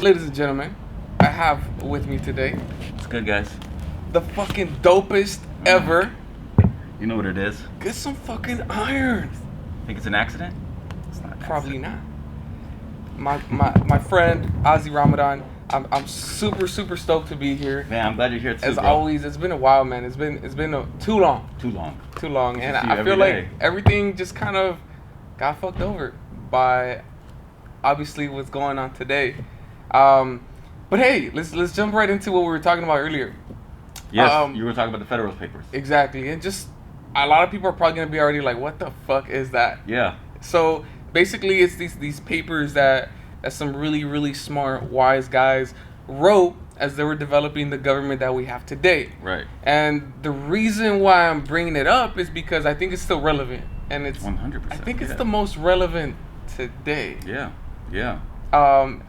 Ladies and gentlemen, I have with me today It's good, guys. the fucking dopest ever. You know what it is? Get some fucking iron. Think it's an accident? It's not. Probably not. My friend Ozzy Ramadan. I'm super stoked to be here. Man, I'm glad you're here too. As bro. always, it's been a while, man. It's been too long. Too long. And See you I feel every like day. everything just kind of got fucked over by obviously what's going on today. But hey, let's jump right into what we were talking about earlier. Yes, you were talking about the Federalist Papers. Exactly, and just a lot of people are probably gonna be already like, "What the fuck is that?" Yeah. So basically, it's these papers that some really smart, wise guys wrote as they were developing the government that we have today. Right. And the reason why I'm bringing it up is because I think it's still relevant, and it's 100%. I think it's the most relevant today. Yeah. Yeah.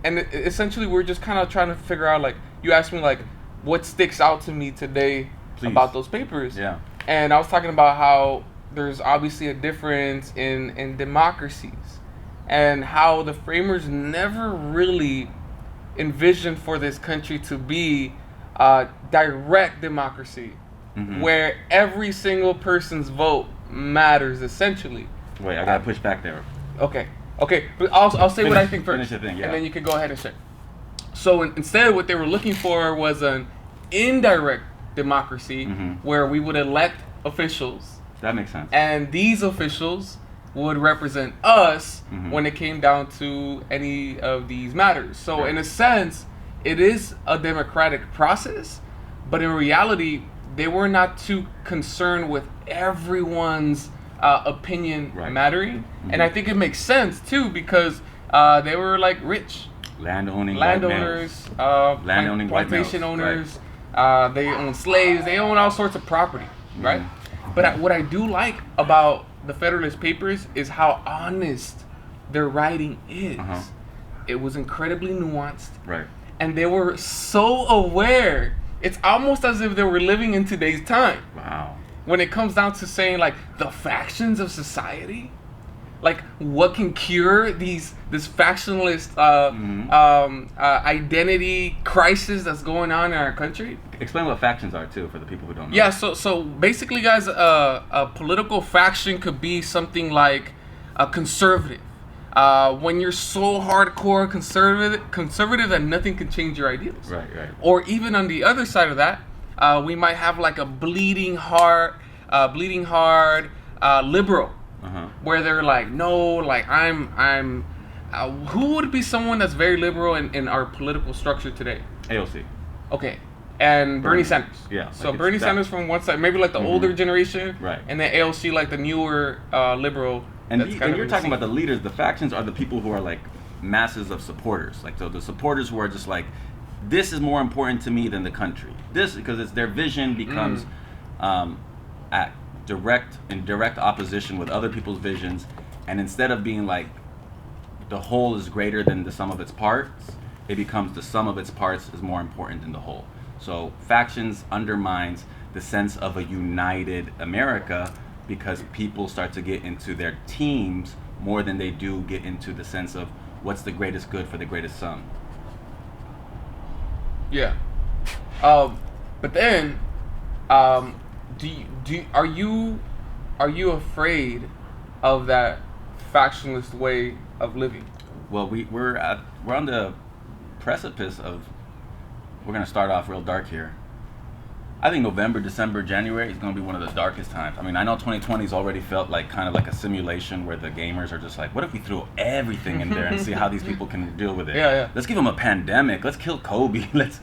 Essentially, we're just kind of trying to figure out, like, you asked me, like, what sticks out to me today Please. about those papers. Yeah. And I was talking about how there's obviously a difference in democracies and how the framers never really envisioned for this country to be direct democracy, where every single person's vote matters, essentially. Wait, I gotta push back there. Okay, but I'll say what I think first, Finish the thing, yeah. and then you can go ahead and share. So instead, what they were looking for was an indirect democracy where we would elect officials, That makes sense. and these officials would represent us when it came down to any of these matters. So Right. in a sense, it is a democratic process, but in reality, they were not too concerned with everyone's opinion Right. mattering. And I think it makes sense too, because they were like rich Landowning landowners, Landowning white plantation males, owners. They own slaves. They own all sorts of property, right? But what I do like about the Federalist Papers is how honest their writing is. It was incredibly nuanced, Right. and they were so aware. It's almost as if they were living in today's time. Wow. When it comes down to saying, like, the factions of society, like, what can cure this factionalist identity crisis that's going on in our country? Explain what factions are too for the people who don't know. Yeah, so basically, guys, a political faction could be something like a conservative. When you're so hardcore conservative that nothing can change your ideals. Right. Or even on the other side of that, we might have like a bleeding heart liberal, where they're like, no, like I'm. Who would be someone that's very liberal in our political structure today? AOC. Okay, and Bernie Sanders. Yeah, So like Bernie it's Sanders from one side, maybe like the older generation, Right. And then AOC like the newer liberal. And, that's kind of you're in talking the about the leaders. The factions are the people who are like masses of supporters. Like, so the supporters who are just like, this is more important to me than the country. This, because it's their vision becomes at direct opposition with other people's visions, and instead of being like the whole is greater than the sum of its parts, it becomes the sum of its parts is more important than the whole. So factions undermines the sense of a united America, because people start to get into their teams more than they do get into the sense of what's the greatest good for the greatest sum. Yeah. But then, are you afraid of that factionalist way of living? Well, we're on the precipice of. We're gonna start off real dark here. I think November, December, January is going to be one of the darkest times. I mean, I know 2020's already felt like kind of like a simulation where the gamers are just like, what if we threw everything in there and see how these people can deal with it? Yeah. Let's give them a pandemic. Let's kill Kobe. Let's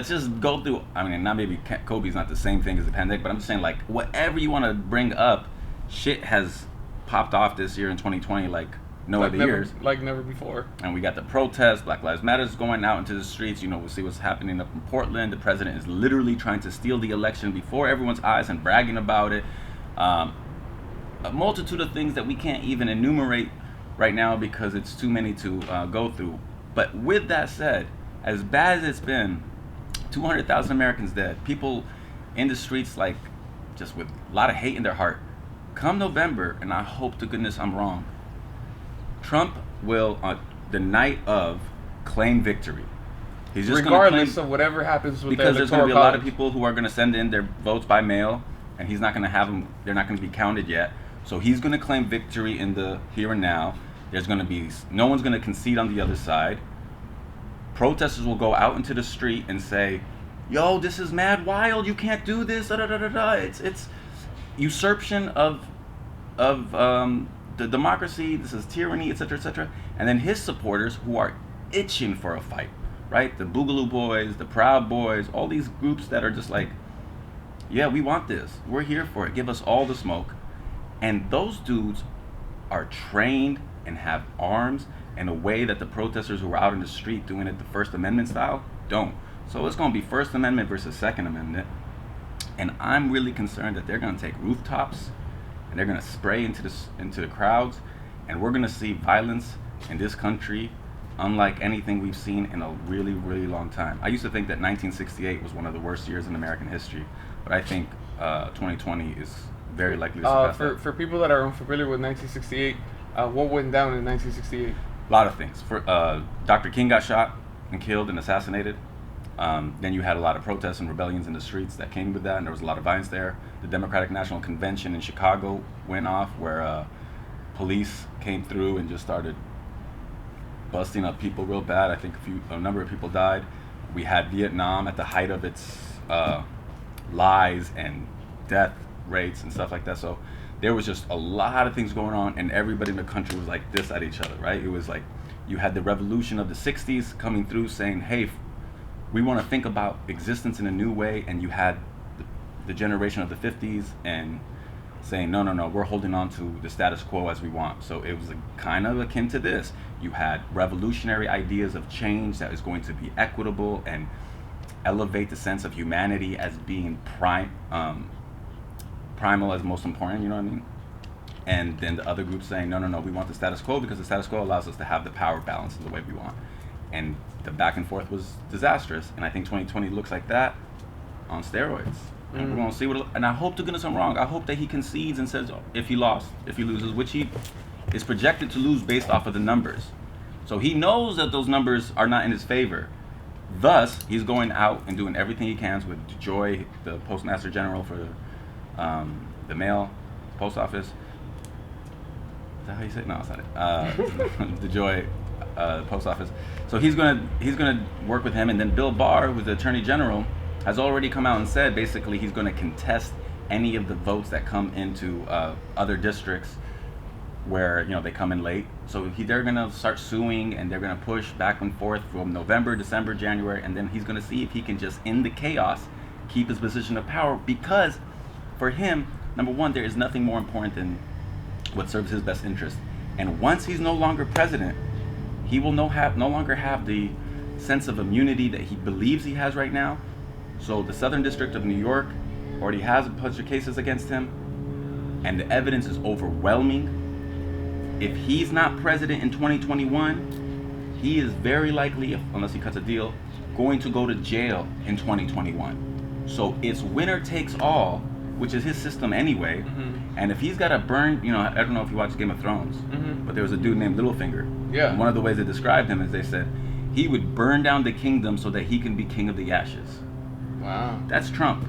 just go through. I mean, not maybe Kobe's not the same thing as the pandemic, but I'm just saying, like, whatever you want to bring up, shit has popped off this year in 2020 like no other years. Like never before. And we got the protests, Black Lives Matter is going out into the streets. You know, we'll see what's happening up in Portland. The president is literally trying to steal the election before everyone's eyes and bragging about it. A multitude of things that we can't even enumerate right now because it's too many to go through. But with that said, as bad as it's been, 200,000 Americans dead, people in the streets like just with a lot of hate in their heart. Come November, and I hope to goodness I'm wrong, Trump will, on the night of, claim victory. He's just regardless of whatever happens with because the there's going to be a Electoral lot of people who are going to send in their votes by mail, and he's not going to have them. They're not going to be counted yet. So he's going to claim victory in the here and now. There's going to be no one's going to concede on the other side. Protesters will go out into the street and say, "Yo, this is mad wild. You can't do this. Da, da, da, da, da. It's usurpation of the democracy. This is tyranny, etc., etc." And then his supporters, who are itching for a fight, right? The Boogaloo Boys, the Proud Boys, all these groups that are just like, "Yeah, we want this. We're here for it. Give us all the smoke." And those dudes are trained and have arms in a way that the protesters who are out in the street doing it the First Amendment style don't. So it's going to be First Amendment versus Second Amendment. And I'm really concerned that they're going to take rooftops and they're going to spray into the crowds, and we're going to see violence in this country unlike anything we've seen in a really, really long time. I used to think that 1968 was one of the worst years in American history, but I think 2020 is very likely to surpass that. For people that are unfamiliar with 1968, what went down in 1968? A lot of things. Dr. King got shot and killed and assassinated. Then you had a lot of protests and rebellions in the streets that came with that, and there was a lot of violence there. The Democratic National Convention in Chicago went off, where police came through and just started busting up people real bad. I think a number of people died. We had Vietnam at the height of its lies and death rates and stuff like that. So there was just a lot of things going on, and everybody in the country was like this at each other, right? It was like you had the revolution of the 60s coming through saying, "Hey, we want to think about existence in a new way," and you had the generation of the 50s and saying, no, we're holding on to the status quo as we want. So it was kind of akin to this. You had revolutionary ideas of change that is going to be equitable and elevate the sense of humanity as being primal as most important, you know what I mean? And then the other group saying, no, we want the status quo because the status quo allows us to have the power balance in the way we want. And the back and forth was disastrous, and I think 2020 looks like that on steroids. And we're gonna see and I hope to goodness I'm wrong. I hope that he concedes and says if he loses, which he is projected to lose based off of the numbers. So he knows that those numbers are not in his favor. Thus, he's going out and doing everything he can with Joy, the Postmaster General for the mail, post office. Is that how you say it? No, it's not it. The Joy post office. So he's gonna work with him, and then Bill Barr, who's the Attorney General, has already come out and said basically he's going to contest any of the votes that come into other districts where they come in late. So they're going to start suing, and they're going to push back and forth from November, December, January, and then he's going to see if he can just in the chaos keep his position of power, because for him, number one, there is nothing more important than what serves his best interest. And once he's no longer president, he will no longer have the sense of immunity that he believes he has right now. So the Southern District of New York already has a bunch of cases against him, and the evidence is overwhelming. If he's not president in 2021, he is very likely, unless he cuts a deal, going to go to jail in 2021. So it's winner takes all, which is his system anyway. Mm-hmm. And if he's got to burn, I don't know if you watch Game of Thrones, mm-hmm. but there was a dude named Littlefinger. Yeah. And one of the ways they described him is they said he would burn down the kingdom so that he can be king of the ashes. Wow. That's Trump.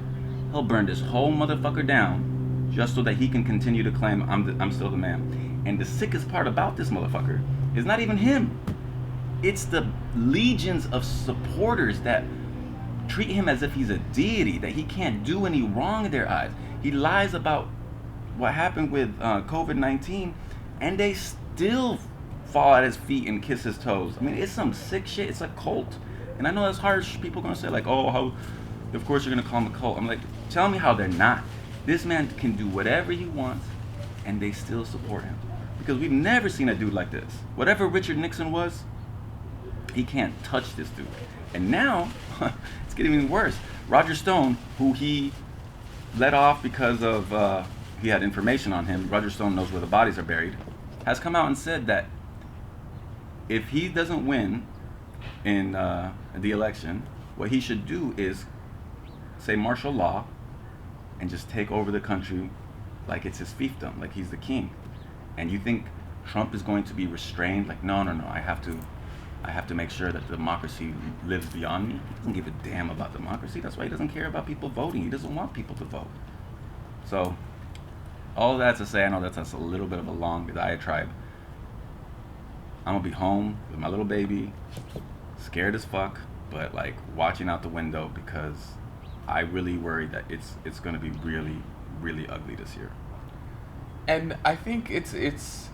He'll burn this whole motherfucker down just so that he can continue to claim I'm still the man. And the sickest part about this motherfucker is not even him. It's the legions of supporters that treat him as if he's a deity, that he can't do any wrong in their eyes. He lies about what happened with COVID-19, and they still fall at his feet and kiss his toes. I mean, it's some sick shit. It's a cult. And I know that's harsh. People are going to say, like, oh, how... Of course you're going to call him a cult. I'm like, tell me how they're not. This man can do whatever he wants, and they still support him. Because we've never seen a dude like this. Whatever Richard Nixon was, he can't touch this dude. And now, it's getting even worse. Roger Stone, who he let off because of, he had information on him, Roger Stone knows where the bodies are buried, has come out and said that if he doesn't win in the election, what he should do is say martial law and just take over the country like it's his fiefdom, like he's the king. And you think Trump is going to be restrained? Like, no, I have to I have to make sure that democracy lives beyond me. He doesn't give a damn about democracy. That's why he doesn't care about people voting. He doesn't want people to vote. So, all of that to say, I know that's a little bit of a long diatribe. I'm gonna be home with my little baby, scared as fuck, but like watching out the window because I really worry that it's gonna be really, really ugly this year. And I think it's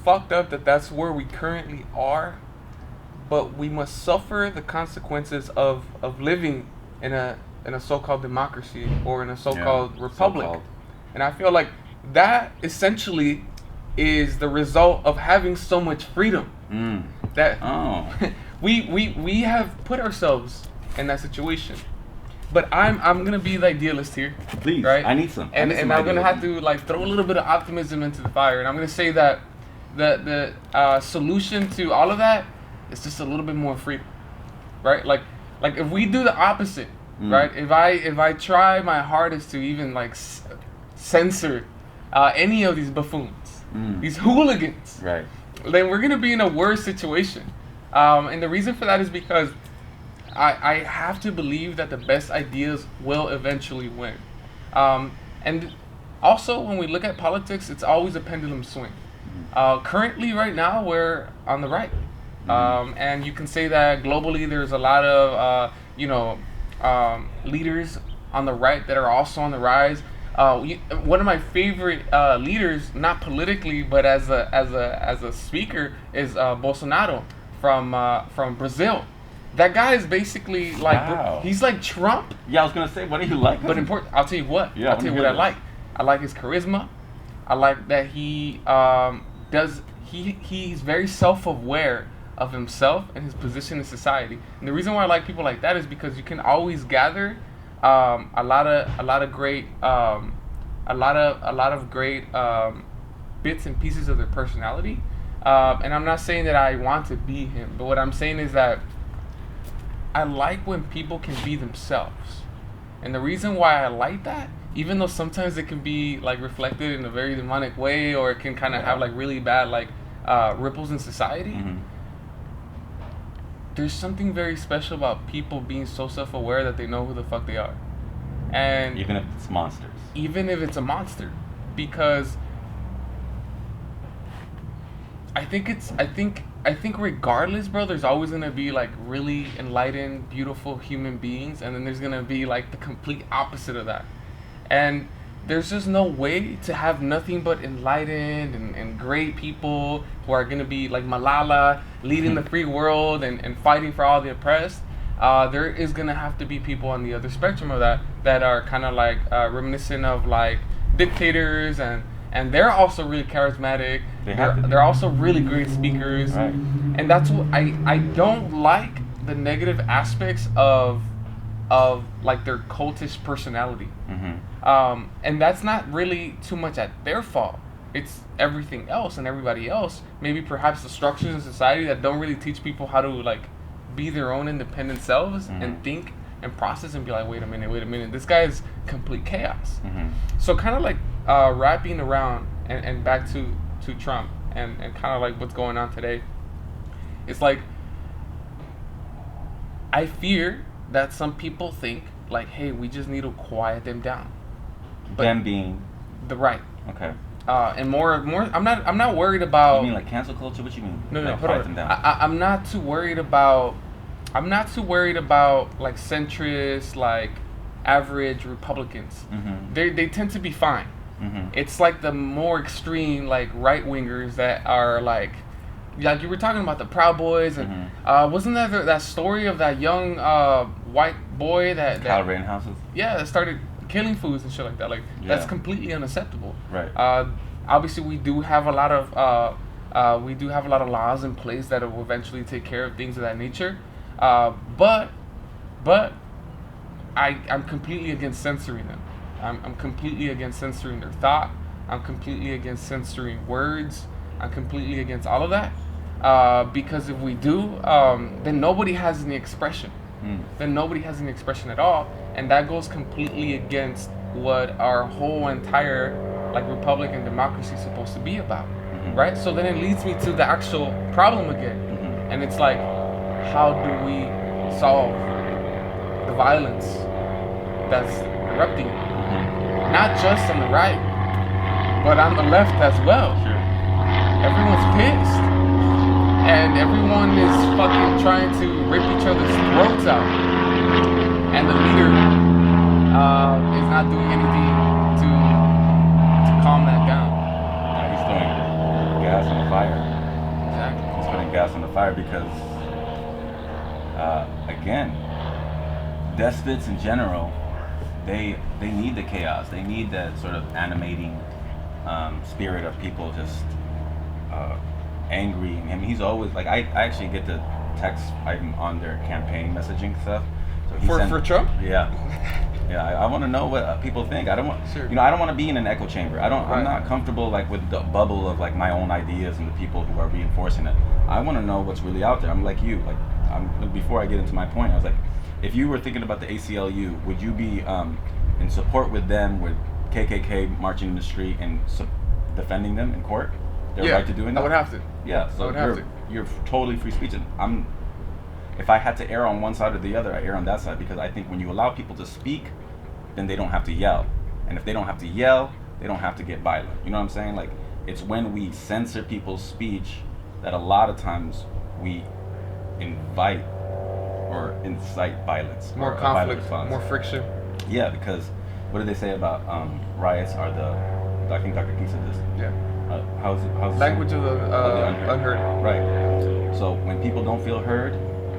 fucked up that that's where we currently are, but we must suffer the consequences of living in a so-called democracy or in a so-called republic. So-called. And I feel like that essentially is the result of having so much freedom. That we have put ourselves in that situation. But I'm gonna be the idealist here. Please, right? I need some. And I'm gonna have to like throw a little bit of optimism into the fire, and I'm gonna say that the solution to all of that is just a little bit more freedom, right? Like if we do the opposite, right? If I try my hardest to even like censor any of these buffoons, these hooligans, right, then we're gonna be in a worse situation. And the reason for that is because I have to believe that the best ideas will eventually win. And also, when we look at politics, it's always a pendulum swing. Currently, right now, we're on the right. And you can say that globally, there's a lot of, leaders on the right that are also on the rise. One of my favorite leaders, not politically, but as a speaker, is Bolsonaro from Brazil. That guy is basically like he's like Trump. Yeah, I was gonna say, what do you like? But important. I'll tell you what. Yeah, I'll tell you what I like. I like his charisma. I like that he he's very self-aware of himself and his position in society. And the reason why I like people like that is because you can always gather a lot of great bits and pieces of their personality. And I'm not saying that I want to be him, but what I'm saying is that I like when people can be themselves. And the reason why I like that, even though sometimes it can be like reflected in a very demonic way, or it can kind of have like really bad like ripples in society, there's something very special about people being so self-aware that they know who the fuck they are. And even if it's monsters. Even if it's a monster. Because I think regardless, bro, there's always gonna be like really enlightened, beautiful human beings, and then there's gonna be like the complete opposite of that. And there's just no way to have nothing but enlightened and great people who are gonna be like Malala, leading the free world and fighting for all the oppressed. There is gonna have to be people on the other spectrum of that are kind of like reminiscent of like dictators, and they're also really charismatic. They're also really great speakers. Right. And that's what I don't like the negative aspects of like their cultish personality. And that's not really too much at their fault. It's everything else and everybody else. Maybe perhaps the structures in society that don't really teach people how to like be their own independent selves and think and process and be like, wait a minute, this guy is complete chaos. So kind of like wrapping around and back to Trump and kind of like what's going on today. It's like, I fear that some people think like, hey, we just need to quiet them down. But them being the right. Okay. And more. I'm not worried about. You mean like cancel culture? What you mean? No, like, hold on. I'm not too worried about. I'm not too worried about like centrist, like average Republicans. They tend to be fine. It's like the more extreme, like right wingers that are like you were talking about the Proud Boys, and wasn't that that story of that young white boy that calibrating houses? Yeah, that started killing foods and shit like that. Like that's completely unacceptable. Right. Obviously, we do have a lot of laws in place that will eventually take care of things of that nature. But I'm completely against censoring them. I'm completely against censoring their thought. I'm completely against censoring words. I'm completely against all of that. Because if we do, then nobody has any expression. Then nobody has any expression at all. And that goes completely against what our whole entire like republic and democracy is supposed to be about. Right? So then it leads me to the actual problem again. And it's like, how do we solve the violence that's erupting, not just on the right, but on the left as well. Sure. Everyone's pissed, and everyone is fucking trying to rip each other's throats out, and the leader is not doing anything to calm that down. He's throwing gas on the fire. Exactly. He's putting gas on the fire because, again, despots in general, they need the chaos. They need that sort of animating spirit of people just angry. I mean, he's always like, I actually get to text items on their campaign messaging stuff. So he For Trump? Yeah. Yeah, I want to know what people think. I don't want, Sure. I don't want to be in an echo chamber. I'm Right. not comfortable like with the bubble of like my own ideas and the people who are reinforcing it. I want to know what's really out there. I'm like you. Before I get into my point, I was like, if you were thinking about the ACLU, would you be in support with them, with KKK marching in the street and defending them in court? Their right to doing that? I would have to. Yeah, so you're totally free speech, and if I had to err on one side or the other, I err on that side, because I think when you allow people to speak, then they don't have to yell, and if they don't have to yell, they don't have to get violent. You know what I'm saying? Like, it's when we censor people's speech that a lot of times we invite or incite violence, More or a violent conflict, response. more friction. Yeah, because what do they say about riots are I think Dr. King said this. Yeah. How's Language of the unheard. Right. So when people don't feel heard,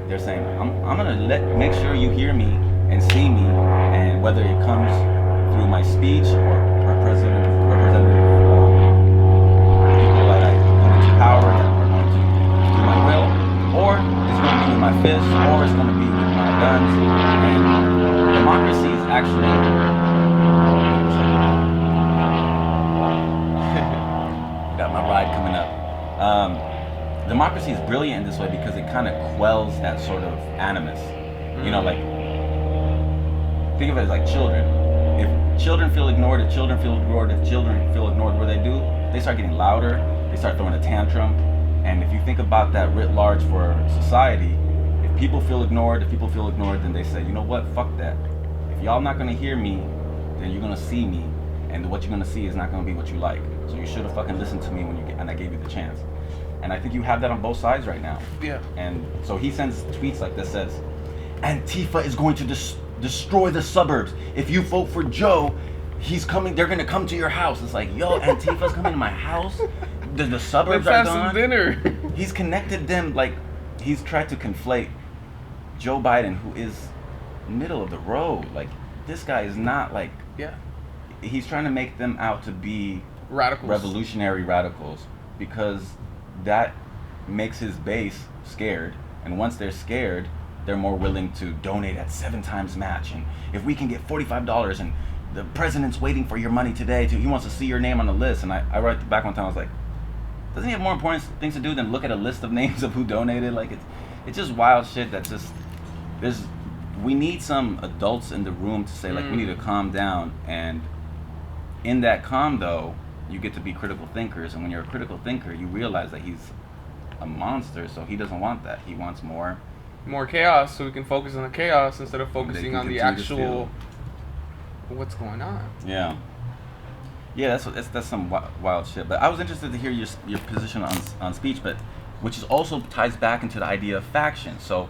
they're saying, I'm gonna make sure you hear me and see me, and whether it comes through my speech or representative people that I put into power that are going to do my will, or it's going to be with my fists, or it's going to be with my guns. And democracy is actually got my ride coming up. Democracy is brilliant in this way because it kind of quells that sort of animus. You know, like, think of it as like children. If children feel ignored, if children feel ignored, what they start getting louder, they start throwing a tantrum. And if you think about that writ large for society, if people feel ignored, then they say, you know what, fuck that. If y'all not gonna hear me, then you're gonna see me, and what you're gonna see is not gonna be what you like. So you should have fucking listened to me and I gave you the chance. And I think you have that on both sides right now. Yeah. And so he sends tweets like this, says, Antifa is going to destroy the suburbs. If you vote for Joe, they're gonna come to your house. It's like, yo, Antifa's coming to my house? The suburbs Let's are have gone? some dinner. He's connected them, like, he's tried to conflate Joe Biden, who is middle of the road. Like, this guy is not like, Yeah. he's trying to make them out to be Radicals. revolutionary radicals, because that makes his base scared, and once they're scared, they're more willing to donate at 7 times match. And if we can get $45 and the president's waiting for your money today, he wants to see your name on the list. And I wrote back one time, I was like, doesn't he have more important things to do than look at a list of names of who donated? Like, it's just wild shit that just, we need some adults in the room to say, like, we need to calm down. And in that calm, though, you get to be critical thinkers. And when you're a critical thinker, you realize that he's a monster, so he doesn't want that. He wants more chaos, so we can focus on the chaos instead of focusing on the actual what's going on. Yeah. Yeah, that's some wild shit. But I was interested to hear your position on speech, but which is also ties back into the idea of faction. So,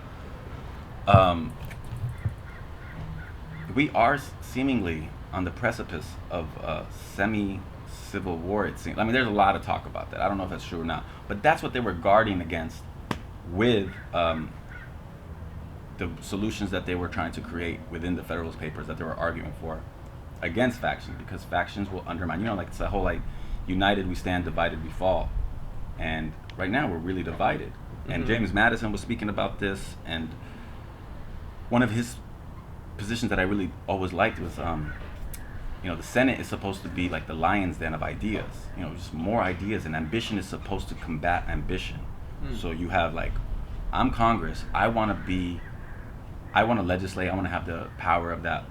we are seemingly on the precipice of a semi-civil war, it seems. I mean, there's a lot of talk about that. I don't know if that's true or not, but that's what they were guarding against with the solutions that they were trying to create within the Federalist Papers that they were arguing for against factions, because factions will undermine. You know, like, it's the whole, like, united we stand, divided we fall. And right now we're really divided. And James Madison was speaking about this, and one of his positions that I really always liked was, the Senate is supposed to be like the lion's den of ideas. Just more ideas, and ambition is supposed to combat ambition. So you have, like, I'm Congress, I want to legislate, I want to have the power of that.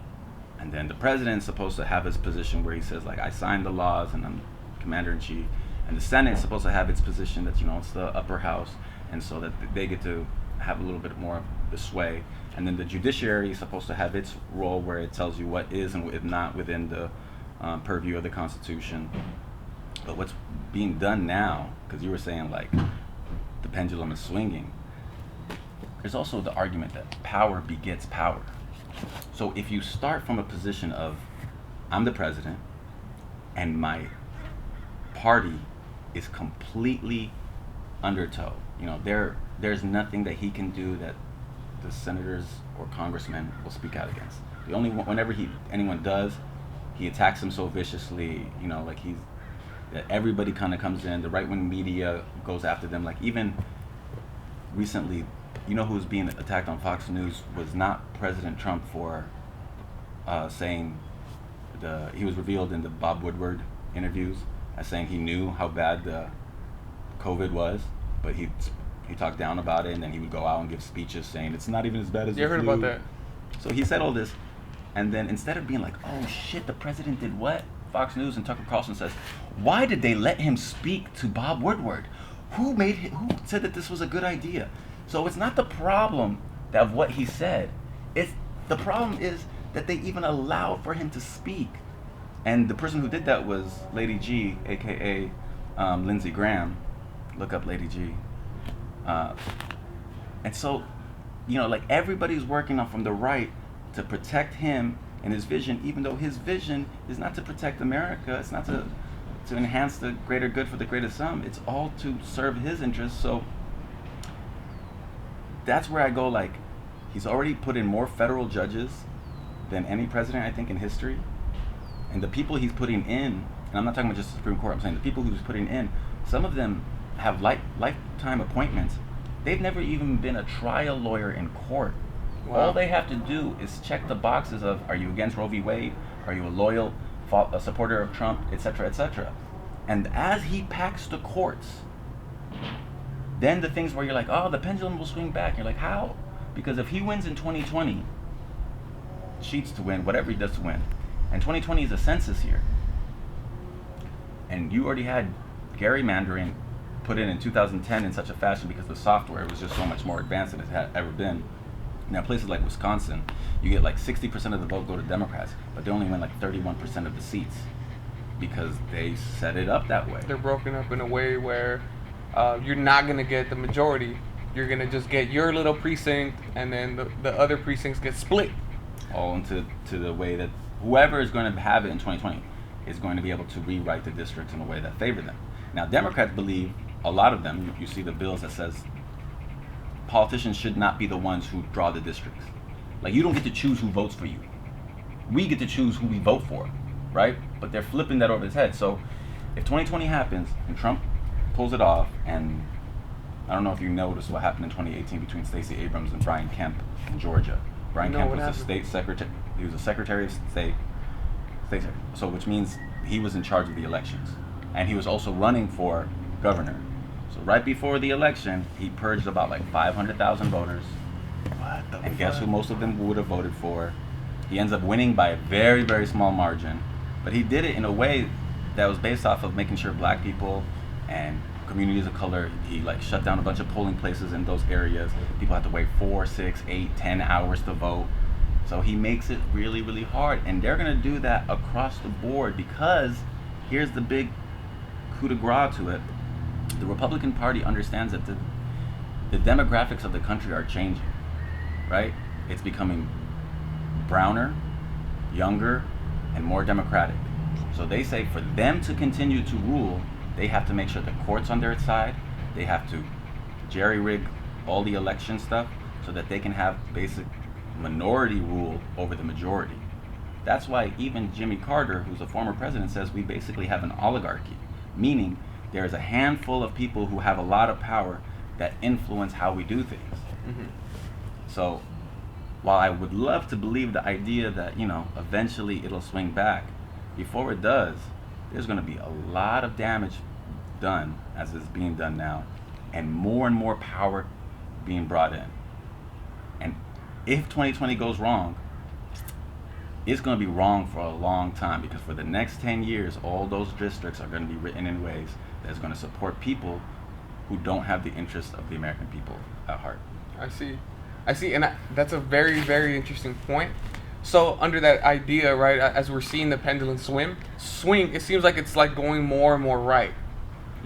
And then the president's supposed to have his position where he says, like, I signed the laws and I'm commander-in-chief. And the Senate is supposed to have its position that, it's the upper house, and so that they get to have a little bit more of the sway. And then the judiciary is supposed to have its role where it tells you what is and what is not within the purview of the Constitution. But what's being done now, because you were saying like the pendulum is swinging, there's also the argument that power begets power. So if you start from a position of, I'm the president, and my party is completely undertow, there's nothing that he can do that the senators or congressmen will speak out against. The only whenever anyone does, he attacks them so viciously, like that everybody kind of comes in. The right-wing media goes after them. Like even recently, who's being attacked on Fox News was not President Trump for saying he was revealed in the Bob Woodward interviews as saying he knew how bad the COVID was, but he talked down about it, and then he would go out and give speeches saying it's not even as bad as you heard flu. about that? So he said all this, and then instead of being like, oh shit, the president did what? Fox News and Tucker Carlson says, why did they let him speak to Bob Woodward? Who said that this was a good idea? So it's not the problem of what he said. The problem is that they even allowed for him to speak. And the person who did that was Lady G, aka Lindsey Graham. Look up Lady G. And so, like everybody's working on from the right to protect him and his vision, even though his vision is not to protect America. It's not to enhance the greater good for the greatest sum. It's all to serve his interests. So that's where I go, like, he's already put in more federal judges than any president, I think, in history. And the people he's putting in, and I'm not talking about just the Supreme Court, I'm saying the people who's putting in, some of them have lifetime appointments. They've never even been a trial lawyer in court. Wow. All they have to do is check the boxes of, are you against Roe v. Wade? Are you a loyal supporter of Trump, etc., etc. And as he packs the courts, then the things where you're like, oh, the pendulum will swing back. You're like, how? Because if he wins in 2020, cheats to win, whatever he does to win, and 2020 is a census year, and you already had gerrymandering put in 2010 in such a fashion because the software was just so much more advanced than it had ever been. Now places like Wisconsin, you get like 60% of the vote go to Democrats, but they only win like 31% of the seats because they set it up that way. They're broken up in a way where you're not going to get the majority. You're going to just get your little precinct, and then the other precincts get split. All into the way that whoever is going to have it in 2020 is going to be able to rewrite the districts in a way that favor them. Now, Democrats believe, a lot of them, you see the bills that says politicians should not be the ones who draw the districts. Like, you don't get to choose who votes for you. We get to choose who we vote for, right? But they're flipping that over his head. So if 2020 happens and Trump pulls it off, and I don't know if you noticed what happened in 2018 between Stacey Abrams and Brian Kemp in Georgia. Brian Kemp was the state secretary. He was a secretary of state. So which means he was in charge of the elections, and he was also running for governor. So right before the election, he purged about like 500,000 voters. And guess who most of them would have voted for? He ends up winning by a very, very small margin. But he did it in a way that was based off of making sure black people and communities of color, he like shut down a bunch of polling places in those areas. People have to wait 4, 6, 8, 10 hours to vote. So he makes it really, really hard. And they're going to do that across the board because here's the big coup de grace to it. The Republican Party understands that the demographics of the country are changing, right? It's becoming browner, younger, and more democratic. So they say for them to continue to rule, they have to make sure the court's on their side. They have to jerry-rig all the election stuff so that they can have basic minority rule over the majority. That's why even Jimmy Carter, who's a former president, says we basically have an oligarchy, meaning there's a handful of people who have a lot of power that influence how we do things. Mm-hmm. So while I would love to believe the idea that, eventually it'll swing back, before it does, there's going to be a lot of damage done as is being done now, and more power being brought in. And if 2020 goes wrong, it's going to be wrong for a long time, because for the next 10 years, all those districts are going to be written in ways that's going to support people who don't have the interests of the American people at heart. I see, and that's a very, very interesting point. So under that idea, right, as we're seeing the pendulum swing, it seems like it's like going more and more right,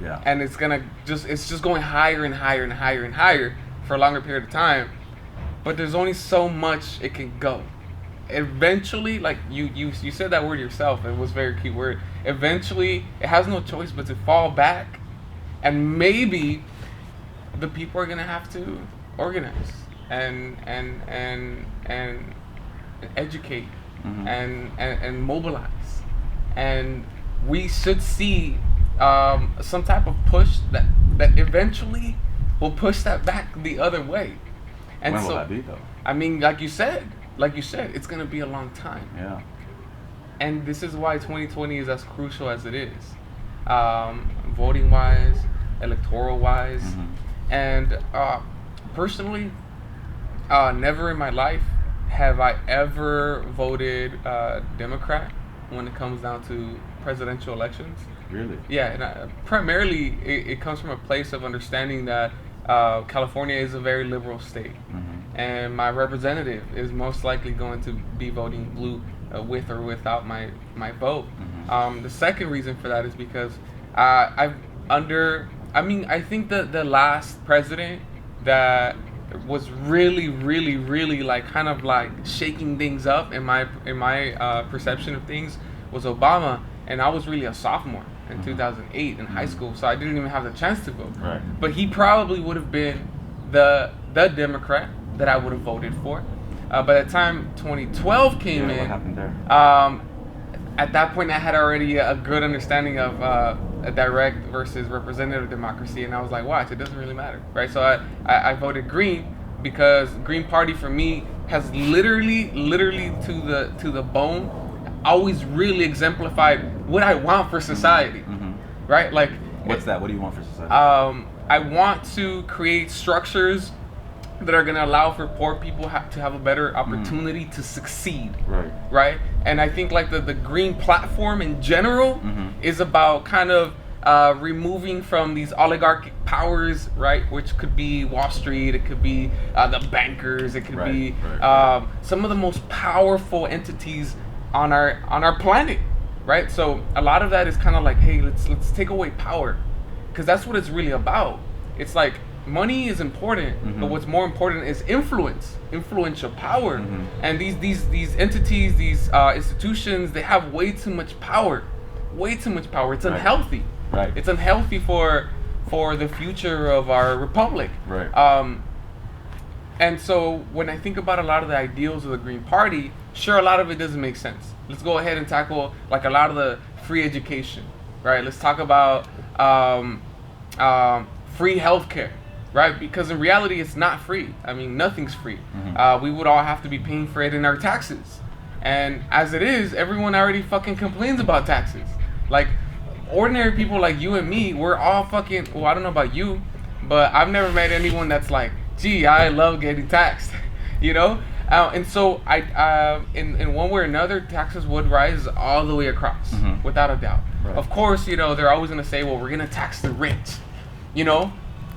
Yeah. and it's just going higher and higher and higher and higher for a longer period of time. But there's only so much it can go. Eventually, like you said that word yourself, it was a very key word. Eventually, it has no choice but to fall back, and maybe the people are gonna have to organize and educate and mobilize, and we should see some type of push that eventually will push that back the other way. And When so, will that be though? I mean, like you said, it's gonna be a long time, Yeah. and this is why 2020 is as crucial as it is, voting wise, electoral wise, and personally, never in my life have I ever voted Democrat when it comes down to presidential elections. Really? Yeah, and primarily it comes from a place of understanding that California is a very liberal state, and my representative is most likely going to be voting blue with or without my vote. The second reason for that is because I think the last president that was really, really, really like kind of like shaking things up in my perception of things was Obama, and I was really a sophomore in 2008 in high school, so I didn't even have the chance to vote. Right. But he probably would have been the Democrat that I would have voted for. By the time 2012 came in, what happened there? At that point I had already a good understanding of a direct versus representative democracy, and I was like, watch, it doesn't really matter, right? So I voted Green because Green Party for me has literally to the bone always really exemplified what I want for society, right? Like, What's that? What do you want for society? I want to create structures that are going to allow for poor people to have a better opportunity to succeed. Right? And I think like the green platform in general is about kind of removing from these oligarchic powers, right? Which could be Wall Street, it could be the bankers, it could be some of the most powerful entities on our planet, right? So a lot of that is kind of like, hey, let's take away power, because that's what it's really about. It's like money is important, but what's more important is influential power. And these entities, these institutions, they have way too much power. It's unhealthy. Right. It's unhealthy for the future of our republic. Right. And so when I think about a lot of the ideals of the Green Party, sure, a lot of it doesn't make sense. Let's go ahead and tackle like a lot of the free education, right? Let's talk about free healthcare, right? Because in reality, it's not free. I mean, nothing's free. We would all have to be paying for it in our taxes. And as it is, everyone already fucking complains about taxes. Like, ordinary people like you and me, we're all fucking, well, I don't know about you, but I've never met anyone that's like, gee, I love getting taxed, you know? And so in one way or another, taxes would rise all the way across, without a doubt. Right. Of course, you know, they're always going to say, well, we're going to tax the rich, you know?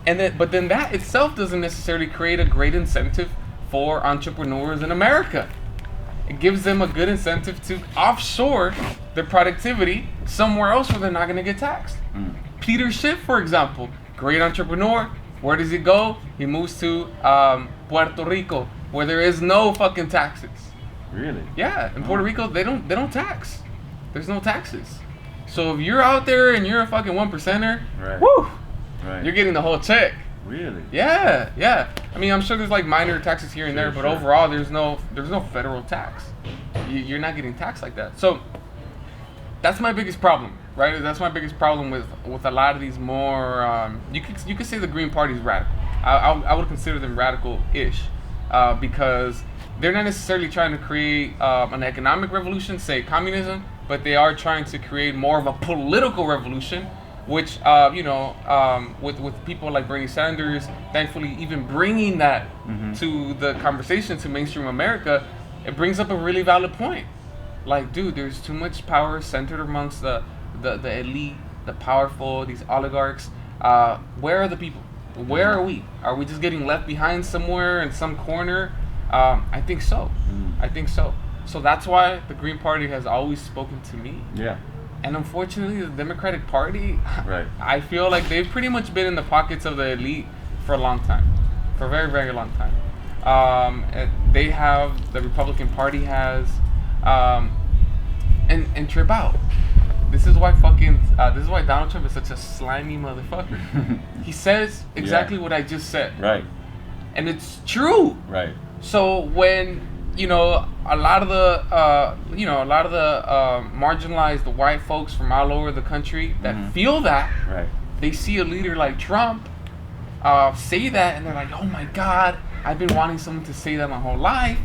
But then that itself doesn't necessarily create a great incentive for entrepreneurs in America. It gives them a good incentive to offshore their productivity somewhere else where they're not going to get taxed. Peter Schiff, for example, great entrepreneur. Where does he go? He moves to Puerto Rico, where there is no fucking taxes. Really? Yeah, in Puerto Rico they don't tax. There's no taxes. So if you're out there and you're a fucking 1%er, woo, you're getting the whole check. Really? Yeah. I mean, I'm sure there's like minor taxes here and there, but overall there's no federal tax. You're not getting taxed like that. So that's my biggest problem, right? That's my biggest problem with a lot of these more. You could say the Green Party is radical. I would consider them radical-ish because they're not necessarily trying to create an economic revolution, say communism, but they are trying to create more of a political revolution, which with people like Bernie Sanders, thankfully even bringing that to the conversation to mainstream America, it brings up a really valid point. Like, dude, there's too much power centered amongst the elite, the powerful, these oligarchs. Where are the people? Where are we? Are we just getting left behind somewhere in some corner? I think so. I think so. So that's why the Green Party has always spoken to me. Yeah. And unfortunately, the Democratic Party, Right. I feel like they've pretty much been in the pockets of the elite for a long time, for a very, very long time. They have, the Republican Party has, and trip out. This is why Donald Trump is such a slimy motherfucker. He says exactly what I just said. Right. And it's true. Right. So when a lot of the marginalized white folks from all over the country that feel that, Right. they see a leader like Trump say that, and they're like, oh my God, I've been wanting someone to say that my whole life.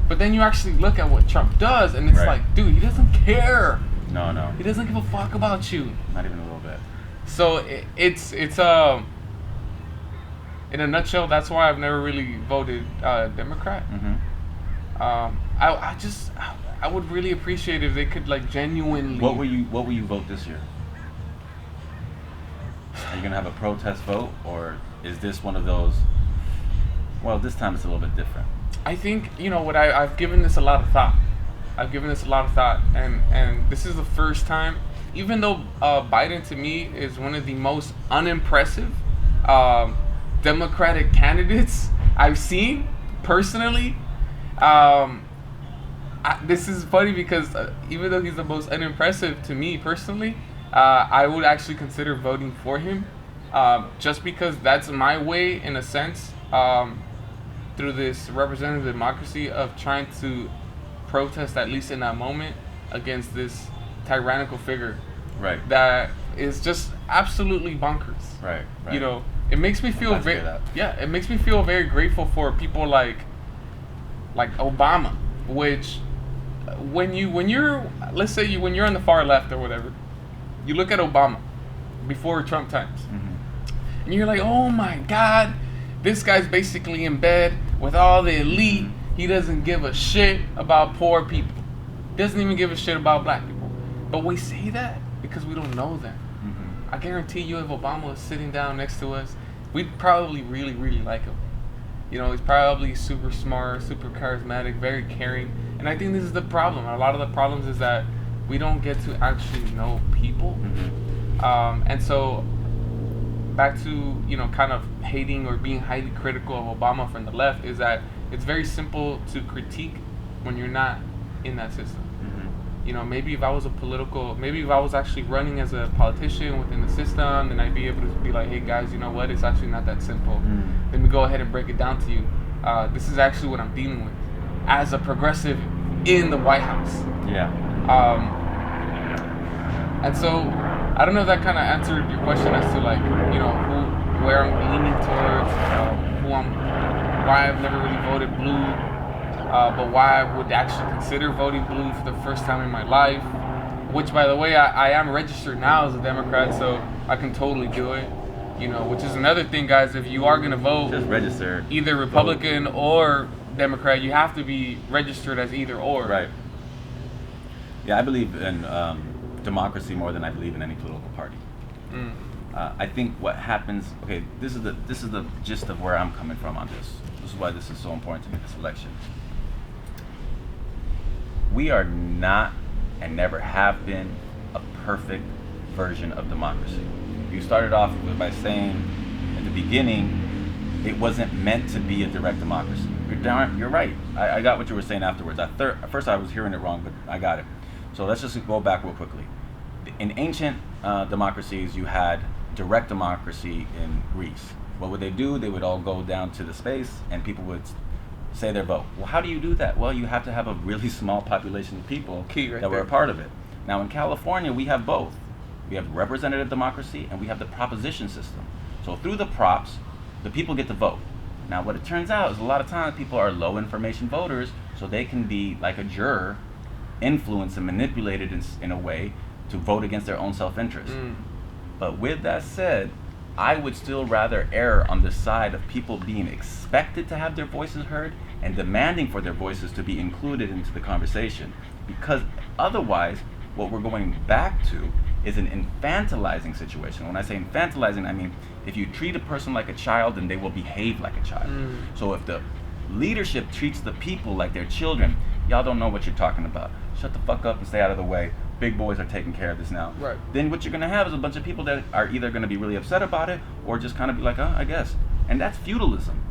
But then you actually look at what Trump does, and it's like, dude, he doesn't care. No. He doesn't give a fuck about you. Not even a little bit. So it's in a nutshell, that's why I've never really voted Democrat. I would really appreciate if they could like genuinely. What will you vote this year? Are you gonna have a protest vote, or is this one of those? Well, this time it's a little bit different. I think I've given this a lot of thought. And this is the first time, even though Biden to me is one of the most unimpressive Democratic candidates I've seen personally. This is funny because even though he's the most unimpressive to me personally, I would actually consider voting for him, just because that's my way, in a sense, through this representative democracy of trying to protest, at least in that moment, against this tyrannical figure. Right. That is just absolutely bonkers. Right. It makes me feel it makes me feel very grateful for people like Obama, which when you're on the far left or whatever, you look at Obama before Trump times, and you're like, oh my God, this guy's basically in bed with all the elite. He doesn't give a shit about poor people. Doesn't even give a shit about black people. But we say that because we don't know them. I guarantee you, if Obama was sitting down next to us, we'd probably really, really like him. He's probably super smart, super charismatic, very caring. And I think this is the problem. A lot of the problems is that we don't get to actually know people. And so back to, kind of hating or being highly critical of Obama from the left, is that it's very simple to critique when you're not in that system. Maybe if I was actually running as a politician within the system, then I'd be able to be like, hey guys, you know what? It's actually not that simple. Let me go ahead and break it down to you. This is actually what I'm dealing with as a progressive in the White House. Yeah. And so I don't know if that kind of answered your question as to where I'm leaning towards, why I've never really voted blue. But why I would actually consider voting blue for the first time in my life, which, by the way, I am registered now as a Democrat, so I can totally do it. Which is another thing, guys. If you are gonna vote, just register. Either Republican or Democrat, you have to be registered as either or. Right. Yeah, I believe in democracy more than I believe in any political party. I think what happens. Okay, this is the gist of where I'm coming from on this. This is why this is so important to me, this election. We are not, and never have been, a perfect version of democracy. You started off by saying at the beginning it wasn't meant to be a direct democracy. You're right. I got what you were saying afterwards. At first I was hearing it wrong, but I got it. So let's just go back real quickly. In ancient democracies, you had direct democracy in Greece. What would they do? They would all go down to the space, and people would say their vote. Well, how do you do that? Well, you have to have a really small population of people that were a part of it. Now, in California, we have both. We have representative democracy, and we have the proposition system. So through the props, the people get to vote. Now, what it turns out is a lot of times people are low information voters, so they can be like a juror, influenced and manipulated in a way to vote against their own self-interest. But with that said, I would still rather err on the side of people being expected to have their voices heard and demanding for their voices to be included into the conversation. Because otherwise, what we're going back to is an infantilizing situation. When I say infantilizing, I mean if you treat a person like a child, then they will behave like a child. So if the leadership treats the people like they're children, y'all don't know what you're talking about. Shut the fuck up and stay out of the way. Big boys are taking care of this now. Right. Then what you're gonna have is a bunch of people that are either gonna be really upset about it or just kind of be like, I guess. And that's feudalism.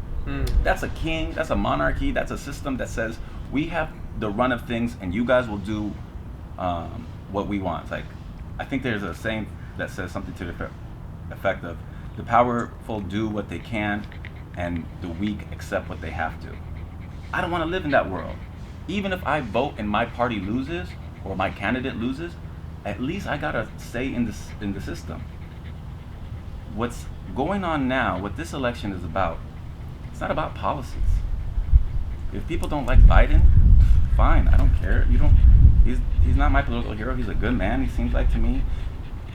That's a king, that's a monarchy, that's a system that says we have the run of things and you guys will do what we want. It's like, I think there's a saying that says something to the effect of the powerful do what they can and the weak accept what they have to. I don't want to live in that world. Even if I vote and my party loses or my candidate loses, at least I got a say in the system. What's going on now, what this election is about, it's not about policies. If people don't like Biden, fine, I don't care. He's not my political hero. He's a good man, he seems like to me.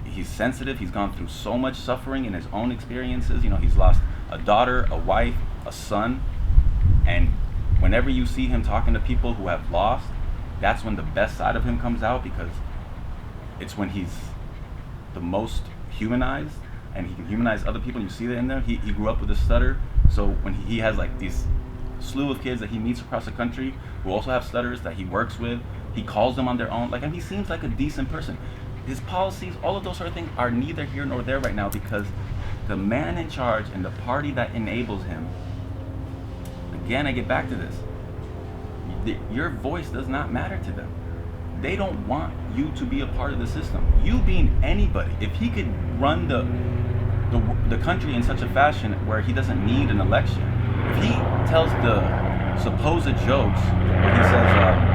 He's sensitive. He's gone through so much suffering in his own experiences. He's lost a daughter, a wife, a son. And whenever you see him talking to people who have lost, that's when the best side of him comes out, because it's when he's the most humanized and he can humanize other people. And you see that in there. He grew up with a stutter. So when he has like these slew of kids that he meets across the country who also have stutters that he works with, he calls them on their own. And he seems like a decent person. His policies, all of those sort of things are neither here nor there right now, because the man in charge and the party that enables him, again, I get back to this, your voice does not matter to them. They don't want you to be a part of the system. You being anybody, if he could run the country in such a fashion where he doesn't need an election, if he tells the supposed jokes where he says,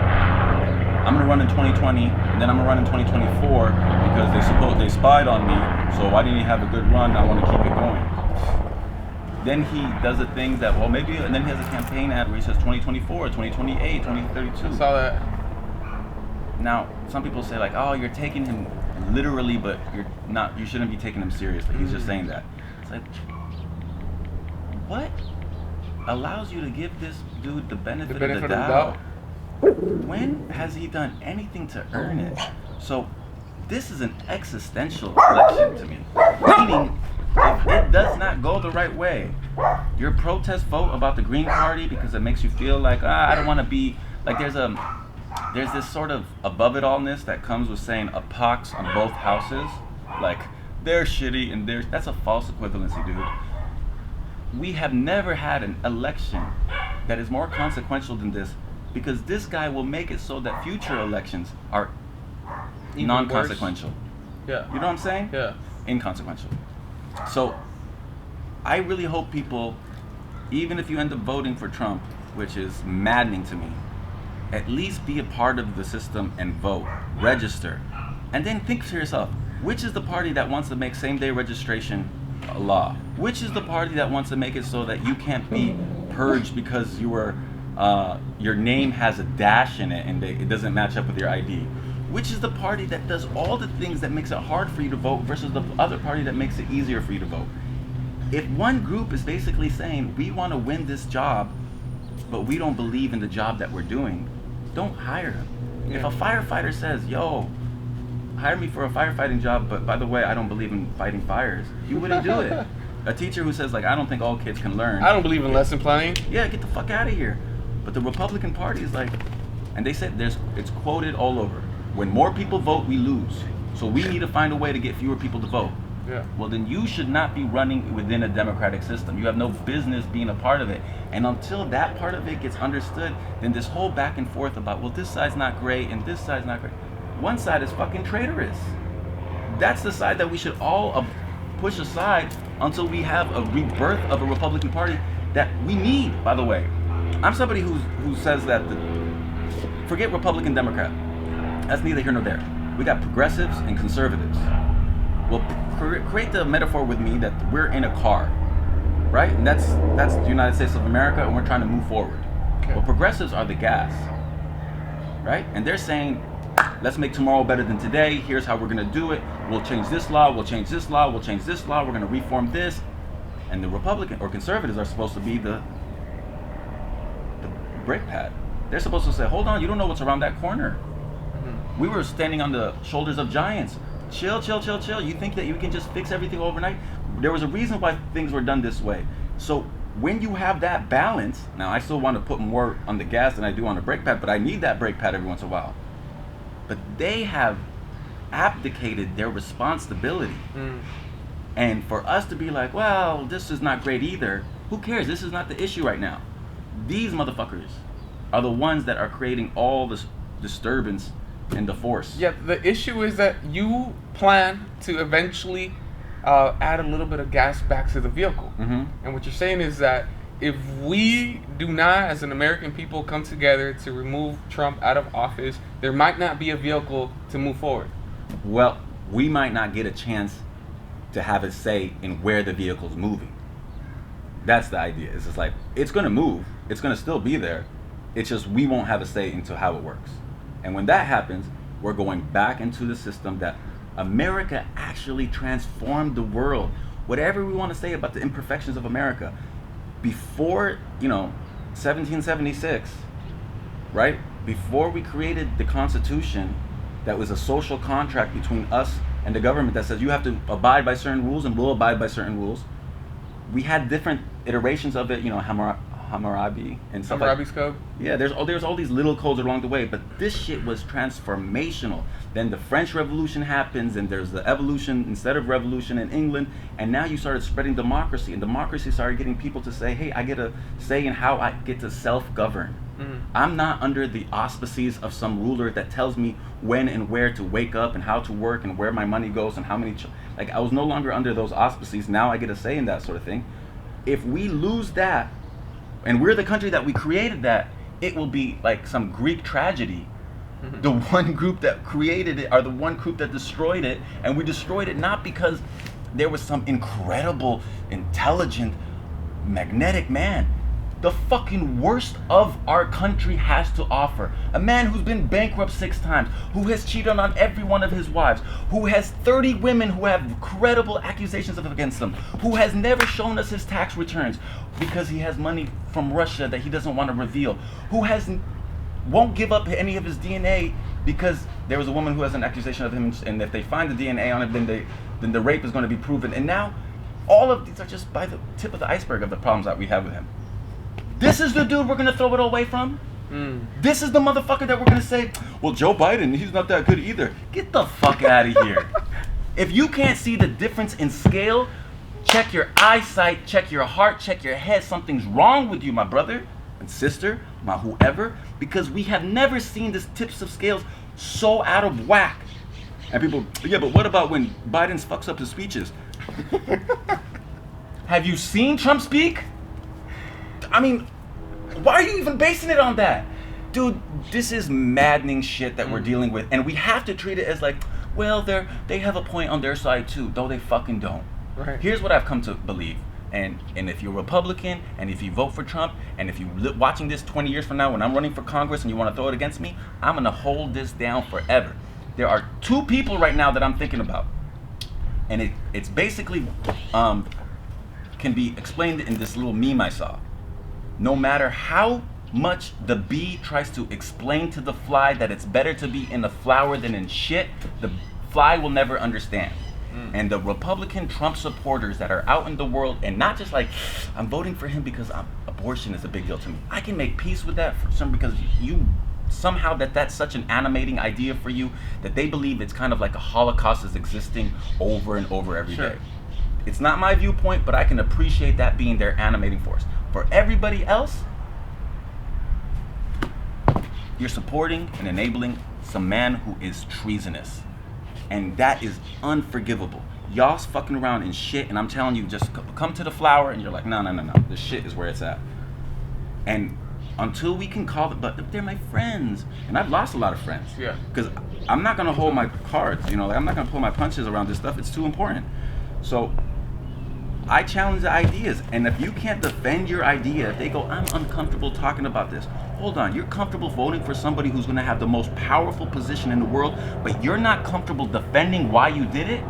I'm gonna run in 2020, and then I'm gonna run in 2024 because they spied on me. So why didn't he have a good run? I want to keep it going. Then he does the things that maybe, and then he has a campaign ad where he says 2024, 2028, 2032. I saw that. Now some people say like, oh, you're taking him literally, but you're not. You shouldn't be taking him seriously. He's just saying that. It's like, what allows you to give this dude the benefit of the doubt? When has he done anything to earn it? So this is an existential election to me. Meaning, if it does not go the right way, your protest vote about the Green Party because it makes you feel like, I don't want to be, like there's this sort of above it allness that comes with saying a pox on both houses. Like, they're shitty and that's a false equivalency, dude. We have never had an election that is more consequential than this, because this guy will make it so that future elections are even non-consequential. Worse. Yeah. You know what I'm saying? Yeah. Inconsequential. So I really hope people, even if you end up voting for Trump, which is maddening to me, at least be a part of the system and vote, register, and then think to yourself, which is the party that wants to make same-day registration a law? Which is the party that wants to make it so that you can't be purged because you were your name has a dash in it and it doesn't match up with your ID? Which is the party that does all the things that makes it hard for you to vote versus the other party that makes it easier for you to vote? If one group is basically saying, we want to win this job, but we don't believe in the job that we're doing, don't hire them. Yeah. If a firefighter says, yo, hire me for a firefighting job, but by the way, I don't believe in fighting fires, you wouldn't do it. A teacher who says, like, I don't think all kids can learn. I don't believe in lesson planning. Yeah, get the fuck out of here. But the Republican Party is like, and they said it's quoted all over. When more people vote, we lose. So we need to find a way to get fewer people to vote. Yeah. Well, then you should not be running within a democratic system. You have no business being a part of it. And until that part of it gets understood, then this whole back and forth about, well, this side's not great and this side's not great. One side is fucking traitorous. That's the side that we should all push aside until we have a rebirth of a Republican Party that we need, by the way. I'm somebody who says that, forget Republican, Democrat. That's neither here nor there. We got progressives and conservatives. Well, create the metaphor with me that we're in a car, right? And that's the United States of America, and we're trying to move forward. Okay. Well, progressives are the gas, right? And they're saying, let's make tomorrow better than today. Here's how we're going to do it. We'll change this law. We'll change this law. We'll change this law. We're going to reform this. And the Republican or conservatives are supposed to be the brake pad. They're supposed to say, hold on, you don't know what's around that corner. We were standing on the shoulders of giants. chill. You think that you can just fix everything overnight? There was a reason why things were done this way. So when you have that balance, now I still want to put more on the gas than I do on the brake pad, but I need that brake pad every once in a while. But they have abdicated their responsibility. And for us to be like, well, this is not great either, who cares? This is not the issue right now. These motherfuckers are the ones that are creating all this disturbance in the force. Yeah, the issue is that you plan to eventually add a little bit of gas back to the vehicle. And what you're saying is that if we do not, as an American people, come together to remove Trump out of office, there might not be a vehicle to move forward. Well, we might not get a chance to have a say in where the vehicle's moving. That's the idea. It's just like, it's going to move. It's going to still be there. It's just we won't have a say into how it works. And when that happens, we're going back into the system that America actually transformed the world. Whatever we want to say about the imperfections of America, before, 1776, right? Before we created the Constitution, that was a social contract between us and the government that says you have to abide by certain rules and we'll abide by certain rules. We had different iterations of it, Hammurabi and stuff. Hammurabi's Code? Yeah, there's all these little codes along the way, but this shit was transformational. Then the French Revolution happens, and there's the evolution instead of revolution in England, and now you started spreading democracy, and democracy started getting people to say, hey, I get a say in how I get to self-govern. I'm not under the auspices of some ruler that tells me when and where to wake up and how to work and where my money goes and how many I was no longer under those auspices. Now I get a say in that sort of thing. If we lose that, and we're the country that we created that, it will be like some Greek tragedy. The one group that created it are the one group that destroyed it, and we destroyed it not because there was some incredible, intelligent, magnetic man. The fucking worst of our country has to offer. A man who's been bankrupt 6 times, who has cheated on every one of his wives, who has 30 women who have credible accusations against him, who has never shown us his tax returns because he has money from Russia that he doesn't want to reveal, who won't give up any of his DNA because there was a woman who has an accusation of him, and if they find the DNA on it, then the rape is going to be proven. And now all of these are just by the tip of the iceberg of the problems that we have with him. This is the dude we're going to throw it away from? This is the motherfucker that we're going to say, well, Joe Biden, he's not that good either. Get the fuck out of here. If you can't see the difference in scale, check your eyesight, check your heart, check your head. Something's wrong with you, my brother and sister, my whoever, because we have never seen this tips of scales so out of whack. And people, yeah, but what about when Biden fucks up his speeches? Have you seen Trump speak? I mean, why are you even basing it on that? Dude, this is maddening shit that we're dealing with, and we have to treat it as like, well, they have a point on their side too, though they fucking don't. Right. Here's what I've come to believe, and if you're Republican, and if you vote for Trump, and if you're watching this 20 years from now when I'm running for Congress and you want to throw it against me, I'm going to hold this down forever. There are 2 people right now that I'm thinking about, and it's basically can be explained in this little meme I saw. No matter how much the bee tries to explain to the fly that it's better to be in a flower than in shit, the fly will never understand. And the Republican Trump supporters that are out in the world, and not just like, I'm voting for him because abortion is a big deal to me. I can make peace with that for some, because you somehow that's such an animating idea for you that they believe it's kind of like a Holocaust is existing over and over every day. It's not my viewpoint, but I can appreciate that being their animating force. For everybody else, you're supporting and enabling some man who is treasonous. And that is unforgivable. Y'all's fucking around in shit, and I'm telling you, just come to the flower, and you're like, no. This shit is where it's at. And until we can call it, but they're my friends. And I've lost a lot of friends. Yeah. Because I'm not going to hold my cards, I'm not going to pull my punches around this stuff. It's too important. So I challenge the ideas, and if you can't defend your idea, if they go, I'm uncomfortable talking about this. Hold on, you're comfortable voting for somebody who's gonna have the most powerful position in the world, but you're not comfortable defending why you did it?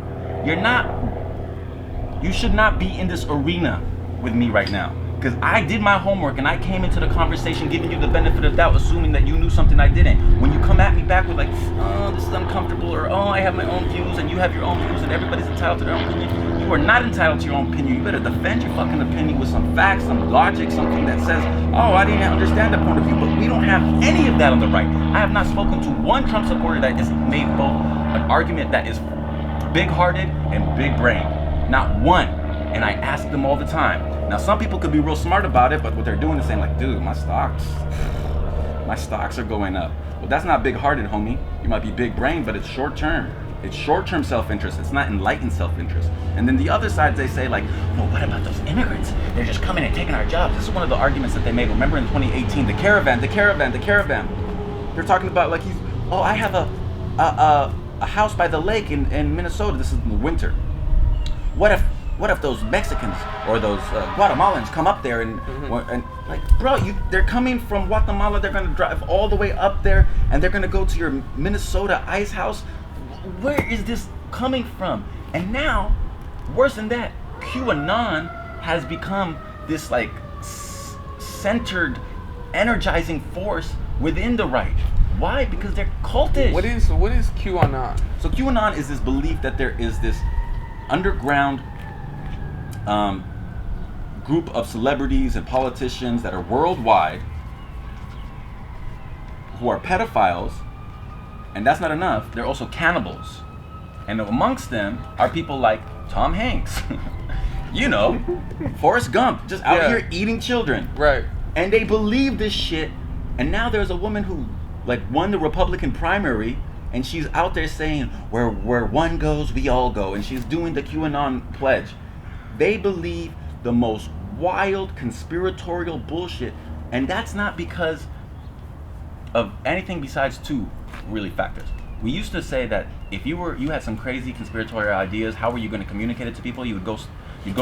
You should not be in this arena with me right now. Because I did my homework and I came into the conversation giving you the benefit of doubt, assuming that you knew something I didn't. When you come at me back with like, oh, this is uncomfortable, or oh, I have my own views and you have your own views and everybody's entitled to their own opinion, you are not entitled to your own opinion. You better defend your fucking opinion with some facts, some logic, something that says, oh, I didn't understand the point of view. But we don't have any of that on the right. I have not spoken to one Trump supporter that has made both an argument that is big-hearted and big-brained. Not one. And I ask them all the time. Now, some people could be real smart about it, but what they're doing is saying like, dude, my stocks are going up. Well, that's not big-hearted, homie. You might be big-brained, but it's short-term. It's short-term self-interest. It's not enlightened self-interest. And then the other side, they say like, well, what about those immigrants? They're just coming and taking our jobs. This is one of the arguments that they made. Remember in 2018, the caravan. They're talking about like, I have a house by the lake in Minnesota. This is in the winter. What if those Mexicans or those Guatemalans come up there and like, bro, they're coming from Guatemala. They're gonna drive all the way up there and they're gonna go to your Minnesota ice house. Where is this coming from? And now, worse than that, QAnon has become this like centered, energizing force within the right. Why? Because they're cultish. What is QAnon? So QAnon is this belief that there is this underground group of celebrities and politicians that are worldwide who are pedophiles, and that's not enough, they're also cannibals. And amongst them are people like Tom Hanks, you know, Forrest Gump, just out here eating children. Right. And they believe this shit, and now there's a woman who like won the Republican primary, and she's out there saying, where one goes, we all go, and she's doing the QAnon pledge. They believe the most wild conspiratorial bullshit, and that's not because of anything besides two really factors. We used to say that if you had some crazy conspiratorial ideas, how were you going to communicate it to people? You'd go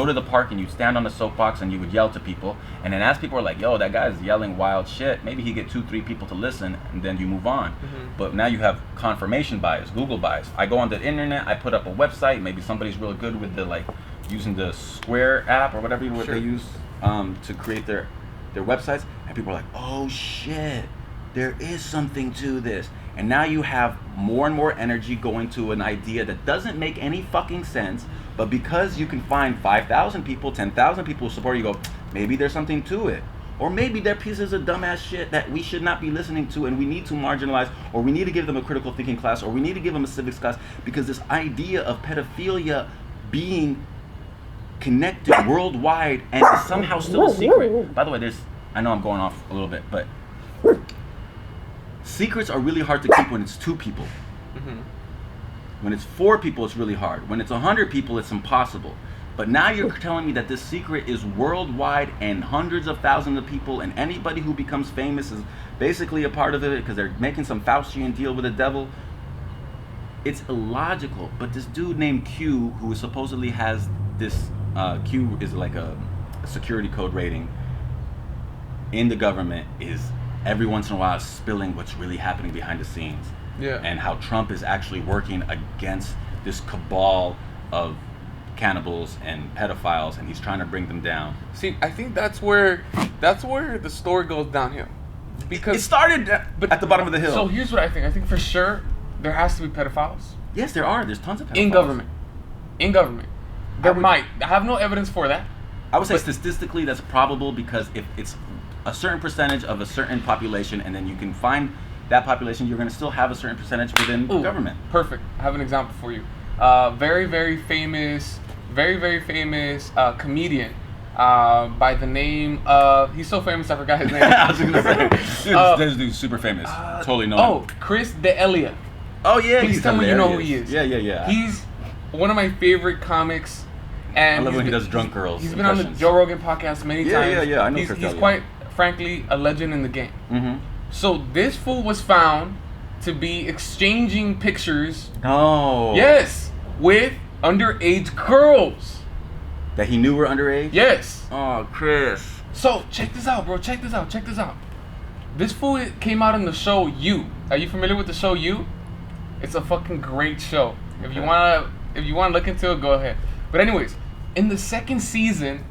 to the park and you'd stand on the soapbox and you would yell to people, and then as people are like, yo, that guy's yelling wild shit, maybe he get 2-3 people to listen, and then you move on. But now you have confirmation bias, Google bias. I go on the internet, I put up a website, maybe somebody's real good with the like using the Square app or whatever they use to create their websites, and people are like, oh shit, there is something to this. And now you have more and more energy going to an idea that doesn't make any fucking sense, but because you can find 5,000 people, 10,000 people who support you, go, maybe there's something to it. Or maybe they're pieces of dumbass shit that we should not be listening to, and we need to marginalize, or we need to give them a critical thinking class, or we need to give them a civics class, because this idea of pedophilia being connected worldwide and is somehow still a secret. By the way, I know I'm going off a little bit, but secrets are really hard to keep when it's 2 people. When it's 4 people, it's really hard. When it's 100 people, it's impossible. But now you're telling me that this secret is worldwide and hundreds of thousands of people, and anybody who becomes famous is basically a part of it because they're making some Faustian deal with the devil. It's illogical. But this dude named Q, who supposedly has this, Q is like a security code rating in the government, is every once in a while spilling what's really happening behind the scenes. Yeah. And how Trump is actually working against this cabal of cannibals and pedophiles, and he's trying to bring them down. See, I think that's where the story goes downhill. Because it started at the bottom of the hill. So here's what I think. I think for sure there has to be pedophiles. Yes, there are. There's tons of pedophiles. In government. I have no evidence for that. I would say statistically that's probable, because if it's a certain percentage of a certain population, and then you can find that population, you're going to still have a certain percentage within government. Perfect. I have an example for you. Very, very famous comedian by the name of, he's so famous I forgot his name. I was going to say, this dude's super famous. Totally know him. Chris D'Elia. Oh yeah, Please tell me you know who he is. Yeah. He's one of my favorite comics. And I love when he does drunk girls. He's been on the Joe Rogan podcast many times. Yeah. I know he's quite frankly a legend in the game. Mm-hmm. So this fool was found to be exchanging pictures. Oh. Yes, with underage girls. That he knew were underage? Yes. Oh, Chris. So check this out, bro. Check this out. This fool came out in the show You. Are you familiar with the show You? It's a fucking great show. If you wanna look into it, go ahead. But anyways, in the second season,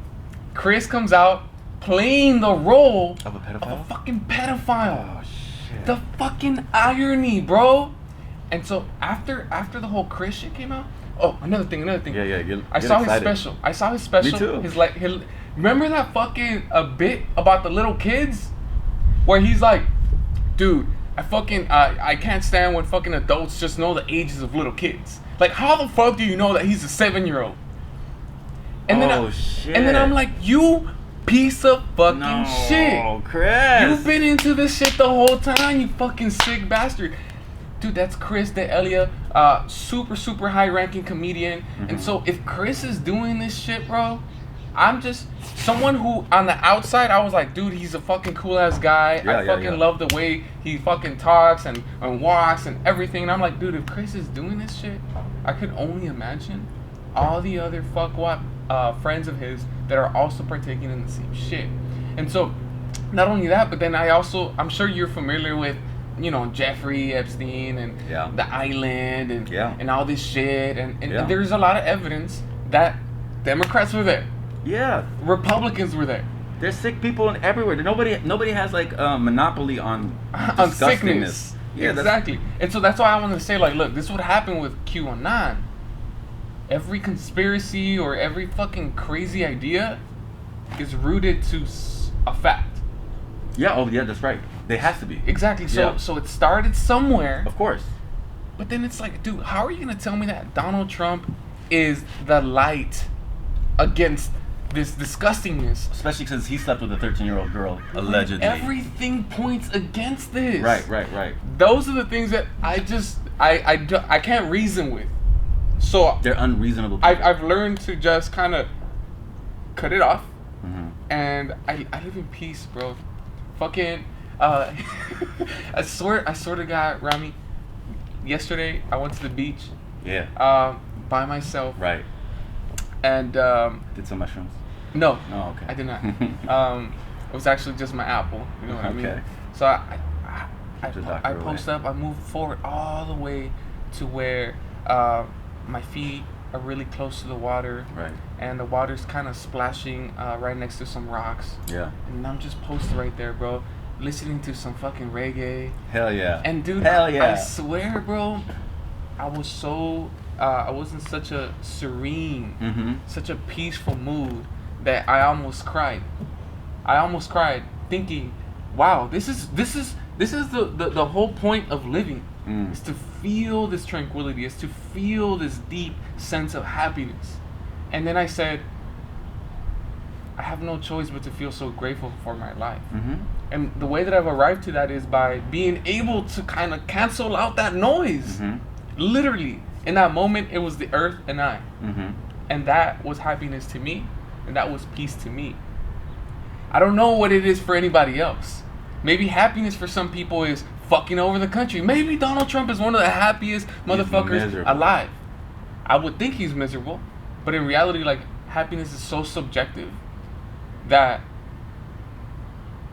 Chris comes out playing the role Of a pedophile? of a fucking pedophile. Oh shit. The fucking irony, bro. And so after the whole Chris shit came out, oh, another thing. Yeah. I saw his special. Me too. Remember that fucking bit about the little kids, where he's like, dude, I can't stand when fucking adults just know the ages of little kids. Like, how the fuck do you know that he's a 7-year-old? And shit. And then I'm like, you piece of fucking shit. Oh, Chris. You've been into this shit the whole time, you fucking sick bastard. Dude, that's Chris D'Elia, super high-ranking comedian. Mm-hmm. And so if Chris is doing this shit, bro, I'm just someone who on the outside I was like, dude, he's a fucking cool-ass guy. I fucking love the way he fucking talks and walks and everything. And I'm like, dude, if Chris is doing this shit, I could only imagine all the other fuckwat friends of his that are also partaking in the same shit. And so, not only that, but then I'm sure you're familiar with, you know, Jeffrey Epstein and the island and all this shit. And there's a lot of evidence that Democrats were there. Yeah. Republicans were there. There's sick people everywhere. Nobody has like a monopoly on sickness. Yeah, exactly. And so that's why I wanted to say, like, look, this would happen with QAnon. Every conspiracy or every fucking crazy idea is rooted to a fact. Yeah. Oh, yeah. That's right. They have to be. Exactly. So it started somewhere. Of course. But then it's like, dude, how are you gonna tell me that Donald Trump is the light against this disgustingness? Especially since he slept with a 13-year-old girl, allegedly. Everything points against this. Right. Those are the things that I can't reason with. So they're unreasonable people. I've learned to just kind of cut it off, and I live in peace, bro. Fucking, I swear to God, Rami. Yesterday I went to the beach. Yeah. By myself. Right. And did some mushrooms? No. Oh, okay. I did not. It was actually just my apple. You know what I mean? Okay. So I post up. I moved forward all the way to where my feet are really close to the water. Right. And the water's kind of splashing right next to some rocks. Yeah. And I'm just posted right there, bro, listening to some fucking reggae. Hell yeah. And dude, hell yeah. I swear, bro, I was so I was in such a serene, such a peaceful mood that I almost cried. Thinking, wow, this is the whole point of living. Is to feel this tranquility, is to feel this deep sense of happiness. And then I said, I have no choice but to feel so grateful for my life. And the way that I've arrived to that is by being able to kind of cancel out that noise. Literally, in that moment, it was the earth and I. And that was happiness to me, and that was peace to me. I don't know what it is for anybody else. Maybe happiness for some people is fucking over the country. Maybe Donald Trump is one of the happiest motherfuckers alive. I would think he's miserable, but in reality, like, happiness is so subjective that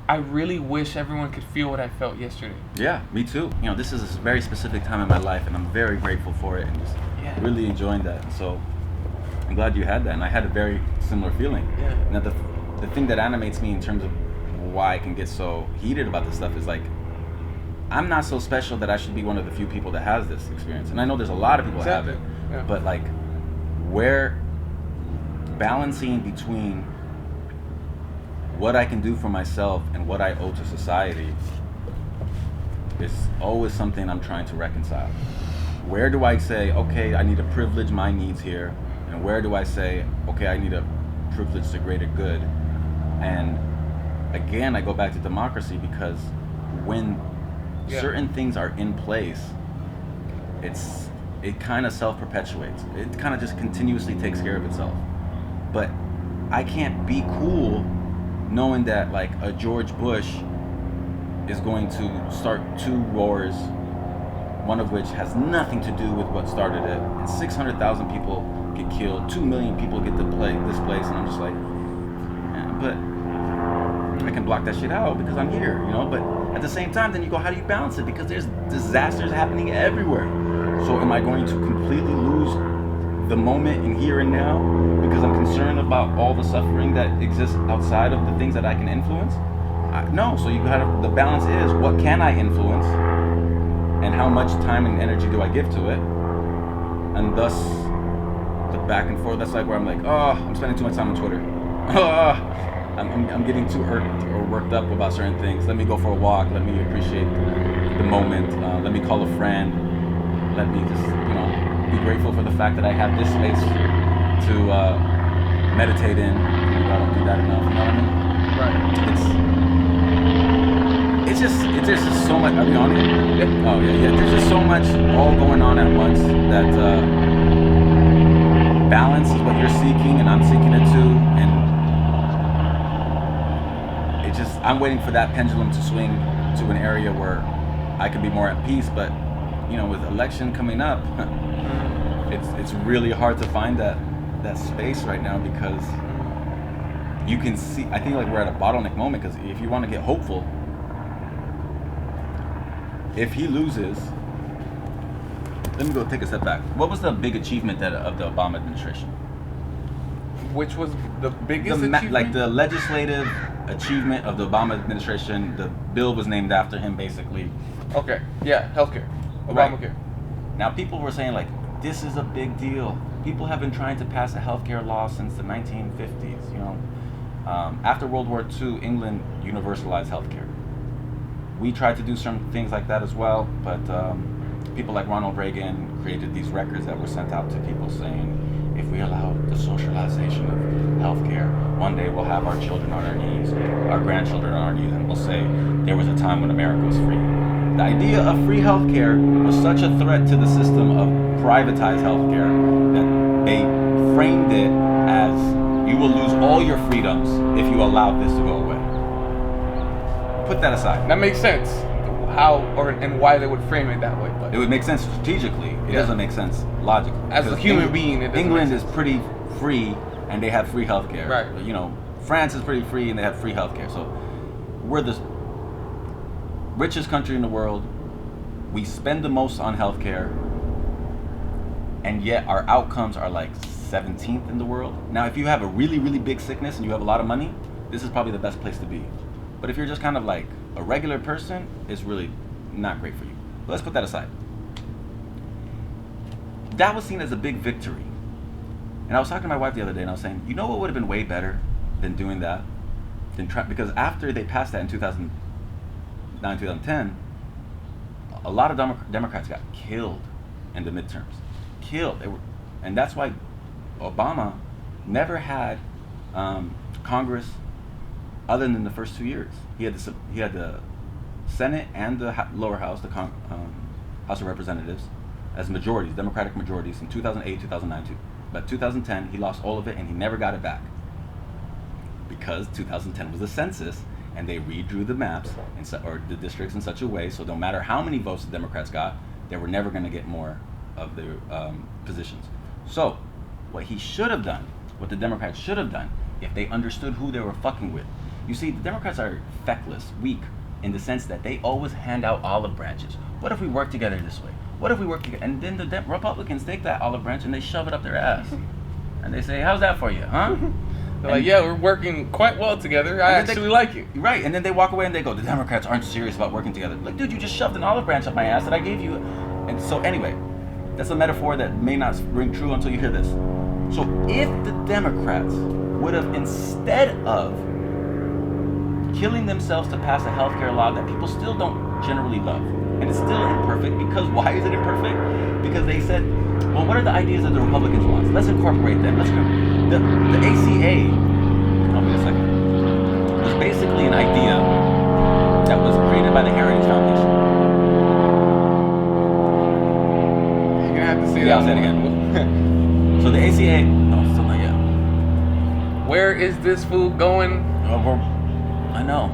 I really wish everyone could feel what I felt yesterday. Yeah, me too. You know, this is a very specific time in my life, and I'm very grateful for it, and just really enjoying that. So I'm glad you had that, and I had a very similar feeling. Yeah. Now the thing that animates me in terms of why I can get so heated about this stuff is like, I'm not so special that I should be one of the few people that has this experience. And I know there's a lot of people that have it. Yeah. But like, where balancing between what I can do for myself and what I owe to society is always something I'm trying to reconcile. Where do I say, okay, I need to privilege my needs here? And where do I say, okay, I need to privilege the greater good? And again, I go back to democracy, because when certain things are in place, it kind of self-perpetuates. It kind of just continuously takes care of itself. But I can't be cool knowing that like a George Bush is going to start 2 wars, one of which has nothing to do with what started it, and 600,000 people get killed, 2 million people get displaced, and I'm just like, but I can block that shit out because I'm here, you know? But at the same time, then you go, how do you balance it? Because there's disasters happening everywhere. So am I going to completely lose the moment and here and now because I'm concerned about all the suffering that exists outside of the things that I can influence? No. So you gotta, the balance is what can I influence and how much time and energy do I give to it, and thus the back and forth. That's like where I'm like, oh, I'm spending too much time on Twitter. I'm getting too irked or worked up about certain things. Let me go for a walk. Let me appreciate the moment. Let me call a friend. Let me just, be grateful for the fact that I have this space to meditate in. I don't do that enough. You know what I mean? Right. It's just so much. Are we on it? Yeah. Oh yeah. There's just so much all going on at once that balance is what you're seeking, and I'm seeking it too. And I'm waiting for that pendulum to swing to an area where I can be more at peace. But with election coming up, it's really hard to find that space right now because you can see. I think like we're at a bottleneck moment because if you want to get hopeful, if he loses, let me go take a step back. What was the big achievement of the Obama administration? Which was the biggest achievement? Like the legislative achievement of the Obama administration. The bill was named after him, basically. Okay. Yeah, healthcare. Obamacare. Right. Now people were saying like, this is a big deal. People have been trying to pass a healthcare law since the 1950s. After World War II, England universalized healthcare. We tried to do some things like that as well, but people like Ronald Reagan created these records that were sent out to people saying, if we allow the socialization of healthcare, one day we'll have our children on our knees, our grandchildren on our knees, and we'll say there was a time when America was free. The idea of free healthcare was such a threat to the system of privatized healthcare that they framed it as you will lose all your freedoms if you allow this to go away. Put that aside. That makes sense. How and why they would frame it that way. But it would make sense strategically. It doesn't make sense logically. As a human being, England is pretty free and they have free healthcare. Right. France is pretty free and they have free healthcare. So we're the richest country in the world. We spend the most on healthcare, and yet our outcomes are like 17th in the world. Now, if you have a really, really big sickness and you have a lot of money, this is probably the best place to be. But if you're just kind of like a regular person, it's really not great for you. But let's put that aside. That was seen as a big victory. And I was talking to my wife the other day and I was saying, what would have been way better than doing that? Because after they passed that in 2009, 2010, a lot of Democrats got killed in the midterms. Killed. And that's why Obama never had Congress other than the first 2 years. He had the Senate and the lower house, the House of Representatives, as majorities, Democratic majorities in 2008, 2009 too. But 2010, he lost all of it and he never got it back. Because 2010 was the census and they redrew the maps or the districts in such a way so no matter how many votes the Democrats got, they were never going to get more of their positions. So what he should have done, what the Democrats should have done, if they understood who they were fucking with. You see, the Democrats are feckless, weak, in the sense that they always hand out olive branches. What if we work together this way? What if we work together? And then the Republicans take that olive branch and they shove it up their ass. And they say, how's that for you, huh? They're like, yeah, we're working quite well together. I actually like it. Right, and then they walk away and they go, the Democrats aren't serious about working together. Like, dude, you just shoved an olive branch up my ass that I gave you. And so anyway, that's a metaphor that may not ring true until you hear this. So if the Democrats would have, instead of killing themselves to pass a healthcare law that people still don't generally love, and it's still imperfect, because why is it imperfect? Because they said, well, what are the ideas that the Republicans want? Let's incorporate them. The ACA, hold me a second, was basically an idea that was created by the Heritage Foundation. You're gonna have to say Yeah, that. I'll say it again. So the ACA, no, still not yet. Where is this food going? I know.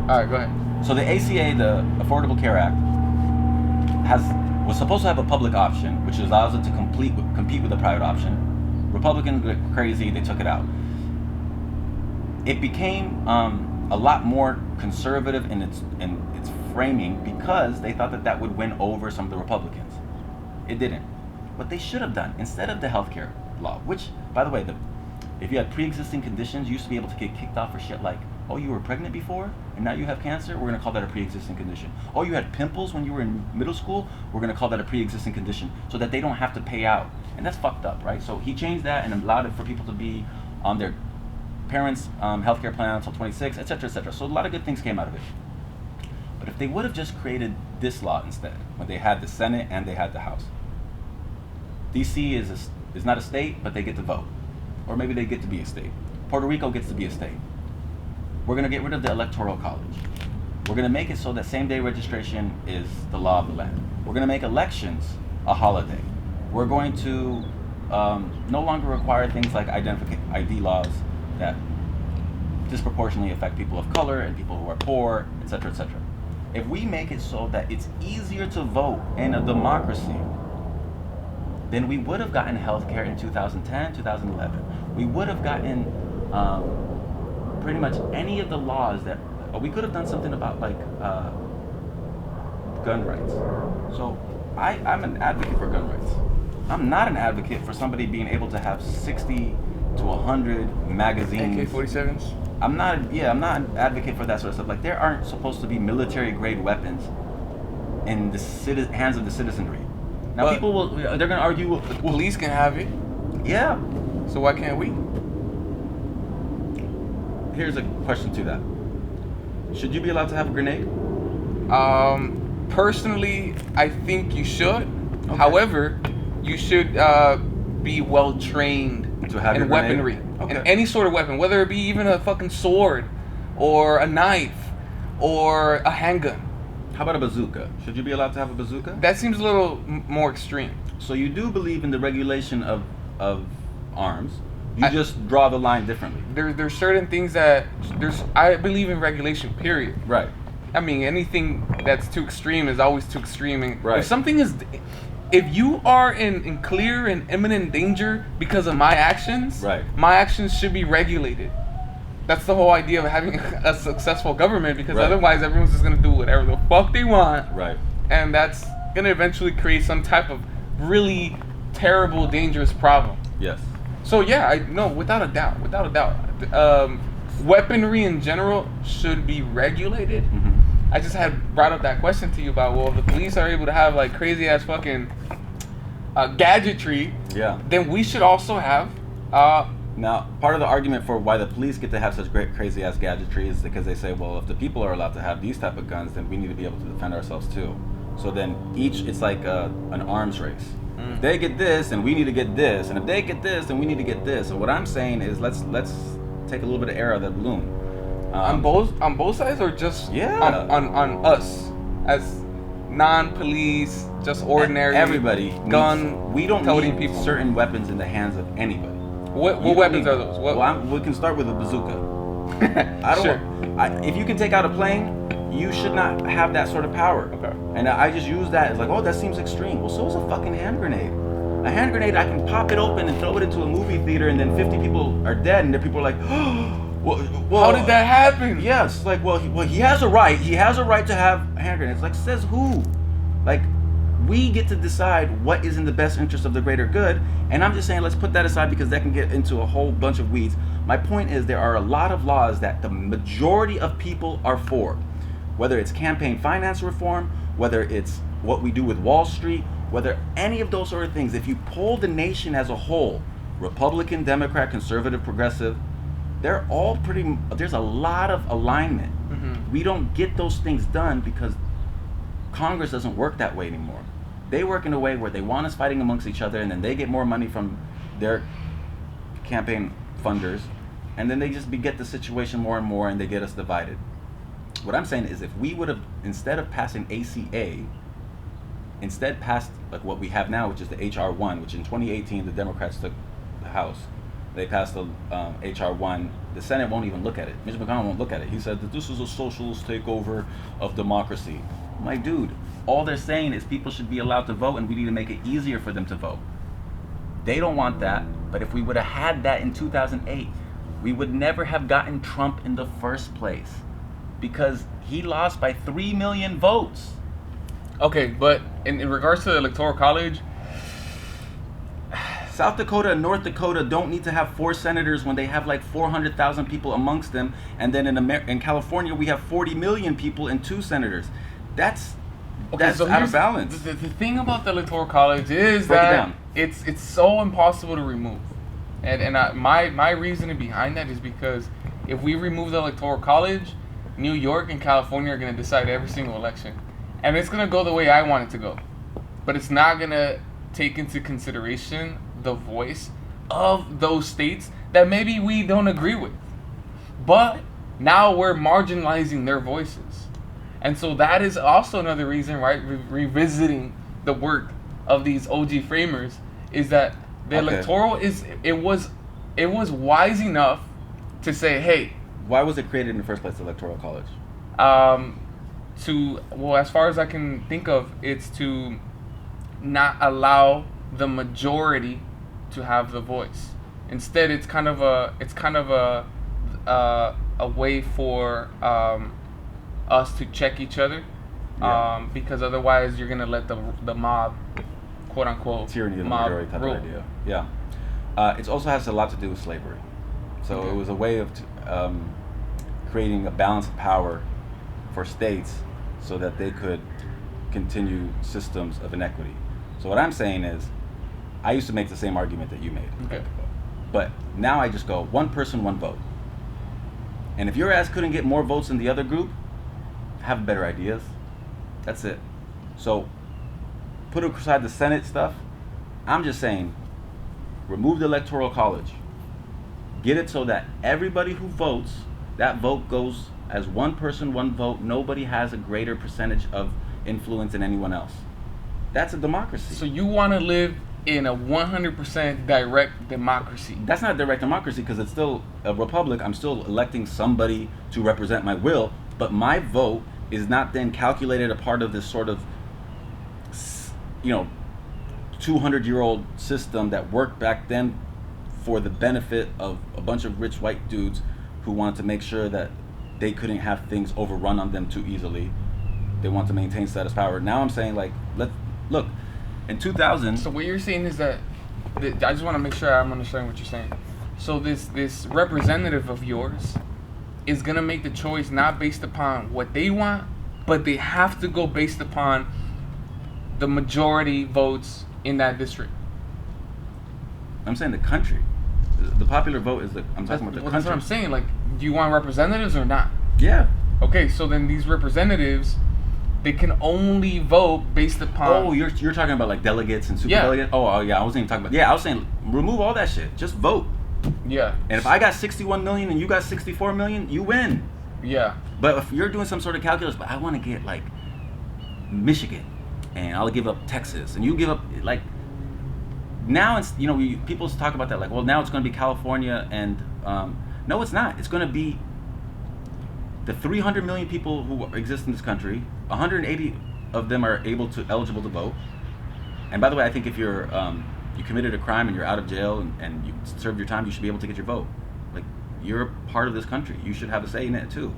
All right, go ahead. So the ACA, the Affordable Care Act, was supposed to have a public option, which allows it to compete with the private option. Republicans went crazy; they took it out. It became a lot more conservative in its framing because they thought that would win over some of the Republicans. It didn't. what they should have done instead of the healthcare law, which, by the way, if you had pre-existing conditions, you used to be able to get kicked off for shit like, oh, you were pregnant before and now you have cancer? We're going to call that a pre-existing condition. Oh, you had pimples when you were in middle school? We're going to call that a pre-existing condition so that they don't have to pay out. And that's fucked up, right? So he changed that and allowed it for people to be on their parents' healthcare plan until 26, etc., etc. So a lot of good things came out of it. But if they would have just created this law instead, when they had the Senate and they had the House, DC is not a state, but they get to vote. Or maybe they get to be a state. Puerto Rico gets to be a state. We're going to get rid of the Electoral College. We're going to make it so that same-day registration is the law of the land. We're going to make elections a holiday. We're going to no longer require things like ID laws that disproportionately affect people of color and people who are poor, etc., etc. If we make it so that it's easier to vote in a democracy, then we would have gotten healthcare in 2010, 2011. We would have gotten pretty much any of the laws that we could have done something about, like gun rights. So I'm an advocate for gun rights. I'm not an advocate for somebody being able to have 60 to 100 magazines. AK-47s? I'm not an advocate for that sort of stuff. Like, there aren't supposed to be military grade weapons in the hands of the citizenry. Now, but people they're going to argue, police can have it. Yeah. So why can't we? Here's a question to that. Should you be allowed to have a grenade? Personally, I think you should. Okay. However, you should be well trained to have in weaponry. Okay. In any sort of weapon, whether it be even a fucking sword or a knife or a handgun. How about a bazooka? Should you be allowed to have a bazooka? That seems a little more extreme. So you do believe in the regulation of arms. You just draw the line differently. There's certain things that I believe in regulation, period. Right. I mean, anything that's too extreme is always too extreme. And right. If you are in clear and imminent danger because of my actions, right, my actions should be regulated. That's the whole idea of having a successful government, because right. Otherwise everyone's just gonna do whatever the fuck they want. Right. And that's gonna eventually create some type of really terrible, dangerous problem. Yes. So yeah, without a doubt. Weaponry in general should be regulated. Mm-hmm. I just had brought up that question to you about, well, if the police are able to have like crazy ass fucking gadgetry, yeah, then we should also have. Now, part of the argument for why the police get to have such great crazy ass gadgetry is because they say, well, if the people are allowed to have these type of guns, then we need to be able to defend ourselves too. So then it's like an arms race. If they get this, then we need to get this, and if they get this, then we need to get this. So what I'm saying is, let's take a little bit of air out of that balloon. On both sides, or just on us as non-police, just ordinary everybody gun. We don't toting need people. Certain weapons in the hands of anybody. What weapons are those? We can start with a bazooka. Sure. If you can take out a plane, you should not have that sort of power. Okay. And I just use that as like, that seems extreme. Well, so is a fucking hand grenade. A hand grenade, I can pop it open and throw it into a movie theater, and then 50 people are dead, and the people are like, well, how did that happen? Yes, like, he has a right. He has a right to have hand grenades. Like, says who? Like, we get to decide what is in the best interest of the greater good. And I'm just saying, let's put that aside because that can get into a whole bunch of weeds. My point is, there are a lot of laws that the majority of people are for. Whether it's campaign finance reform, whether it's what we do with Wall Street, whether any of those sort of things, if you poll the nation as a whole, Republican, Democrat, conservative, progressive, they're all there's a lot of alignment. Mm-hmm. We don't get those things done because Congress doesn't work that way anymore. They work in a way where they want us fighting amongst each other, and then they get more money from their campaign funders, and then they just beget the situation more and more, and they get us divided. What I'm saying is, if we would have, instead of passing ACA, instead passed like what we have now, which is the HR 1, which in 2018 the Democrats took the House. They passed the HR 1. The Senate won't even look at it. Mitch McConnell won't look at it. He said that this is a socialist takeover of democracy. My dude, all they're saying is people should be allowed to vote, and we need to make it easier for them to vote. They don't want that, but if we would have had that in 2008, we would never have gotten Trump in the first place, because he lost by 3 million votes. Okay, but in regards to the Electoral College, South Dakota and North Dakota don't need to have 4 senators when they have like 400,000 people amongst them, and then in California we have 40 million people and 2 senators. That's so out of balance. The thing about the Electoral College is Break it that down. it's so impossible to remove, my reasoning behind that is because if we remove the Electoral College, New York and California are going to decide every single election, and it's going to go the way I want it to go, but it's not going to take into consideration the voice of those states that maybe we don't agree with, but now we're marginalizing their voices. And so that is also another reason, right? Revisiting the work of these OG framers is that the electoral was wise enough to say, hey, why was it created in the first place, the Electoral College? As far as I can think of, it's to not allow the majority to have the voice. Instead, it's kind of a way for us to check each other, because otherwise you're gonna let the mob, quote unquote, tyranny of the mob majority type rule. of idea. Yeah, it also has a lot to do with slavery. So it was a way of creating a balance of power for states so that they could continue systems of inequity. So what I'm saying is, I used to make the same argument that you made. Okay. But now I just go, one person, one vote. And if your ass couldn't get more votes than the other group, have better ideas. That's it. So put aside the Senate stuff. I'm just saying, remove the Electoral College. Get it so that everybody who votes, that vote goes as one person, one vote. Nobody has a greater percentage of influence than anyone else. That's a democracy. So you want to live in a 100% direct democracy? That's not direct democracy because it's still a republic. I'm still electing somebody to represent my will, but my vote is not then calculated a part of this sort of, 200-year-old system that worked back then for the benefit of a bunch of rich white dudes who wanted to make sure that they couldn't have things overrun on them too easily. They want to maintain status power. Now I'm saying, like, look, in 2000. So what you're saying is that I just want to make sure I'm understanding what you're saying. So this representative of yours is gonna make the choice not based upon what they want, but they have to go based upon the majority votes in that district. I'm saying the country. The popular vote is I'm talking about the country. That's what I'm saying. Like, do you want representatives or not? Yeah. Okay, so then these representatives, they can only vote based upon. Oh, you're talking about like delegates and super delegates? Oh, yeah, I wasn't even talking about. Yeah, I was saying remove all that shit. Just vote. Yeah. And if I got 61 million and you got 64 million, you win. Yeah. But if you're doing some sort of calculus, but I want to get like Michigan, and I'll give up Texas, and you give up like. Now it's people talk about that like, well, now it's going to be California and no, it's not. It's going to be the 300 million people who exist in this country. 180 of them are eligible to vote. And by the way, I think if you're you committed a crime and you're out of jail and you served your time, you should be able to get your vote. Like, you're part of this country. You should have a say in it too.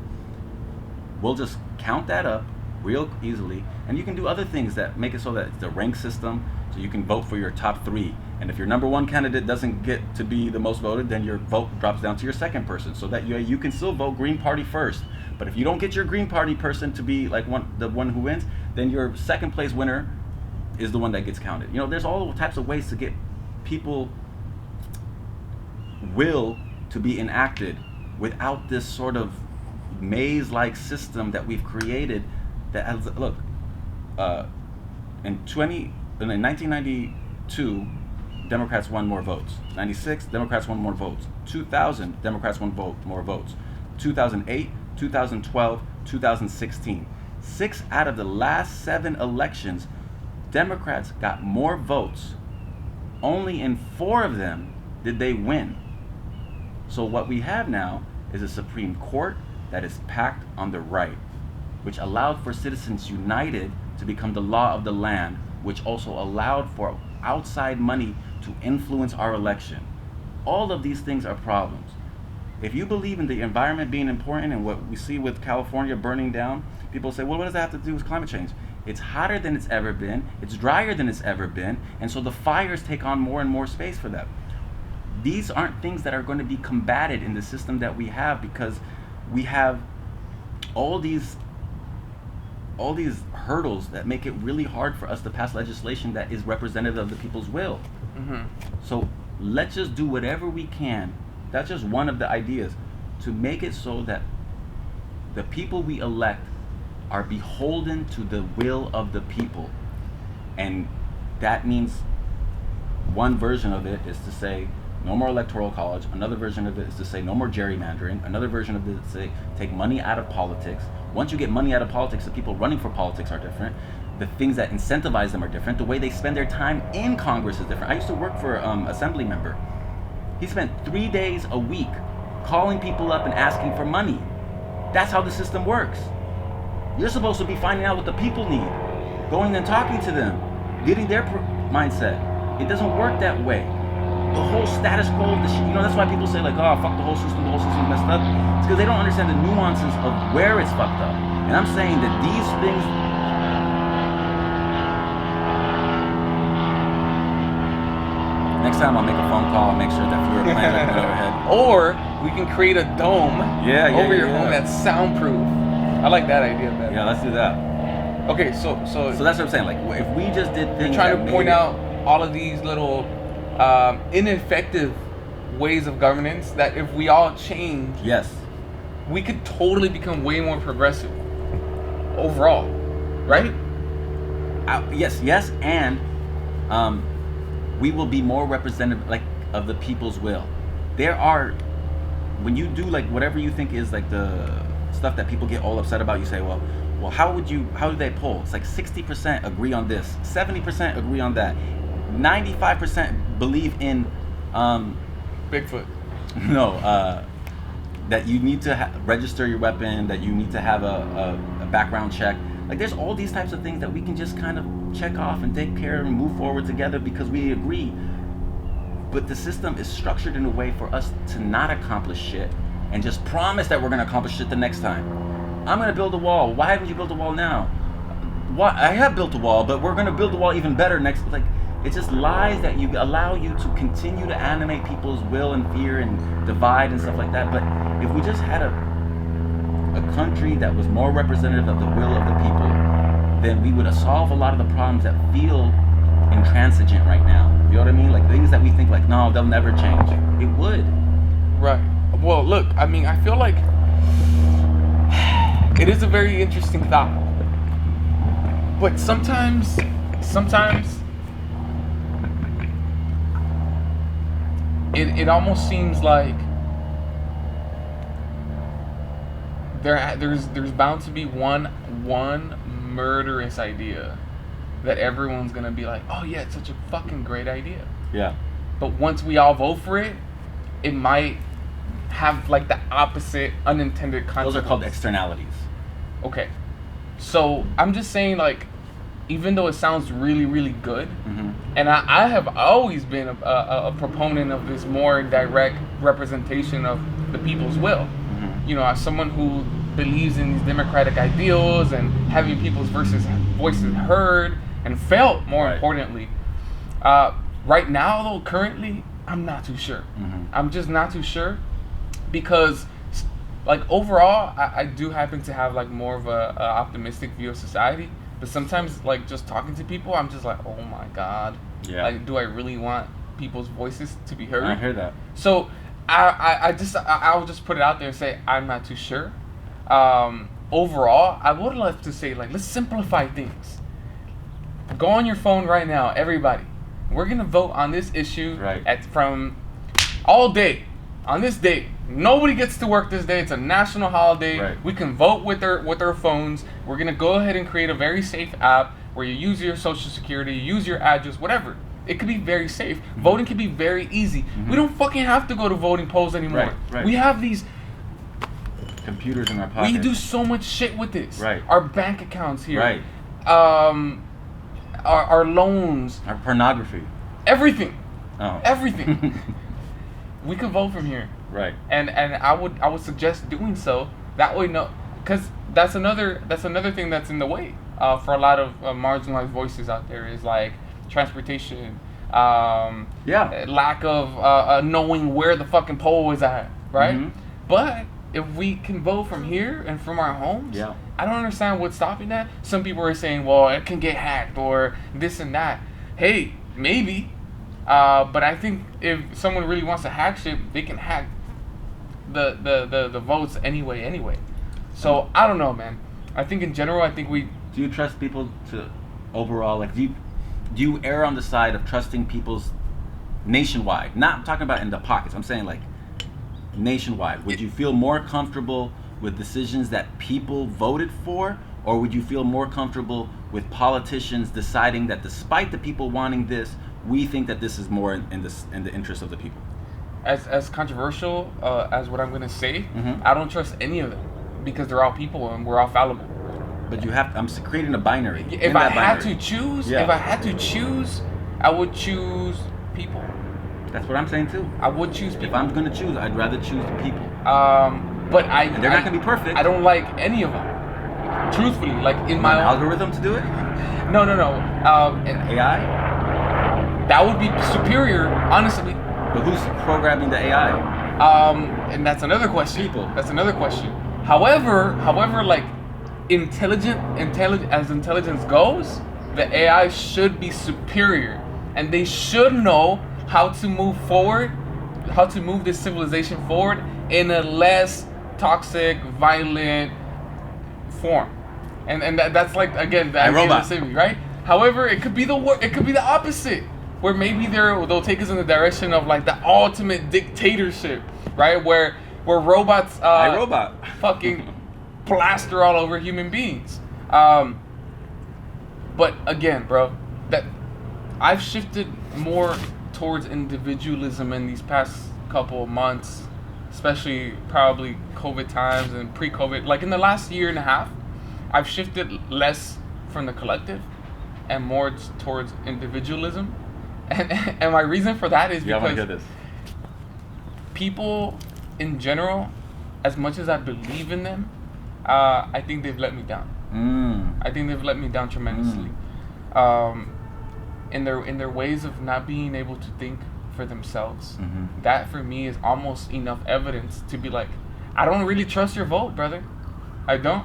We'll just count that up real easily, and you can do other things that make it so that it's a rank system, so you can vote for your top 3. And if your number 1 candidate doesn't get to be the most voted, then your vote drops down to your second person, so that you can still vote Green Party first. But if you don't get your Green Party person to be like the one who wins, then your second place winner is the one that gets counted. There's all types of ways to get people will to be enacted without this sort of maze-like system that we've created. That has, look, in 1992, Democrats won more votes. 96, Democrats won more votes. 2000, Democrats won more votes. 2008, 2012, 2016. 6 out of the last 7 elections, Democrats got more votes. Only in 4 of them did they win. So what we have now is a Supreme Court that is packed on the right, which allowed for Citizens United to become the law of the land, which also allowed for outside money to influence our election. All of these things are problems. If you believe in the environment being important and what we see with California burning down, people say, well, what does that have to do with climate change? It's hotter than it's ever been. It's drier than it's ever been. And so the fires take on more and more space for them. These aren't things that are going to be combated in the system that we have, because we have all these hurdles that make it really hard for us to pass legislation that is representative of the people's will. Mm-hmm. So let's just do whatever we can. That's just one of the ideas, to make it so that the people we elect are beholden to the will of the people. And that means, one version of it is to say no more electoral college. Another version of it is to say no more gerrymandering. Another version of it is to say take money out of politics. Once you get money out of politics, the people running for politics are different. The things that incentivize them are different. The way they spend their time in Congress is different. I used to work for an assembly member. He spent 3 days a week calling people up and asking for money. That's how the system works. You're supposed to be finding out what the people need, going and talking to them, getting their mindset. It doesn't work that way. The whole status quo of the shit, that's why people say like, oh, fuck the whole system's messed up. It's because they don't understand the nuances of where it's fucked up. And I'm saying that these things... Next time I'll make a phone call and make sure that Fleur plans are overhead. Or we can create a dome over your home that's soundproof. I like that idea better. Yeah, let's do that. Okay, so that's what I'm saying. Like, if we just did things, you're trying to point out all of these little ineffective ways of governance that if we all change, yes, we could totally become way more progressive overall, right? Yes, and we will be more representative, like, of the people's will. There are, when you do like whatever you think is like the stuff that people get all upset about, you say, well, how do they poll? It's like 60% agree on this, 70% agree on that, 95% believe in Bigfoot. No, that you need to register your weapon, that you need to have a background check. Like, there's all these types of things that we can just kind of check off and take care of and move forward together because we agree. But the system is structured in a way for us to not accomplish shit and just promise that we're going to accomplish shit the next time. I'm going to build a wall. Why haven't you built a wall now? Why? I have built a wall, but we're going to build a wall even better next. Like, it's just lies that you allow you to continue to animate people's will and fear and divide and stuff like that. But if we just had a country that was more representative of the will of the people, then we would solve a lot of the problems that feel intransigent right now. You know what I mean? Like, things that we think like, no, they'll never change. It would. Right. Well, look, I mean, I feel like it is a very interesting thought. But sometimes it almost seems like there's bound to be one murderous idea that everyone's gonna be like, oh yeah, it's such a fucking great idea. Yeah. But once we all vote for it, it might have like the opposite unintended consequences. Those are called externalities. Okay. So I'm just saying, like, even though it sounds really, really good, mm-hmm. and I have always been a proponent of this more direct representation of the people's will. Mm-hmm. You know, as someone who believes in these democratic ideals and having people's voices heard and felt, more right. importantly. Right now, though, currently, I'm not too sure. Mm-hmm. I'm just not too sure because, like, overall, I do happen to have, like, more of a optimistic view of society. But sometimes, like, just talking to people, I'm just like, oh my God. Yeah. Like, do I really want people's voices to be heard? I hear that. So I'll just put it out there and say I'm not too sure. Overall, I would love to say, like, let's simplify things. Go on your phone right now, everybody. We're gonna vote on this issue right. from all day on this date. Nobody gets to work this day. It's a national holiday. Right. We can vote with our phones. We're gonna go ahead and create a very safe app where you use your social security, you use your address, whatever. It could be very safe. Mm-hmm. Voting can be very easy. Mm-hmm. We don't fucking have to go to voting polls anymore. Right. We have these computers in our pockets. We do so much shit with this. Right. Our bank accounts here. Right. Our loans. Our pornography. Everything. Oh. Everything. We could vote from here. Right. And I would suggest doing so. That way, no, because that's another thing that's in the way. for a lot of marginalized voices out there is like transportation, Yeah. lack of knowing where the fucking pole is at, right? Mhm. But if we can vote from here and from our homes, Yeah. I don't understand what's stopping that. Some people are saying, well, it can get hacked or this and that. Hey, maybe. But I think if someone really wants to hack shit, they can hack the votes anyway. So I don't know, man. I think in general, I think we. Do you trust people to overall, like, do you err on the side of trusting people's nationwide? Not I'm talking about in the pockets. I'm saying like nationwide. Would you feel more comfortable with decisions that people voted for, or would you feel more comfortable with politicians deciding that despite the people wanting this, we think that this is more in the interest of the people? As controversial as what I'm gonna say, Mhm. I don't trust any of them because they're all people and we're all fallible. But you have. I'm creating a binary. If In I that had binary. to choose, Yeah. I would choose people. That's what I'm saying too. I would choose If people. I'm gonna choose, I'd rather choose the people. But And they're not gonna be perfect. I don't like any of them. Truthfully, like in An my own. algorithm to do it. No. And AI. that would be superior, honestly. But who's programming the AI? And that's another question. People. That's another question. However, like as intelligence goes, the AI should be superior, and they should know how to move forward, how to move this civilization forward in a less toxic, violent form. And that's like again the idea of the city, right? However, it could be the opposite, where maybe they'll take us in the direction of like the ultimate dictatorship, right? Where robots iRobot. fucking plaster all over human beings. But again, bro, that I've shifted more towards individualism in these past couple of months, especially probably COVID times and pre-COVID. Like in the last year and a half, I've shifted less from the collective and more towards individualism. And my reason for that is Yeah, I want to because hear this. people in general, as much as I believe in them, I think they've let me down. I think they've let me down tremendously. In their ways of not being able to think for themselves. Mhm. That for me is almost enough evidence to be like, I don't really trust your vote, brother. I don't.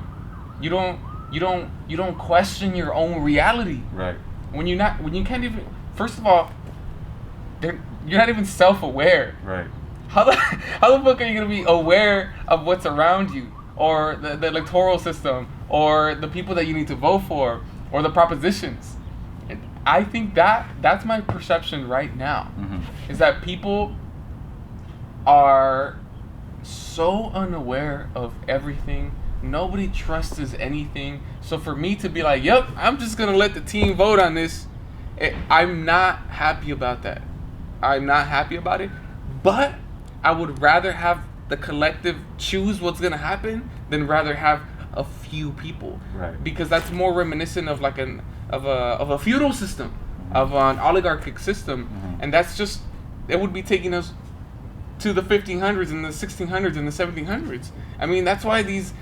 You don't question your own reality. Right. When you can't even. First of all, you're not even self-aware. Right. How the fuck are you gonna be aware of what's around you, or the electoral system, or the people that you need to vote for, or the propositions? And I think that's my perception right now, is that people are so unaware of everything. Nobody trusts anything. So for me to be like, yep, I'm just gonna let the team vote on this, I'm not happy about that. I'm not happy about it. But I would rather have the collective choose what's gonna happen than rather have a few people. Right. Because that's more reminiscent of like of a feudal system, of an oligarchic system, and that's just, it would be taking us to the 1500s and the 1600s and the 1700s. I mean, that's why these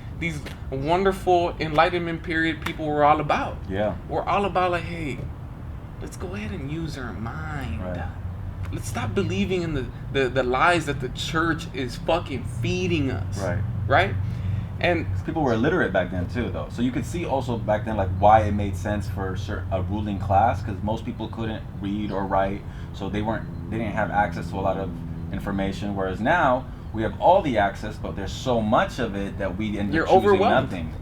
wonderful Enlightenment period people were all about. Yeah. We're all about like, hey, let's go ahead and use our mind. Right. Let's stop believing in the lies that the church is fucking feeding us. Right. Right? And People were illiterate back then too, though. So you could see also back then like why it made sense for a ruling class, because most people couldn't read or write, so they didn't have access to a lot of information. Whereas now we have all the access, but there's so much of it that we end You're up choosing overwhelmed. nothing.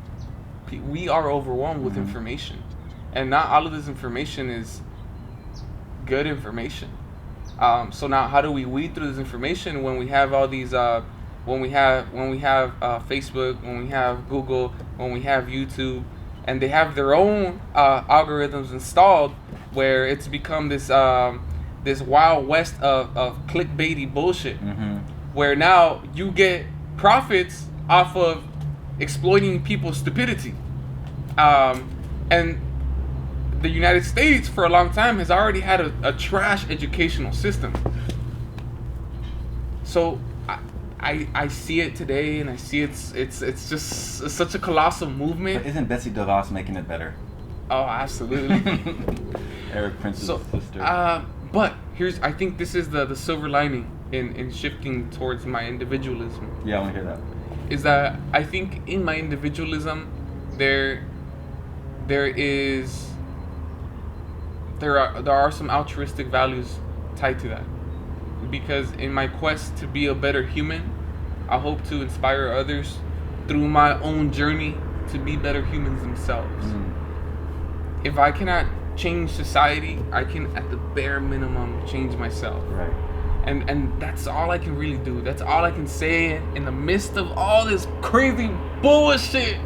we are overwhelmed with information, and not all of this information is good information. So now, how do we weed through this information when we have all these? When we have Facebook, when we have Google, when we have YouTube, and they have their own algorithms installed, where it's become this this wild west of clickbaity bullshit, where now you get profits off of exploiting people's stupidity, and the United States for a long time has already had a trash educational system. So I see it today, and I see it's just such a colossal movement. But isn't Betsy DeVos making it better? Oh, absolutely. Eric Prince's So, sister. but I think this is the silver lining in shifting towards my individualism. Yeah, I want to hear that. Is that I think in my individualism, there are some altruistic values tied to that. Because in my quest to be a better human, I hope to inspire others through my own journey to be better humans themselves. If I cannot change society, I can at the bare minimum change myself. Right. And that's all I can really do. That's all I can say in the midst of all this crazy bullshit.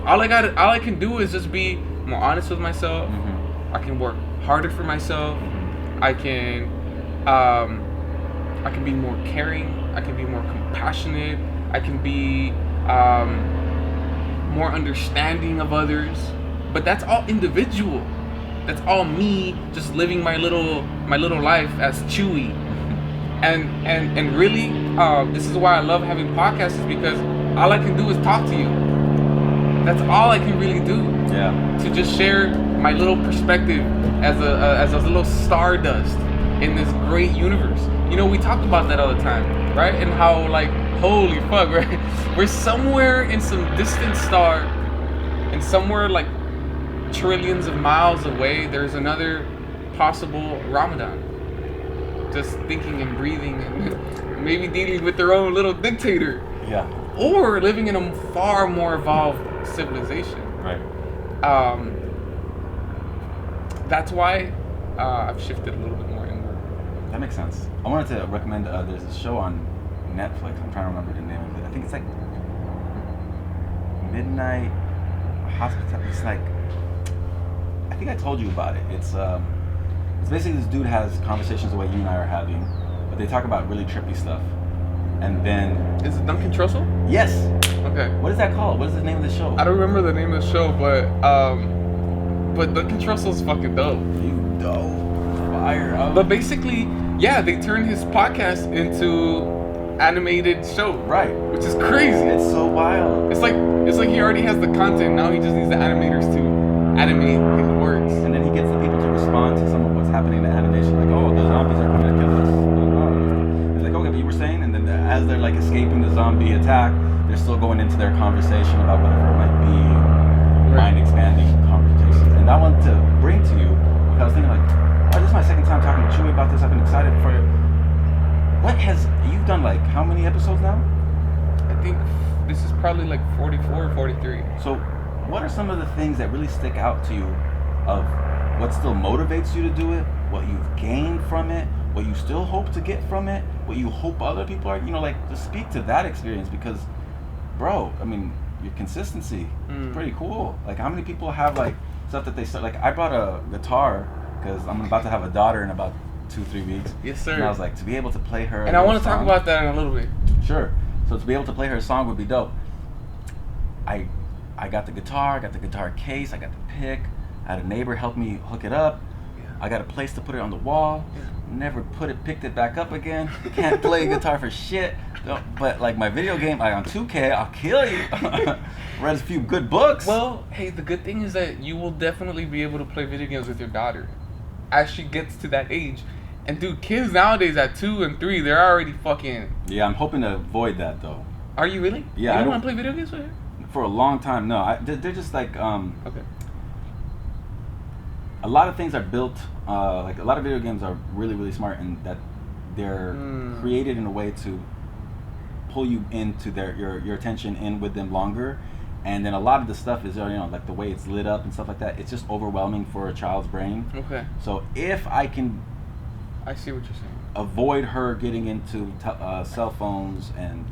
All I can do is just be more honest with myself. I can work harder for myself. I can be more caring. I can be more compassionate. I can be more understanding of others. But that's all individual. That's all me just living my little life as Chewy. And really, this is why I love having podcasts, is because all I can do is talk to you. That's all I can really do. Yeah. To just share my little perspective as a little stardust in this great universe. You know, we talk about that all the time, right? And how, like, holy fuck, right? We're somewhere in some distant star, and somewhere like trillions of miles away, there's another possible Ramadan. Just thinking and breathing and maybe dealing with their own little dictator. Yeah. Or living in a far more evolved civilization. Right. That's why I've shifted a little bit more inward. That makes sense. I wanted to recommend, there's a show on Netflix. I'm trying to remember the name of it. I think it's like Midnight Hospital. It's like, I think I told you about it. It's basically this dude has conversations the way you and I are having, but they talk about really trippy stuff. And then... Is it Duncan Trussell? Yes! Okay. What is that called? What is the name of the show? I don't remember the name of the show, but Duncan Trussell's fucking dope. You dope. Fire up. But basically, yeah, they turned his podcast into animated show. Right. Which is crazy. It's so wild. It's like he already has the content, now he just needs the animators to animate his words. And then he gets the people to respond to some of what's happening in the animation, like, oh, the zombies are coming to kill us. He's like, okay, but you were saying, and then as they're like escaping the zombie attack, they're still going into their conversation about whatever it might be, mind-expanding conversations. And I wanted to bring to you, because I was thinking like, oh, this is my second time talking to Chewy about this. I've been excited for it. You've done like how many episodes now? I think this is probably like 44 or 43. So what are some of the things that really stick out to you of what still motivates you to do it, what you've gained from it, what you still hope to get from it, what you hope other people are, like, to speak to that experience? Because, bro, I mean, your consistency is pretty cool. Like, how many people have, like, stuff that they start, like, I brought a guitar because I'm about to have a daughter in about 2-3 weeks. Yes, sir. And I was like, to be able to play her and I want to talk about that in a little bit. Sure. So to be able to play her a song would be dope. I got the guitar, I got the guitar case, I got the pick. I had a neighbor help me hook it up. Yeah. I got a place to put it on the wall. Yeah. Never picked it back up again. Can't play guitar for shit. But like my video game, on 2K, I'll kill you. Read a few good books. Well, hey, the good thing is that you will definitely be able to play video games with your daughter as she gets to that age. And dude, kids nowadays at 2 and 3, they're already fucking... Yeah, I'm hoping to avoid that though. Are you really? Yeah. You don't want to play video games with her? For a long time, no. They're just like... Okay. A lot of things are built, like a lot of video games are really, really smart in that they're created in a way to pull you into your attention in with them longer. And then a lot of the stuff is, like the way it's lit up and stuff like that, it's just overwhelming for a child's brain. Okay. So if I can... I see what you're saying. Avoid her getting into cell phones and,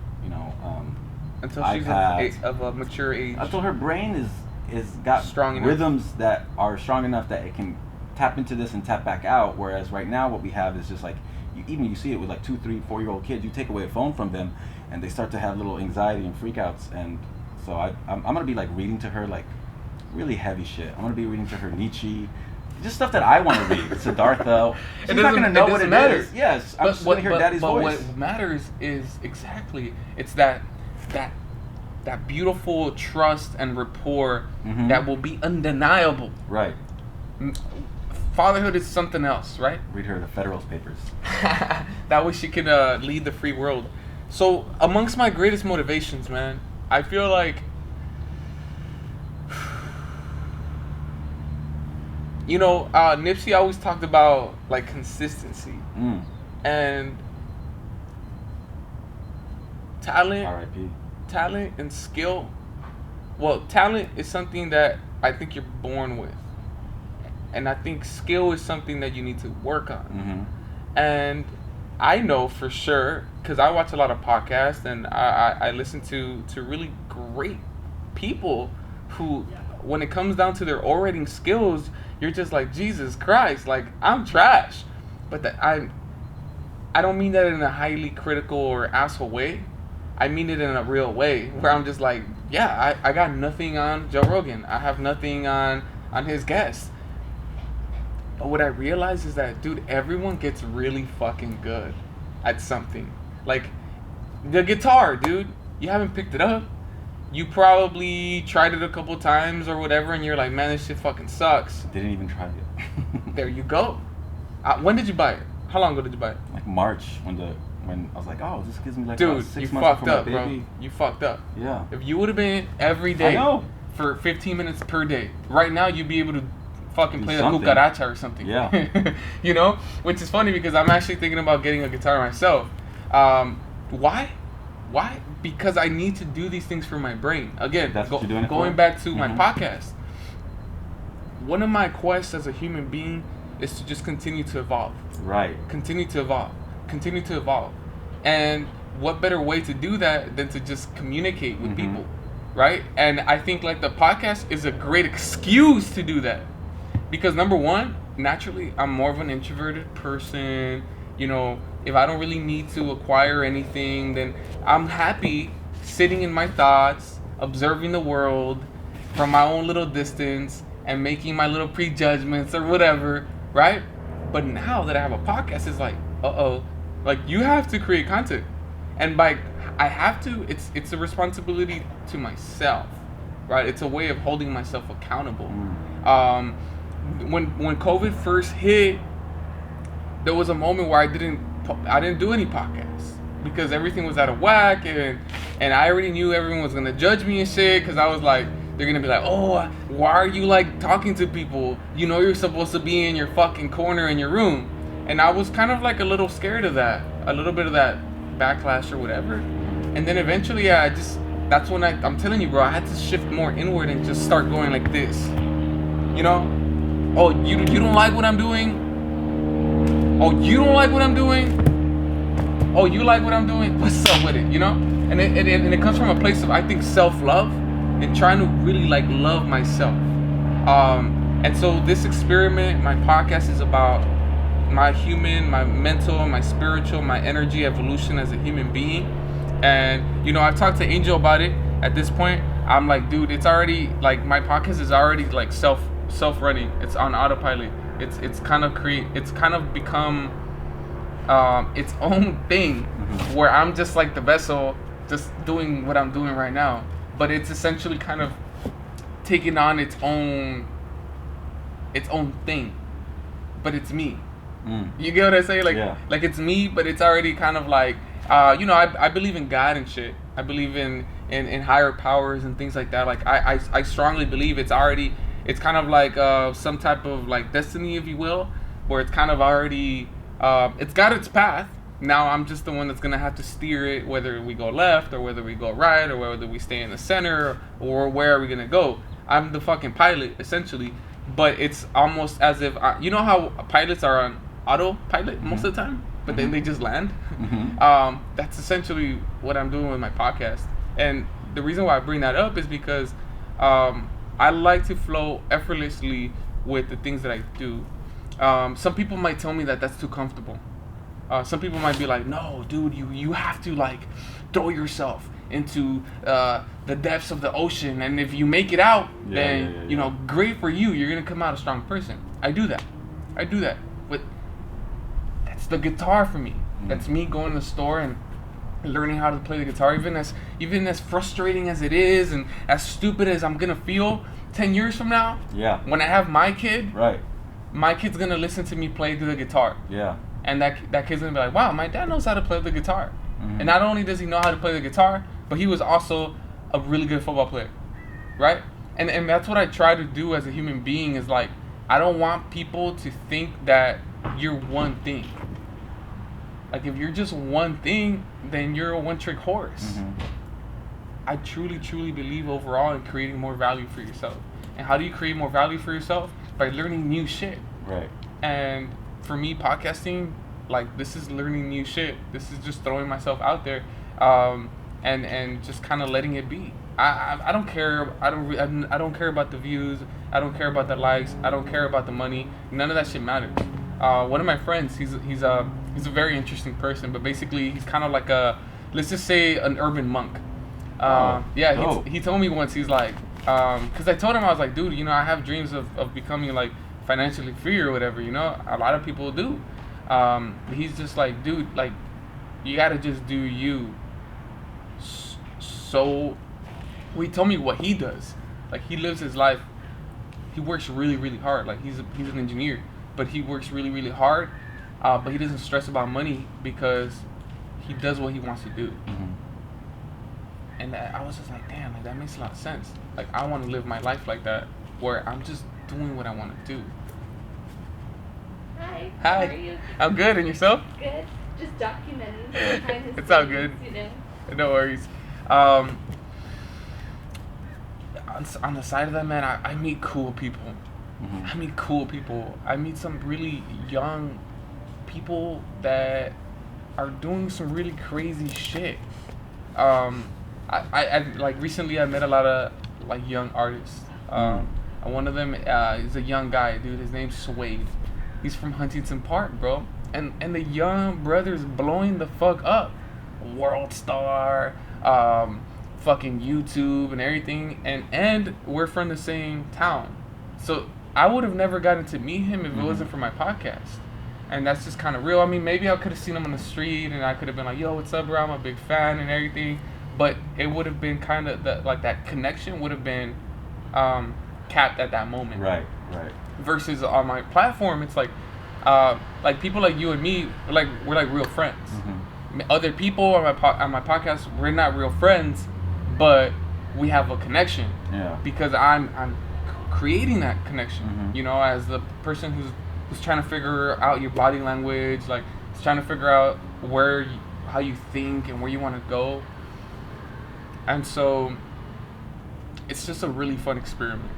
until iPads. she's of a mature age. Until her brain is got strong enough. Rhythms that are strong enough that it can tap into this and tap back out. Whereas right now what we have is just like, you see it with like 2, 3, 4-year-old kids. You take away a phone from them and they start to have little anxiety and freakouts. And so I'm going to be like reading to her like really heavy shit. I'm going to be reading to her Nietzsche. Just stuff that I want to read. Siddhartha. She's not going to know what it is. Yes, I'm just going to hear daddy's voice. But what matters is it's that that beautiful trust and rapport that will be undeniable. Right. Fatherhood is something else, right? Read her the Federalist Papers. That way she can lead the free world. So amongst my greatest motivations, man, I feel like, you know, Nipsey always talked about like consistency and talent. R.I.P. Talent and skill. Well, talent is something that I think you're born with, and I think skill is something that you need to work on. And I know for sure, because I watch a lot of podcasts and I listen to really great people who, when it comes down to their orating skills, you're just like, Jesus Christ, like, I'm trash. But I don't mean that in a highly critical or asshole way. I mean it in a real way, where I'm just like, yeah, I got nothing on Joe Rogan. I have nothing on his guests. But what I realize is that, dude, everyone gets really fucking good at something. Like, the guitar, dude, you haven't picked it up. You probably tried it a couple times or whatever, and you're like, man, this shit fucking sucks. Didn't even try it. There you go. When did you buy it? How long ago did you buy it? Like March, when I was like, oh, this gives me like dude, 6 you months fucked before up, my baby. bro. You fucked up. Yeah. If you would have been every day for 15 minutes per day, right now you'd be able to fucking play the cucaracha or something. Yeah. You know? Which is funny because I'm actually thinking about getting a guitar myself. Why? Because I need to do these things for my brain. Again, That's what you're doing it going for? back to my podcast. One of my quests as a human being is to just continue to evolve. Right. Continue to evolve. And what better way to do that than to just communicate with people, right? And I think like the podcast is a great excuse to do that. Because number one, naturally, I'm more of an introverted person. You know, if I don't really need to acquire anything, then I'm happy sitting in my thoughts, observing the world from my own little distance and making my little prejudgments or whatever, right? But now that I have a podcast, it's like, like you have to create content. And by I have to, it's a responsibility to myself, right? It's a way of holding myself accountable. When COVID first hit, there was a moment where I didn't do any podcasts because everything was out of whack, and I already knew everyone was gonna judge me and shit because I was like, they're gonna be like, oh, why are you like talking to people? You know you're supposed to be in your fucking corner in your room. And I was kind of like a little scared of that, a little bit of that backlash or whatever. And then eventually, that's when I'm telling you, bro, I had to shift more inward and just start going like this. You know? Oh, you don't like what I'm doing? Oh, you don't like what I'm doing? Oh, you like what I'm doing? What's up with it? You know? And it comes from a place of, I think, self-love and trying to really like love myself. And so this experiment, my podcast is about my human, my mental, my spiritual, my energy evolution as a human being. And, you know, I've talked to Angel about it. At this point, I'm like, dude, it's already, like, my podcast is already, like, self-running. It's on autopilot. It's kind of become its own thing where I'm just, like, the vessel just doing what I'm doing right now. But it's essentially kind of taking on its own thing. But it's me. You get what I say? Like, like it's me, but it's already kind of like, you know, I believe in God and shit. I believe in higher powers and things like that. Like, I strongly believe it's kind of like some type of like destiny, if you will, where it's kind of already, it's got its path. Now I'm just the one that's going to have to steer it, whether we go left or whether we go right or whether we stay in the center or where are we going to go. I'm the fucking pilot, essentially. But it's almost as if, you know how pilots are on autopilot most of the time, but then they just land? That's essentially what I'm doing with my podcast. And the reason why I bring that up is because I like to flow effortlessly with the things that I do. Some people might tell me that that's too comfortable. Some people might be like, no, dude, you have to like throw yourself into the depths of the ocean, and if you make it out, then you know, great for you. You're gonna come out a strong person. I do that, but that's the guitar for me. That's me going to the store and learning how to play the guitar, even as frustrating as it is, and as stupid as I'm gonna feel 10 years from now. Yeah. When I have my kid, Right. my kid's gonna listen to me play the guitar, Yeah. and that kid's gonna be like, wow, my dad knows how to play the guitar. Mhm. And not only does he know how to play the guitar, but he was also a really good football player, right? And that's what I try to do as a human being, is like, I don't want people to think that you're one thing. Like, if you're just one thing, then you're a one-trick horse. Mhm. I truly, truly believe overall in creating more value for yourself. And how do you create more value for yourself? By learning new shit. Right. And for me, podcasting, like, this is learning new shit. This is just throwing myself out there, and just kind of letting it be. I don't care. I don't care about the views. I don't care about the likes. I don't care about the money. None of that shit matters. One of my friends, he's a very interesting person, but basically he's kind of like let's just say an urban monk. Yeah, he told me once, he's like, because I told him, I was like, dude, I have dreams of becoming like financially free or whatever, a lot of people do. He's just like, dude, like, you gotta just do you. So he told me what he does. Like, he lives his life, he works really, really hard. Like, he's an engineer, but he works really, really hard, but he doesn't stress about money because he does what he wants to do. Mm-hmm. And I was just like, damn, like, that makes a lot of sense. Like, I want to live my life like that, where I'm just doing what I want to do. Hi. Hi. How are you? I'm good, and yourself? Good. Just documenting behind his It's all scenes, good. No worries. On the side of that, man, I meet cool people. Mm-hmm. I meet cool people. I meet some really young people that are doing some really crazy shit. I like, recently I met a lot of like young artists. One of them is a young guy, dude. His name's Suede. He's from Huntington Park, bro. And the young brother's blowing the fuck up. World star, fucking YouTube and everything. And we're from the same town. So I would have never gotten to meet him if it wasn't for my podcast. And that's just kind of real. I mean, maybe I could have seen him on the street and I could have been like, yo, what's up, bro? I'm a big fan and everything. But it would have been kind of, that connection would have been capped at that moment. Right. Versus on my platform, it's like people like you and me, we're like real friends. Mm-hmm. Other people on my podcast, we're not real friends, but we have a connection. Yeah. Because I'm creating that connection. Mm-hmm. As the person who's trying to figure out your body language, like, it's trying to figure out how you think and where you want to go. And so it's just a really fun experiment.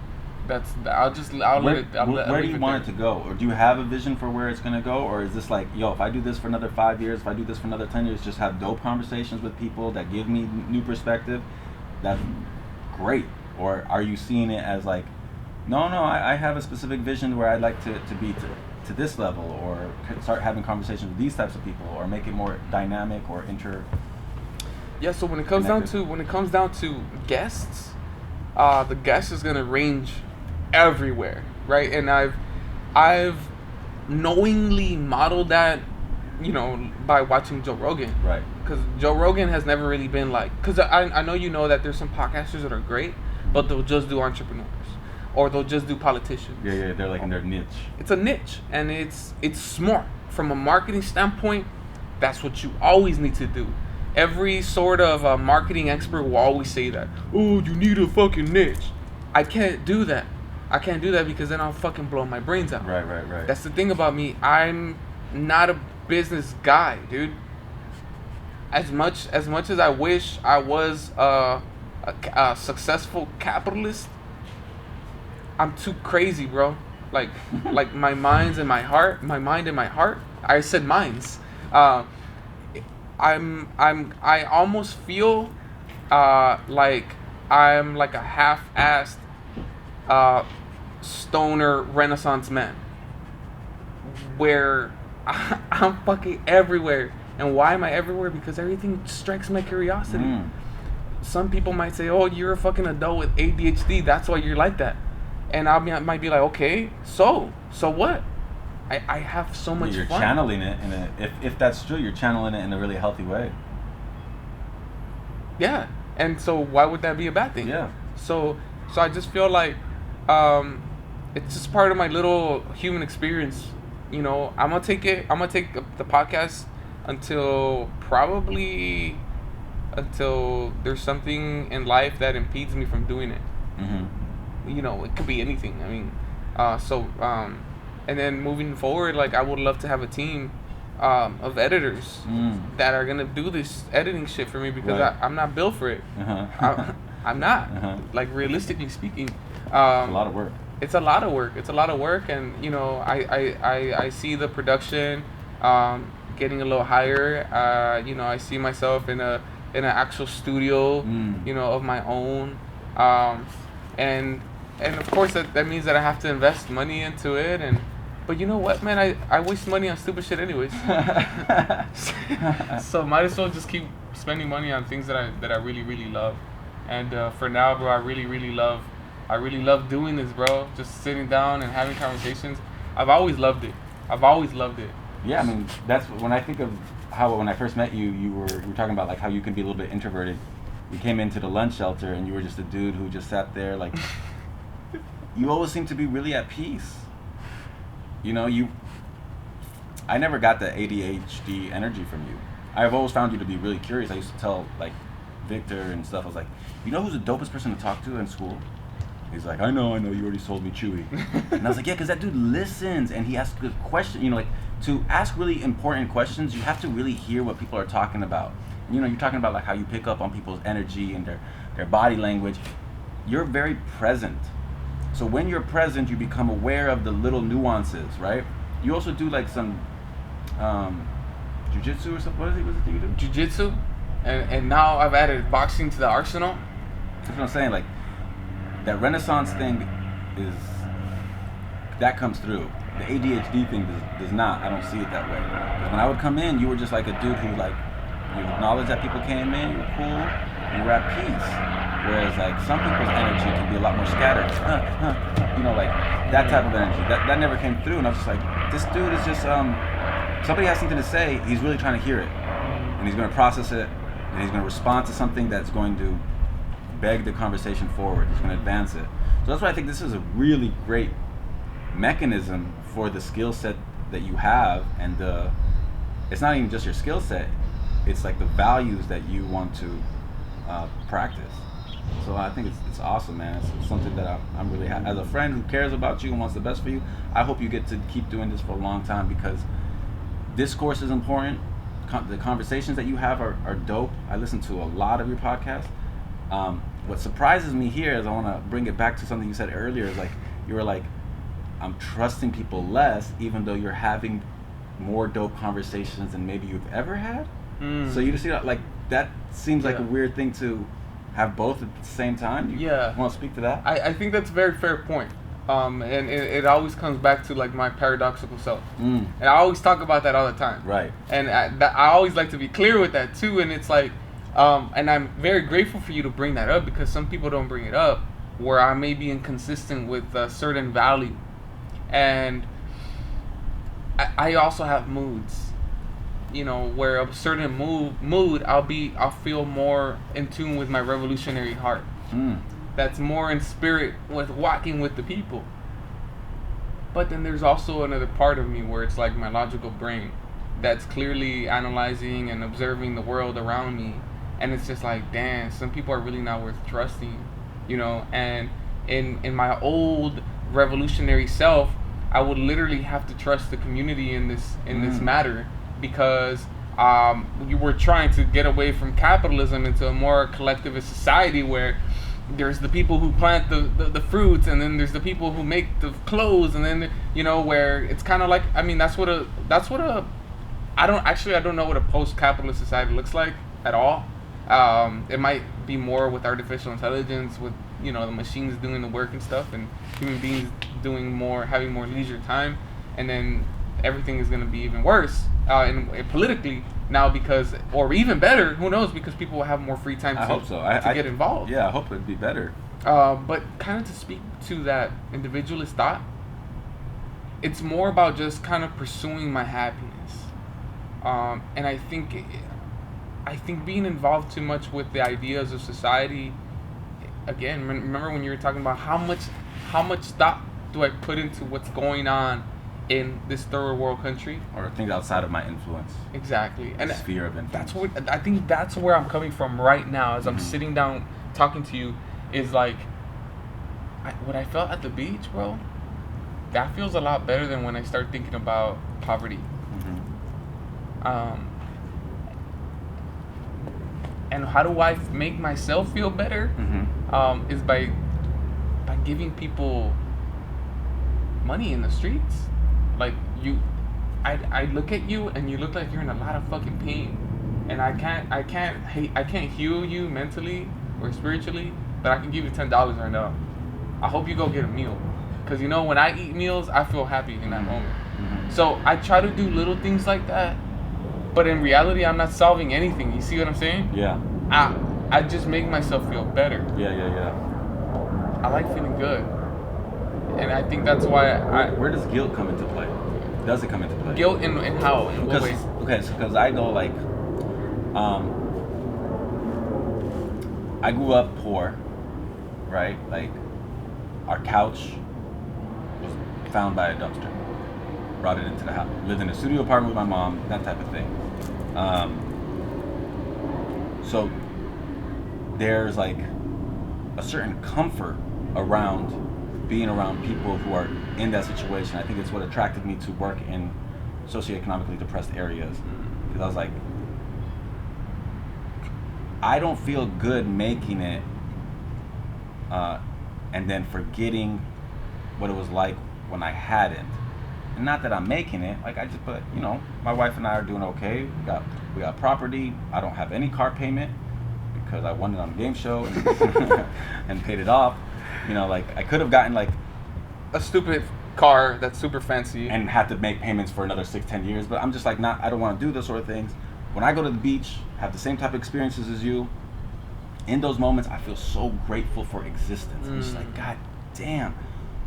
Where do you want it to go? Or do you have a vision for where it's going to go? Or is this like, yo, if I do this for another 5 years, if I do this for another 10 years, just have dope conversations with people that give me new perspective, that's great? Or are you seeing it as like, no, I have a specific vision where I'd like to be to this level, or start having conversations with these types of people, or make it more dynamic or Yeah, so when it comes down to guests, the guest is gonna range everywhere, right? And I've knowingly modeled that, by watching Joe Rogan, right? Because Joe Rogan has never really been like, because I know that there's some podcasters that are great, but they'll just do entrepreneurs, or they'll just do politicians. Yeah, they're like in their niche. It's a niche, and it's smart from a marketing standpoint. That's what you always need to do. Every sort of marketing expert will always say that. Oh, you need a fucking niche. I can't do that. Because then I'll fucking blow my brains out. Right. That's the thing about me. I'm not a business guy, dude. As much as I wish I was a successful capitalist, I'm too crazy, bro. Like my mind and my heart. I said minds. I almost feel like I'm like a half-assed stoner Renaissance man, where I'm fucking everywhere. And why am I everywhere? Because everything strikes my curiosity. Some people might say, "Oh, you're a fucking adult with ADHD. That's why you're like that." And I might be like, "Okay, so what?" I have so much You're fun. channeling it if that's true, you're channeling it in a really healthy way. Yeah, and so why would that be a bad thing? Yeah. So I just feel like um, it's just part of my little human experience. You know, I'm gonna take the podcast until probably until there's something in life that impedes me from doing it. You know, it could be anything. I mean, and then moving forward, like I would love to have a team of editors that are gonna do this editing shit for me because Right. I'm not built for it. I'm not. Like realistically speaking, It's a lot of work. it's a lot of work. It's a lot of work, and you know, I see the production getting a little higher. You know, I see myself in an actual studio, you know, of my own, and of course that means that I have to invest money into it, and but you know what, man, I waste money on stupid shit anyways. So might as well just keep spending money on things that I really really love, and for now, bro, I really love doing this, bro. Just sitting down and having conversations. I've always loved it. Yeah, I mean, that's when I think of how when I first met you, you were talking about like how you can be a little bit introverted. You came into the lunch shelter and you were just a dude who just sat there like. You always seem to be really at peace. You know, I never got the ADHD energy from you. I've always found you to be really curious. I used to tell like Victor and stuff. I was like, you know who's the dopest person to talk to in school? He's like, I know, you already told me Chewy. And I was like, yeah, because that dude listens and he asks good questions. You know, like to ask really important questions, you have to really hear what people are talking about. You know, you're talking about like how you pick up on people's energy and their body language. You're very present. So when you're present, you become aware of the little nuances, right? You also do like some jujitsu or something. What is it that you do? Jiu-jitsu, and now I've added boxing to the arsenal. That's what I'm saying. Like that Renaissance thing that comes through. The ADHD thing does not. I don't see it that way. Because when I would come in, you were just like a dude who like you acknowledged that people came in, you were cool, you were at peace. Whereas like some people's energy can be a lot more scattered. You know, like that type of energy. That never came through, and I was just like, this dude is just somebody has something to say. He's really trying to hear it, and he's going to process it, and he's going to respond to something that's going to beg the conversation forward. He's going to advance it. So that's why I think this is a really great mechanism for the skill set that you have, and it's not even just your skill set. It's like the values that you want to practice. So I think it's awesome, man. It's something that I'm really as a friend who cares about you and wants the best for you. I hope you get to keep doing this for a long time because discourse is important. The conversations that you have are dope. I listen to a lot of your podcasts. What surprises me here is I want to bring it back to something you said earlier. Is like you were like, I'm trusting people less, even though you're having more dope conversations than maybe you've ever had. So you see that, like that seems like a weird thing to have both at the same time. You want to speak to that? I think that's a very fair point. And it always comes back to like my paradoxical self. And I always talk about that all the time. Right. And I always like to be clear with that too. And it's like, and I'm very grateful for you to bring that up because some people don't bring it up where I may be inconsistent with a certain value. And I also have moods. You know, where a certain mood I'll feel more in tune with my revolutionary heart. That's more in spirit with walking with the people. But then there's also another part of me where it's like my logical brain that's clearly analyzing and observing the world around me, and it's just like, damn, some people are really not worth trusting, you know. And in my old revolutionary self, I would literally have to trust the community in this matter. Because you were trying to get away from capitalism into a more collectivist society where there's the people who plant the fruits, and then there's the people who make the clothes, and then you know where it's kind of like, I mean, that's what a I don't know what a post-capitalist society looks like at all. It might be more with artificial intelligence, with you know the machines doing the work and stuff, and human beings having more leisure time, and then everything is going to be even worse and politically now because, or even better, who knows, because people will have more free time to get involved. Yeah, I hope it'd be better. But kind of to speak to that individualist thought, it's more about just kind of pursuing my happiness. And I think I think being involved too much with the ideas of society. Again, remember when you were talking about how much thought do I put into what's going on in this third world country? Or things outside of my influence. Exactly, and Sphere of influence. that's what I think. That's where I'm coming from right now, as I'm sitting down talking to you. Is like, what I felt at the beach, bro. That feels a lot better than when I start thinking about poverty. And how do I make myself feel better? Is by giving people money in the streets. Like I look at you and you look like you're in a lot of fucking pain, and I can't heal you mentally or spiritually, but I can give you $10 right now. I hope you go get a meal, because you know when I eat meals, I feel happy in that moment. So I try to do little things like that, but in reality, I'm not solving anything. You see what I'm saying? Yeah. I just make myself feel better. Yeah. I like feeling good, and I think that's why Where does guilt come into play? Does it come into play? Guilt in how? In what ways? Okay, so because I go like, I grew up poor, right? Like, our couch was found by a dumpster. Brought it into the house. Lived in a studio apartment with my mom, that type of thing. So there's like a certain comfort around being around people who are in that situation. I think it's what attracted me to work in socioeconomically depressed areas, because I was like, I don't feel good making it and then forgetting what it was like when I hadn't. And not that I'm making it, like but you know, my wife and I are doing okay. We got property. I don't have any car payment because I won it on a game show and, and paid it off. You know, like I could have gotten like a stupid car that's super fancy and had to make payments for another 6-10 years, but I'm just like, I don't want to do those sort of things. When I go to the beach, have the same type of experiences as you, in those moments I feel so grateful for existence. I'm just like, God damn,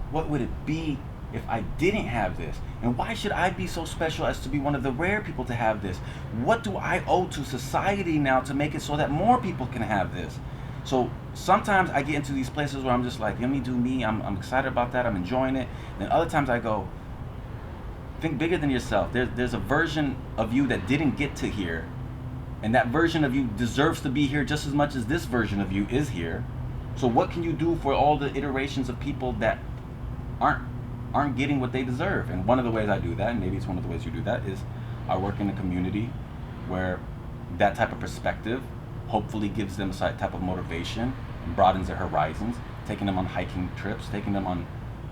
what would it be if I didn't have this? And why should I be so special as to be one of the rare people to have this? What do I owe to society now to make it so that more people can have this? So sometimes I get into these places where I'm just like, let me do me. I'm excited about that. I'm enjoying it. And then other times I go, think bigger than yourself. There's a version of you that didn't get to here, and that version of you deserves to be here just as much as this version of you is here. So what can you do for all the iterations of people that aren't getting what they deserve? And one of the ways I do that, and maybe it's one of the ways you do that, is I work in a community where that type of perspective hopefully gives them a type of motivation and broadens their horizons, taking them on hiking trips, taking them on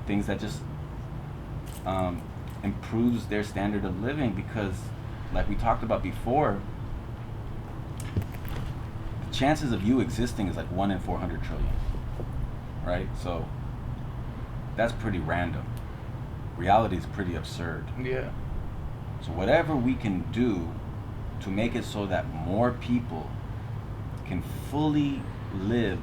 things that just improves their standard of living. Because like we talked about before, the chances of you existing is like 1 in 400 trillion, right? So that's pretty random. Reality is pretty absurd. Yeah. So whatever we can do to make it so that more people can fully live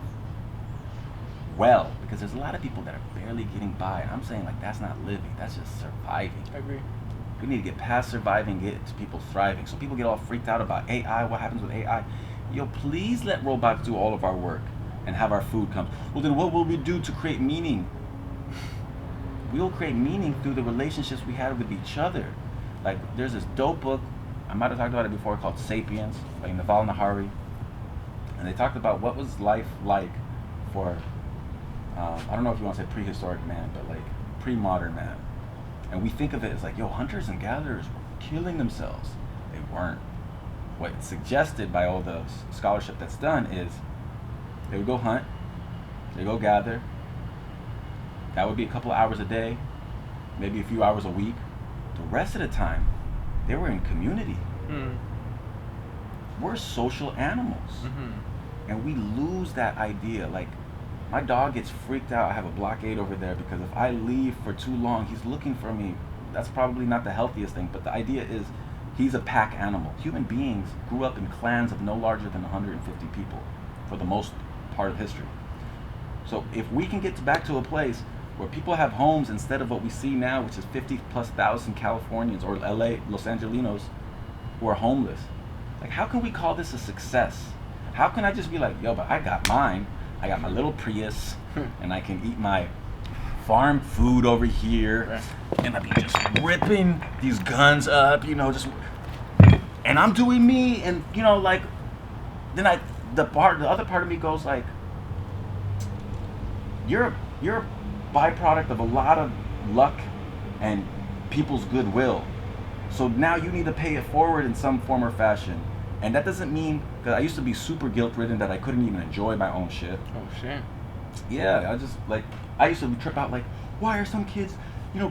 well, because there's a lot of people that are barely getting by. I'm saying like that's not living, that's just surviving. I agree. We need to get past surviving, get to people thriving. So people get all freaked out about AI, what happens with AI. Yo, please let robots do all of our work and have our food come. Well, then what will we do to create meaning? We will create meaning through the relationships we have with each other. Like, there's this dope book, I might have talked about it before, called Sapiens by Naval Nahari. And they talked about what was life like for, I don't know if you want to say prehistoric man, but like pre-modern man. And we think of it as like, yo, hunters and gatherers were killing themselves. They weren't. What's suggested by all the scholarship that's done is they would go hunt, they go gather. That would be a couple of hours a day, maybe a few hours a week. The rest of the time, they were in community. We're social animals. And we lose that idea. Like, my dog gets freaked out. I have a blockade over there because if I leave for too long, he's looking for me. That's probably not the healthiest thing, but the idea is he's a pack animal. Human beings grew up in clans of no larger than 150 people for the most part of history. So if we can get back to a place where people have homes instead of what we see now, which is 50,000+ Californians or LA, Los Angelinos, who are homeless, Like, how can we call this a success? How can I just be like, yo, but I got mine. I got my little Prius, and I can eat my farm food over here, Right. and I be just ripping these guns up, just, and I'm doing me, and like, then the other part of me goes like, you're a byproduct of a lot of luck and people's goodwill. So now you need to pay it forward in some form or fashion. And that doesn't mean, because I used to be super guilt-ridden that I couldn't even enjoy my own shit. Oh shit. Yeah, I used to trip out like, why are some kids,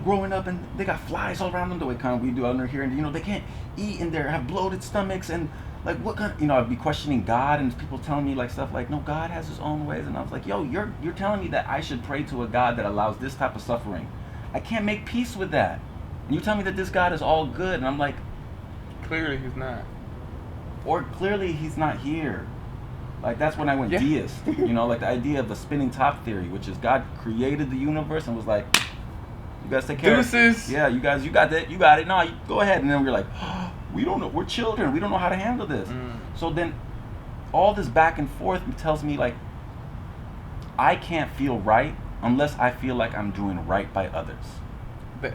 growing up and they got flies all around them the way kind of we do under here, and they can't eat and they have bloated stomachs, and like what kind, I'd be questioning God, and people telling me like stuff like, no, God has his own ways, and I was like, yo, you're telling me that I should pray to a God that allows this type of suffering. I can't make peace with that. And you tell me that this God is all good, and I'm like, Clearly he's not. or clearly he's not here. Like, that's when I went deist, like the idea of the spinning top theory, which is God created the universe and was like, you guys take care Deuces. Yeah, you guys, you got that, you got it. No, you go ahead. And then we're like, oh, we don't know, we're children, we don't know how to handle this. So then all this back and forth tells me like, I can't feel right unless I feel like I'm doing right by others.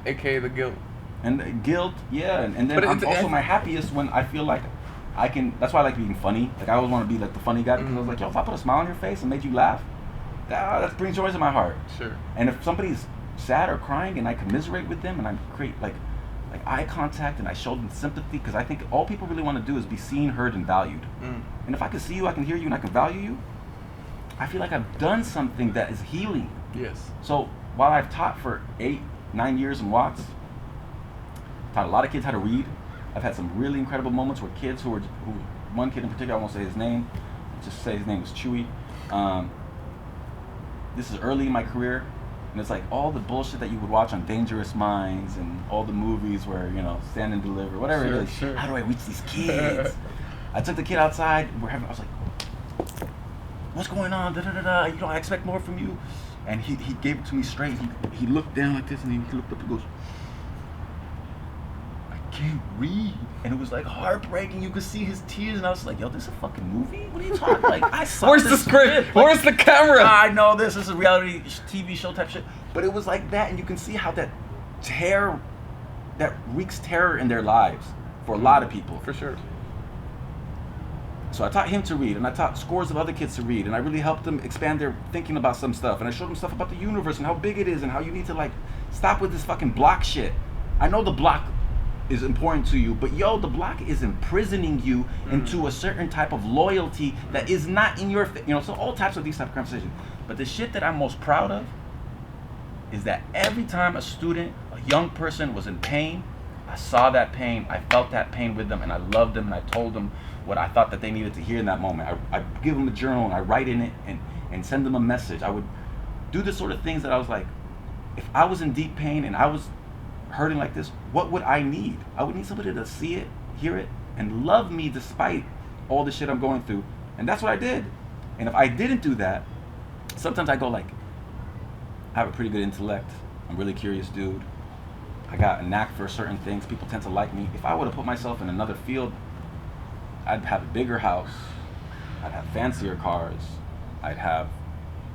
AKA the guilt. And the guilt, yeah, and then But I'm also my happiest when I feel like I can. That's why I like being funny. Like, I always want to be like the funny guy, because I was like, yo, if I put a smile on your face and made you laugh, that brings joy to my heart. Sure. And if somebody's sad or crying and I commiserate with them and I create like eye contact and I show them sympathy, because I think all people really want to do is be seen, heard, and valued. And if I can see you, I can hear you, and I can value you, I feel like I've done something that is healing. Yes. So while I've taught for 8-9 years in Watts, taught a lot of kids how to read. I've had some really incredible moments where kids who one kid in particular, I won't say his name, just say his name was Chewy. This is early in my career, and it's like all the bullshit that you would watch on Dangerous Minds and all the movies where, Stand and Deliver, whatever it is. Sure. How do I reach these kids? I took the kid outside, I was like, what's going on? I expect more from you. And he gave it to me straight. He looked down like this, and he looked up and goes, can't read. And it was like heartbreaking. You could see his tears, and I was like, yo, this is a fucking movie? What are you talking like? I saw Where's this the script? Where's the camera? I know this is a reality TV show type shit. But it was like that, and you can see how that wreaks terror in their lives for a lot of people. For sure. So I taught him to read, and I taught scores of other kids to read, and I really helped them expand their thinking about some stuff, and I showed them stuff about the universe and how big it is and how you need to like stop with this fucking block shit. I know the block is important to you, but yo, the block is imprisoning you into a certain type of loyalty that is not in your so all types of these type of conversations. But the shit that I'm most proud of is that every time a student, a young person was in pain, I saw that pain, I felt that pain with them, and I loved them, and I told them what I thought that they needed to hear in that moment. I give them a journal, and I write in it and send them a message. I would do the sort of things that I was like, if I was in deep pain and I was hurting like this, what would I need? I would need somebody to see it, hear it, and love me despite all the shit I'm going through. And that's what I did. And if I didn't do that, sometimes I go like, I have a pretty good intellect, I'm a really curious dude, I got a knack for certain things, people tend to like me. If I would have put myself in another field, I'd have a bigger house, I'd have fancier cars, I'd have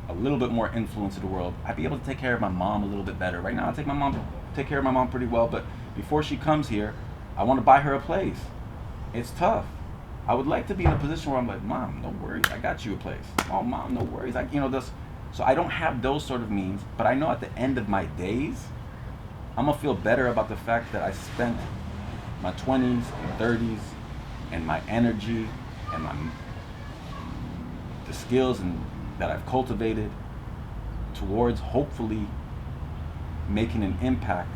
a little bit more influence in the world. I'd be able to take care of my mom a little bit better. Right now I take care of my mom pretty well, but before she comes here, I want to buy her a place. It's tough. I would like to be in a position where I'm like, Mom, no worries, I got you a place. Oh, Mom, no worries. So I don't have those sort of means, but I know at the end of my days, I'm gonna feel better about the fact that I spent my 20s and 30s and my energy and the skills that I've cultivated towards hopefully making an impact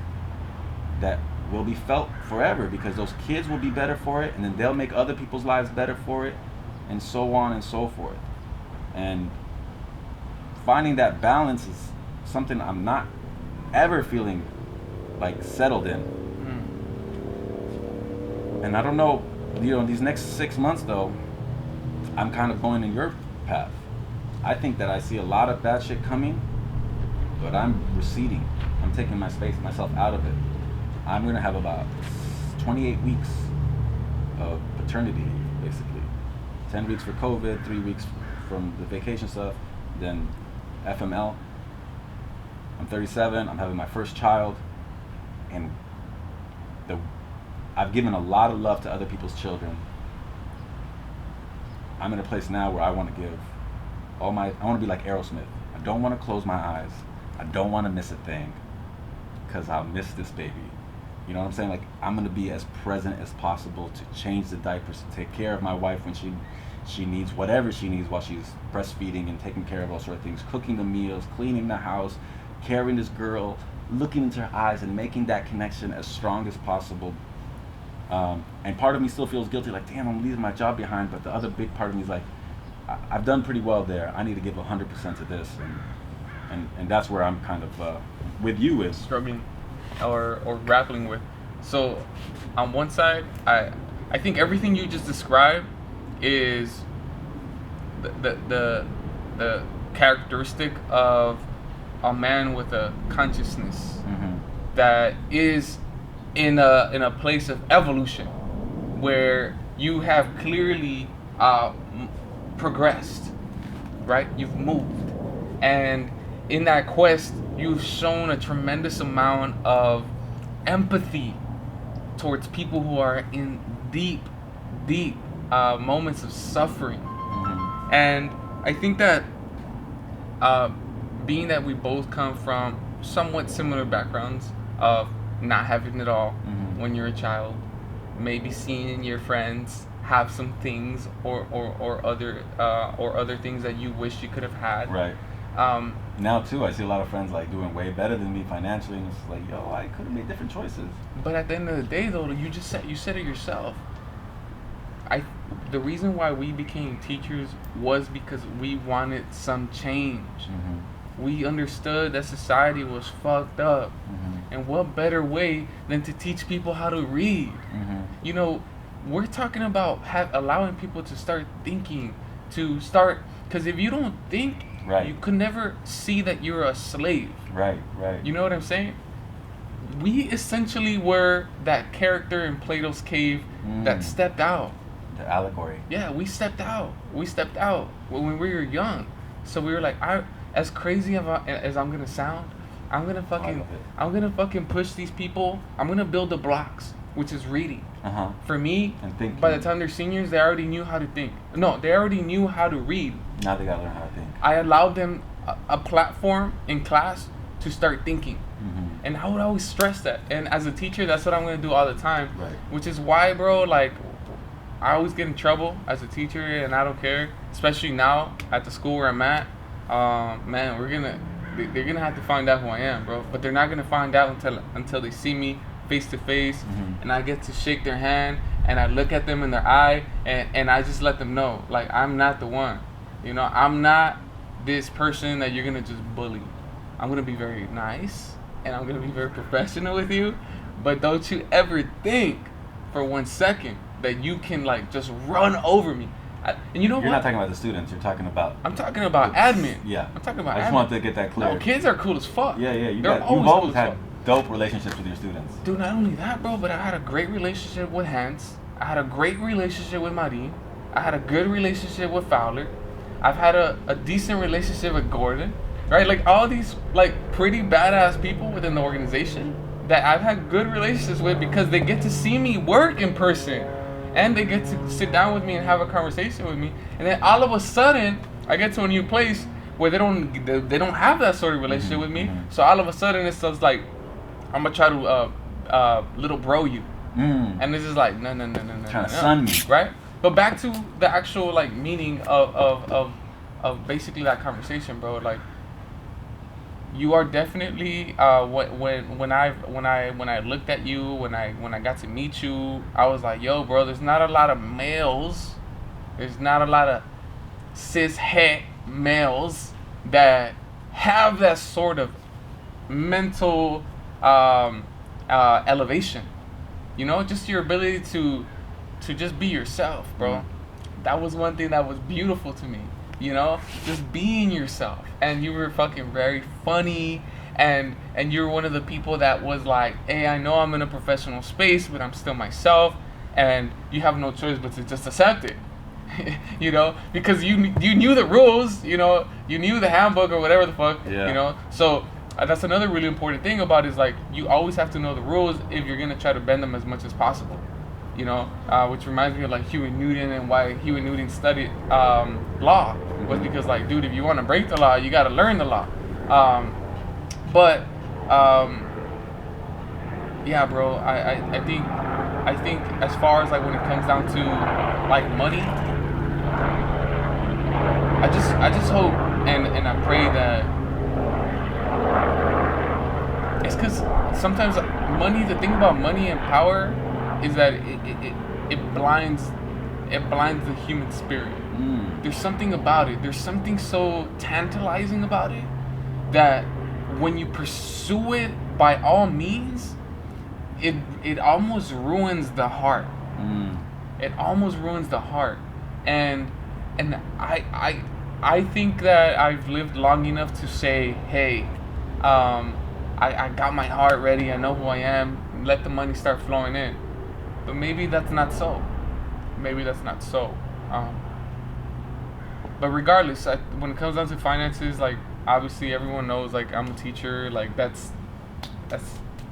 that will be felt forever, because those kids will be better for it, and then they'll make other people's lives better for it, and so on and so forth. And finding that balance is something I'm not ever feeling like settled in. And I don't know, these next 6 months though, I'm kind of going in your path. I think that I see a lot of bad shit coming, but I'm receding. I'm taking myself out of it. I'm gonna have about 28 weeks of paternity leave. 10 weeks for COVID, 3 weeks from the vacation stuff, then FML. I'm 37. I'm having my first child, and I've given a lot of love to other people's children. I'm in a place now where I want to give I want to be like Aerosmith. I don't want to close my eyes. I don't want to miss a thing, because I'll miss this baby. You know what I'm saying? Like, I'm going to be as present as possible to change the diapers, to take care of my wife when she needs whatever she needs while she's breastfeeding and taking care of all sorts of things, cooking the meals, cleaning the house, carrying this girl, looking into her eyes and making that connection as strong as possible. And part of me still feels guilty, like, damn, I'm leaving my job behind. But the other big part of me is like, I've done pretty well there. I need to give 100% to this. And that's where I'm kind of with you is struggling or grappling with. So on one side, I think everything you just described is the characteristic of a man with a consciousness that is in a place of evolution, where you have clearly progressed, right? You've moved, and in that quest, you've shown a tremendous amount of empathy towards people who are in deep moments of suffering. And I think that being that we both come from somewhat similar backgrounds of not having it all when you're a child, maybe seeing your friends have some things or other things that you wish you could have had. Right. Now too, I see a lot of friends like doing way better than me financially, and it's like, yo, I could have made different choices. But at the end of the day, though, you said it yourself. The reason why we became teachers was because we wanted some change. We understood that society was fucked up, and what better way than to teach people how to read? You know, we're talking about allowing people to start thinking, because if you don't think, right, you could never see that you're a slave. Right. You know what I'm saying? We essentially were that character in Plato's cave that stepped out. The allegory. Yeah, we stepped out. When we were young. So we were like, as crazy as I'm gonna sound, I'm gonna fucking push these people. I'm gonna build the blocks, which is reading. For me, and by the time they're seniors, they already knew how to think. No, they already knew how to read. Now they gotta learn how to think. I allowed them a platform in class to start thinking. And I would always stress that. And as a teacher, that's what I'm gonna do all the time. Right. Which is why, bro, like, I always get in trouble as a teacher, and I don't care. Especially now at the school where I'm at. Man, they're gonna have to find out who I am, bro. But they're not gonna find out until they see me face to face, and I get to shake their hand, and I look at them in their eye, and I just let them know, like, I'm not the one. You know, I'm not this person that you're gonna just bully. I'm gonna be very nice, and I'm gonna be very professional with you, but don't you ever think for 1 second that you can, like, just run over me. And you know what? You're not talking about the students. You're talking about. I'm talking about admin. Yeah. I'm talking about. I just admin. wanted to get that clear. No, kids are cool as fuck. Yeah. You've always always cool had as fuck. dope relationships with your students. Dude, not only that, bro, but I had a great relationship with Hans. I had a great relationship with Marin. I had a good relationship with Fowler. I've had a decent relationship with Gordon. Right? Like, all these, like, pretty badass people within the organization that I've had good relationships with because they get to see me work in person. And they get to sit down with me and have a conversation with me. And then all of a sudden, I get to a new place where they don't have that sort of relationship with me. So all of a sudden, it's just like, I'm going to try to little bro you. And it's just like, no. Trying to sun me. Right? But back to the actual, like, meaning of basically that conversation, bro. Like, you are definitely when I looked at you, when I got to meet you, I was like, yo, bro, there's not a lot of males, there's not a lot of cis het males that have that sort of mental elevation. You know, just your ability to just be yourself, bro. That was one thing that was beautiful to me. You know, just being yourself. And you were fucking very funny, and you're one of the people that was like, hey, I know I'm in a professional space, but I'm still myself, and you have no choice but to just accept it. You know, because you knew the rules, you know, you knew the handbook or whatever the fuck, Yeah. you know. So that's another really important thing about it is like you always have to know the rules if you're gonna try to bend them as much as possible, you know. Which reminds me of like Huey Newton and why Huey Newton studied law was because like, dude, if you want to break the law, you got to learn the law. But yeah, bro, I think as far as like when it comes down to like money, I just hope and I pray that it's because sometimes money, the thing about money and power is that it blinds the human spirit. There's something about it. There's something so tantalizing about it that when you pursue it by all means, it almost ruins the heart. It almost ruins the heart. And I think that I've lived long enough to say, hey, I got my heart ready. I know who I am. Let the money start flowing in. But maybe that's not so. Maybe that's not so. But regardless, when it comes down to finances, like obviously everyone knows, like I'm a teacher. Like that's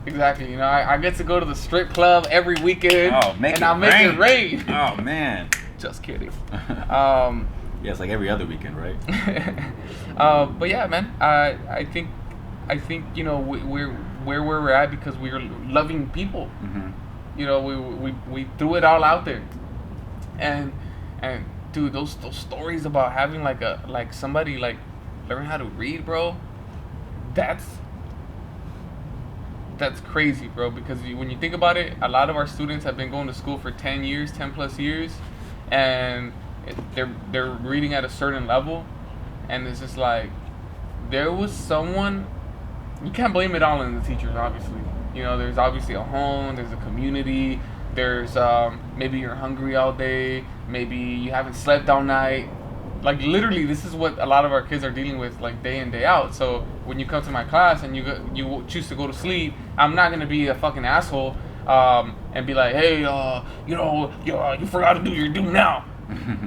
exactly. You know, I get to go to the strip club every weekend, and I make it rain. Oh man. Just kidding. Yeah, it's like every other weekend, right? But yeah, man, I think you know we're where we're at because we're loving people. You know, we threw it all out there, and dude, those stories about having like somebody like learn how to read, bro. That's crazy, bro. Because when you think about it, a lot of our students have been going to school for 10 plus years, and they're reading at a certain level, and it's just like there was someone. You can't blame it all on the teachers, obviously. You know, there's obviously a home, there's a community, there's maybe you're hungry all day, maybe you haven't slept all night. Like literally, this is what a lot of our kids are dealing with, like day in day out. So when you come to my class and you choose to go to sleep, I'm not gonna be a fucking asshole and be like, hey, you know, you forgot to do your due now.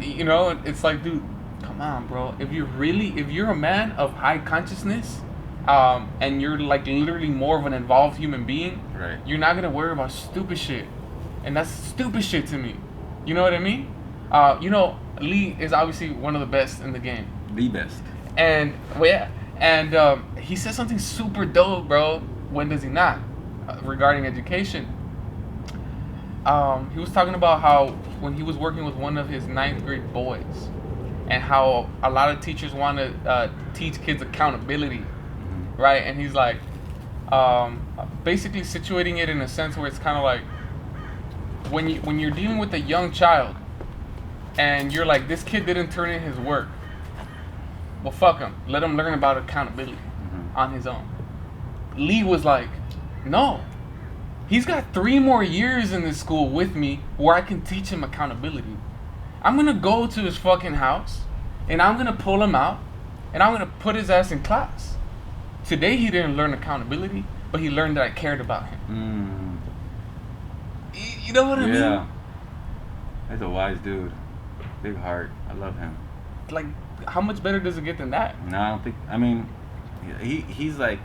You know, it's like, dude, come on, bro. If you're a man of high consciousness, and you're like literally more of an involved human being, right, you're not gonna worry about stupid shit, and that's stupid shit to me. You know what I mean? You know, Lee is obviously one of the best in the game. The best. And well, yeah, and he said something super dope, bro. When does he not? Regarding education. He was talking about how when he was working with one of his 9th grade boys, and how a lot of teachers want to teach kids accountability, right? And he's like, basically situating it in a sense where it's kind of like when you're dealing with a young child, and you're like, this kid didn't turn in his work. Well, fuck him. Let him learn about accountability on his own. Lee was like, no. He's got 3 more years in this school with me where I can teach him accountability. I'm going to go to his fucking house, and I'm going to pull him out, and I'm going to put his ass in class. Today he didn't learn accountability, but he learned that I cared about him. You know what I mean? Yeah. He's a wise dude. Big heart. I love him. Like, how much better does it get than that? No, I don't think. I mean, he's like,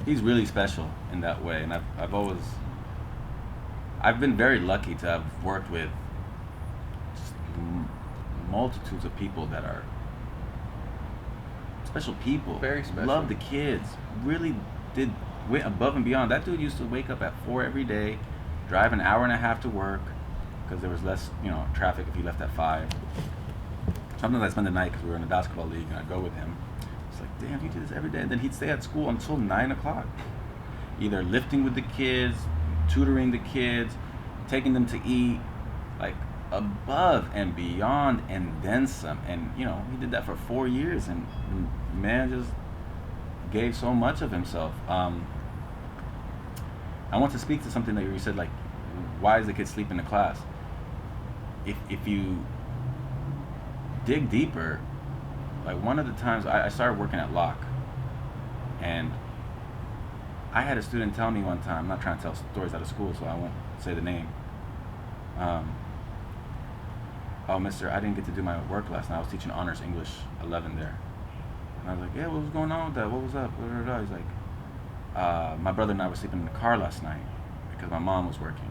he's really special in that way, and I've been very lucky to have worked with just multitudes of people that are special people. Very special. Love the kids. Really went above and beyond. That dude used to wake up at 4 every day, drive an hour and a half to work because there was less, traffic if he left at 5. Sometimes I spend the night because we were in a basketball league, and I'd go with him. It's like, damn, you do this every day. And then he'd stay at school until 9 o'clock, either lifting with the kids, tutoring the kids, taking them to eat, like above and beyond and then some. And he did that for 4 years, and the man just gave so much of himself. I want to speak to something that you said, like, why is the kid sleep in the class? If you dig deeper, like one of the times I started working at Locke, and I had a student tell me one time, I'm not trying to tell stories out of school, so I won't say the name. oh, mister, I didn't get to do my work last night. I was teaching honors English 11 there. And I was like, yeah, what was going on with that? What was up? He's like, my brother and I were sleeping in the car last night because my mom was working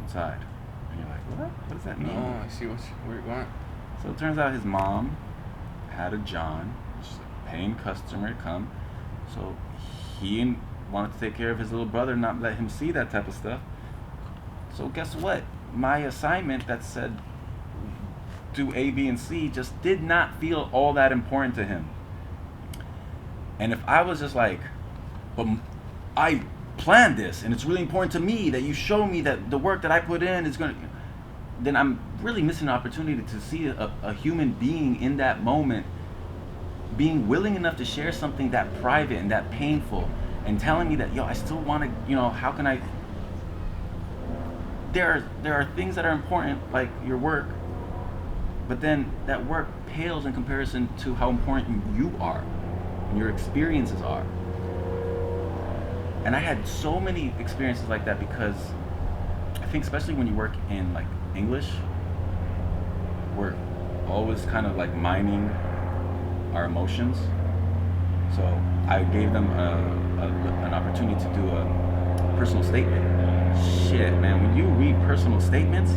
inside. And you're like, what? What does that mean? Oh, I see where you're going. So it turns out his mom had a John, which is a paying customer to come. So he wanted to take care of his little brother, not let him see that type of stuff. So guess what? My assignment that said do A, B, and C just did not feel all that important to him. And if I was just like, but I planned this and it's really important to me that you show me that the work that I put in is going to, then I'm really missing an opportunity to see a human being in that moment being willing enough to share something that private and that painful and telling me that, yo, I still want to, how can I, there are things that are important, like your work, but then that work pales in comparison to how important you are and your experiences are. And I had so many experiences like that because I think especially when you work in like English, we're always kind of like mining our emotions. So I gave them an opportunity to do a personal statement. Shit, man, when you read personal statements,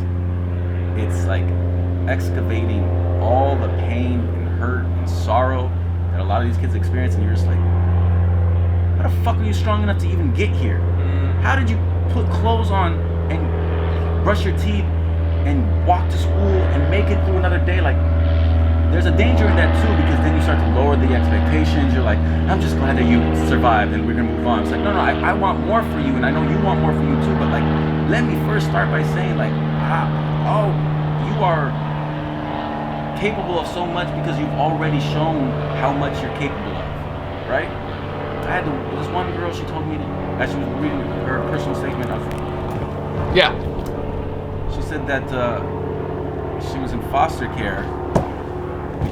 it's like excavating all the pain and hurt and sorrow that a lot of these kids experience, and you're just like, how the fuck are you strong enough to even get here? How did you put clothes on and brush your teeth and walk to school and make it through another day? Like, there's a danger in that too, because then you start to lower the expectations. You're like, I'm just glad that you survived and we're gonna move on. It's like, no, I want more for you, and I know you want more for you too, but like, let me first start by saying like, you are capable of so much because you've already shown how much you're capable of, right? I had this one girl, she told me, as she was reading her personal statement, Yeah. she said that she was in foster care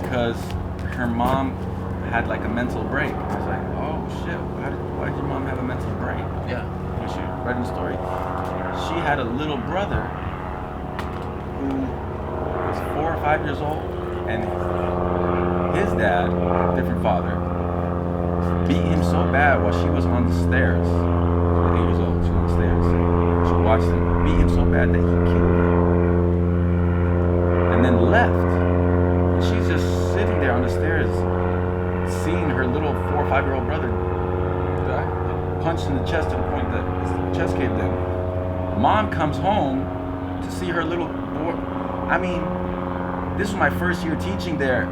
because her mom had like a mental break. I was like, oh shit, why did your mom have a mental break? Yeah. When she read the story, she had a little brother who was 4 or 5 years old, and his dad, different father, beat him so bad while she was on the stairs. She was 8 years old, she was on the stairs. She watched him beat him so bad that he killed her. And then left. And she's just sitting there on the stairs, seeing her little 4 or 5 year old brother die, punched in the chest to the point that his chest caved in. Mom comes home to see her little boy. I mean, this was my first year teaching there.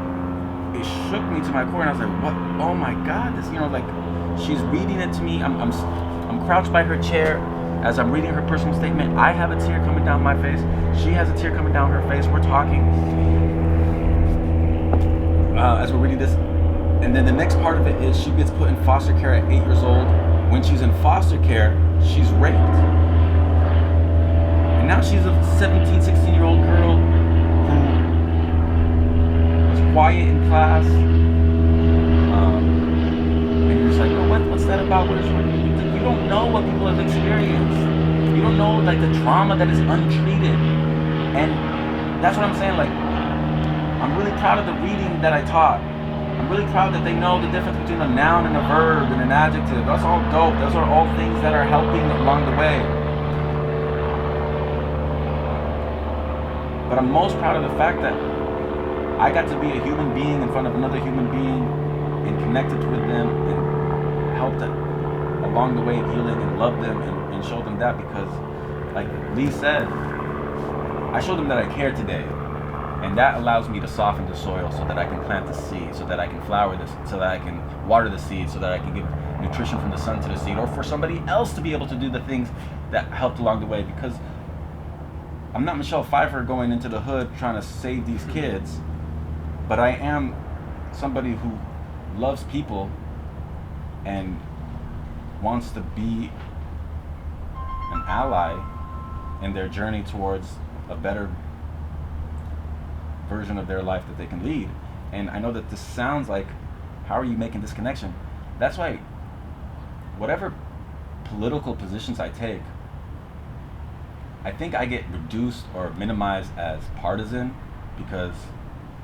It shook me to my core, and I was like, what? Oh my God, this, like, she's reading it to me. I'm crouched by her chair as I'm reading her personal statement. I have a tear coming down my face. She has a tear coming down her face. We're talking as we're reading this. And then the next part of it is she gets put in foster care at 8 years old. When she's in foster care, she's raped. And now she's a 17, 16-year-old girl quiet in class, and you're just like, oh, what's that about? You don't know what people have experienced. You don't know like the trauma that is untreated, and that's what I'm saying. Like, I'm really proud of the reading that I taught. I'm really proud that they know the difference between a noun and a verb and an adjective. That's all dope. Those are all things that are helping along the way. But I'm most proud of the fact that I got to be a human being in front of another human being and connected with them and helped them along the way of healing and love them and show them that, because like Lee said, I showed them that I care today, and that allows me to soften the soil so that I can plant the seed, so that I can flower this, so that I can water the seed, so that I can give nutrition from the sun to the seed, or for somebody else to be able to do the things that helped along the way. Because I'm not Michelle Pfeiffer going into the hood trying to save these kids, but I am somebody who loves people and wants to be an ally in their journey towards a better version of their life that they can lead. And I know that this sounds like, how are you making this connection? That's why whatever political positions I take, I think I get reduced or minimized as partisan because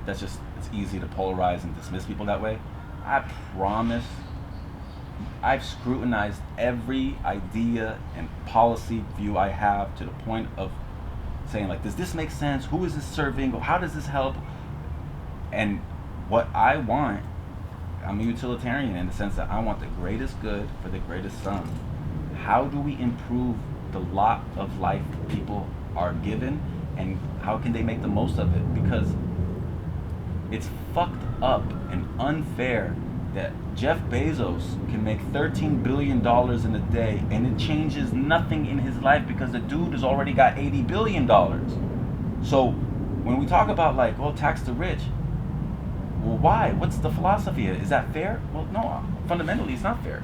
that's just, it's easy to polarize and dismiss people that way. I promise I've scrutinized every idea and policy view I have to the point of saying, like, does this make sense? Who is this serving? How does this help? And what I want, I'm a utilitarian in the sense that I want the greatest good for the greatest sum. How do we improve the lot of life people are given, and how can they make the most of it? Because it's fucked up and unfair that Jeff Bezos can make $13 billion in a day and it changes nothing in his life because the dude has already got $80 billion. So when we talk about, like, well, tax the rich, well, why? What's the philosophy? Is that fair? Well, no, fundamentally it's not fair.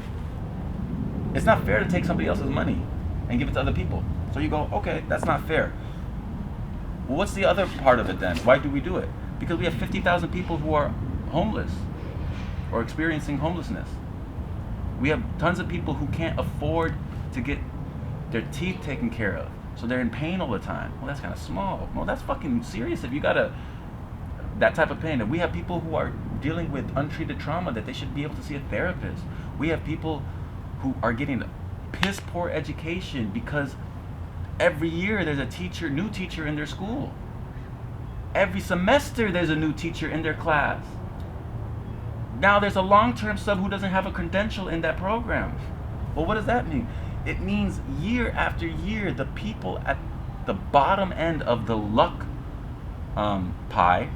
It's not fair to take somebody else's money and give it to other people. So you go, okay, that's not fair. Well, what's the other part of it then? Why do we do it? Because we have 50,000 people who are homeless or experiencing homelessness. We have tons of people who can't afford to get their teeth taken care of, so they're in pain all the time. Well, that's kind of small. Well, that's fucking serious if you got that type of pain. And we have people who are dealing with untreated trauma that they should be able to see a therapist. We have people who are getting piss poor education because every year there's a new teacher in their school. Every semester there's a new teacher in their class. Now there's a long-term sub who doesn't have a credential in that program. Well, what does that mean? It means year after year, the people at the bottom end of the luck pie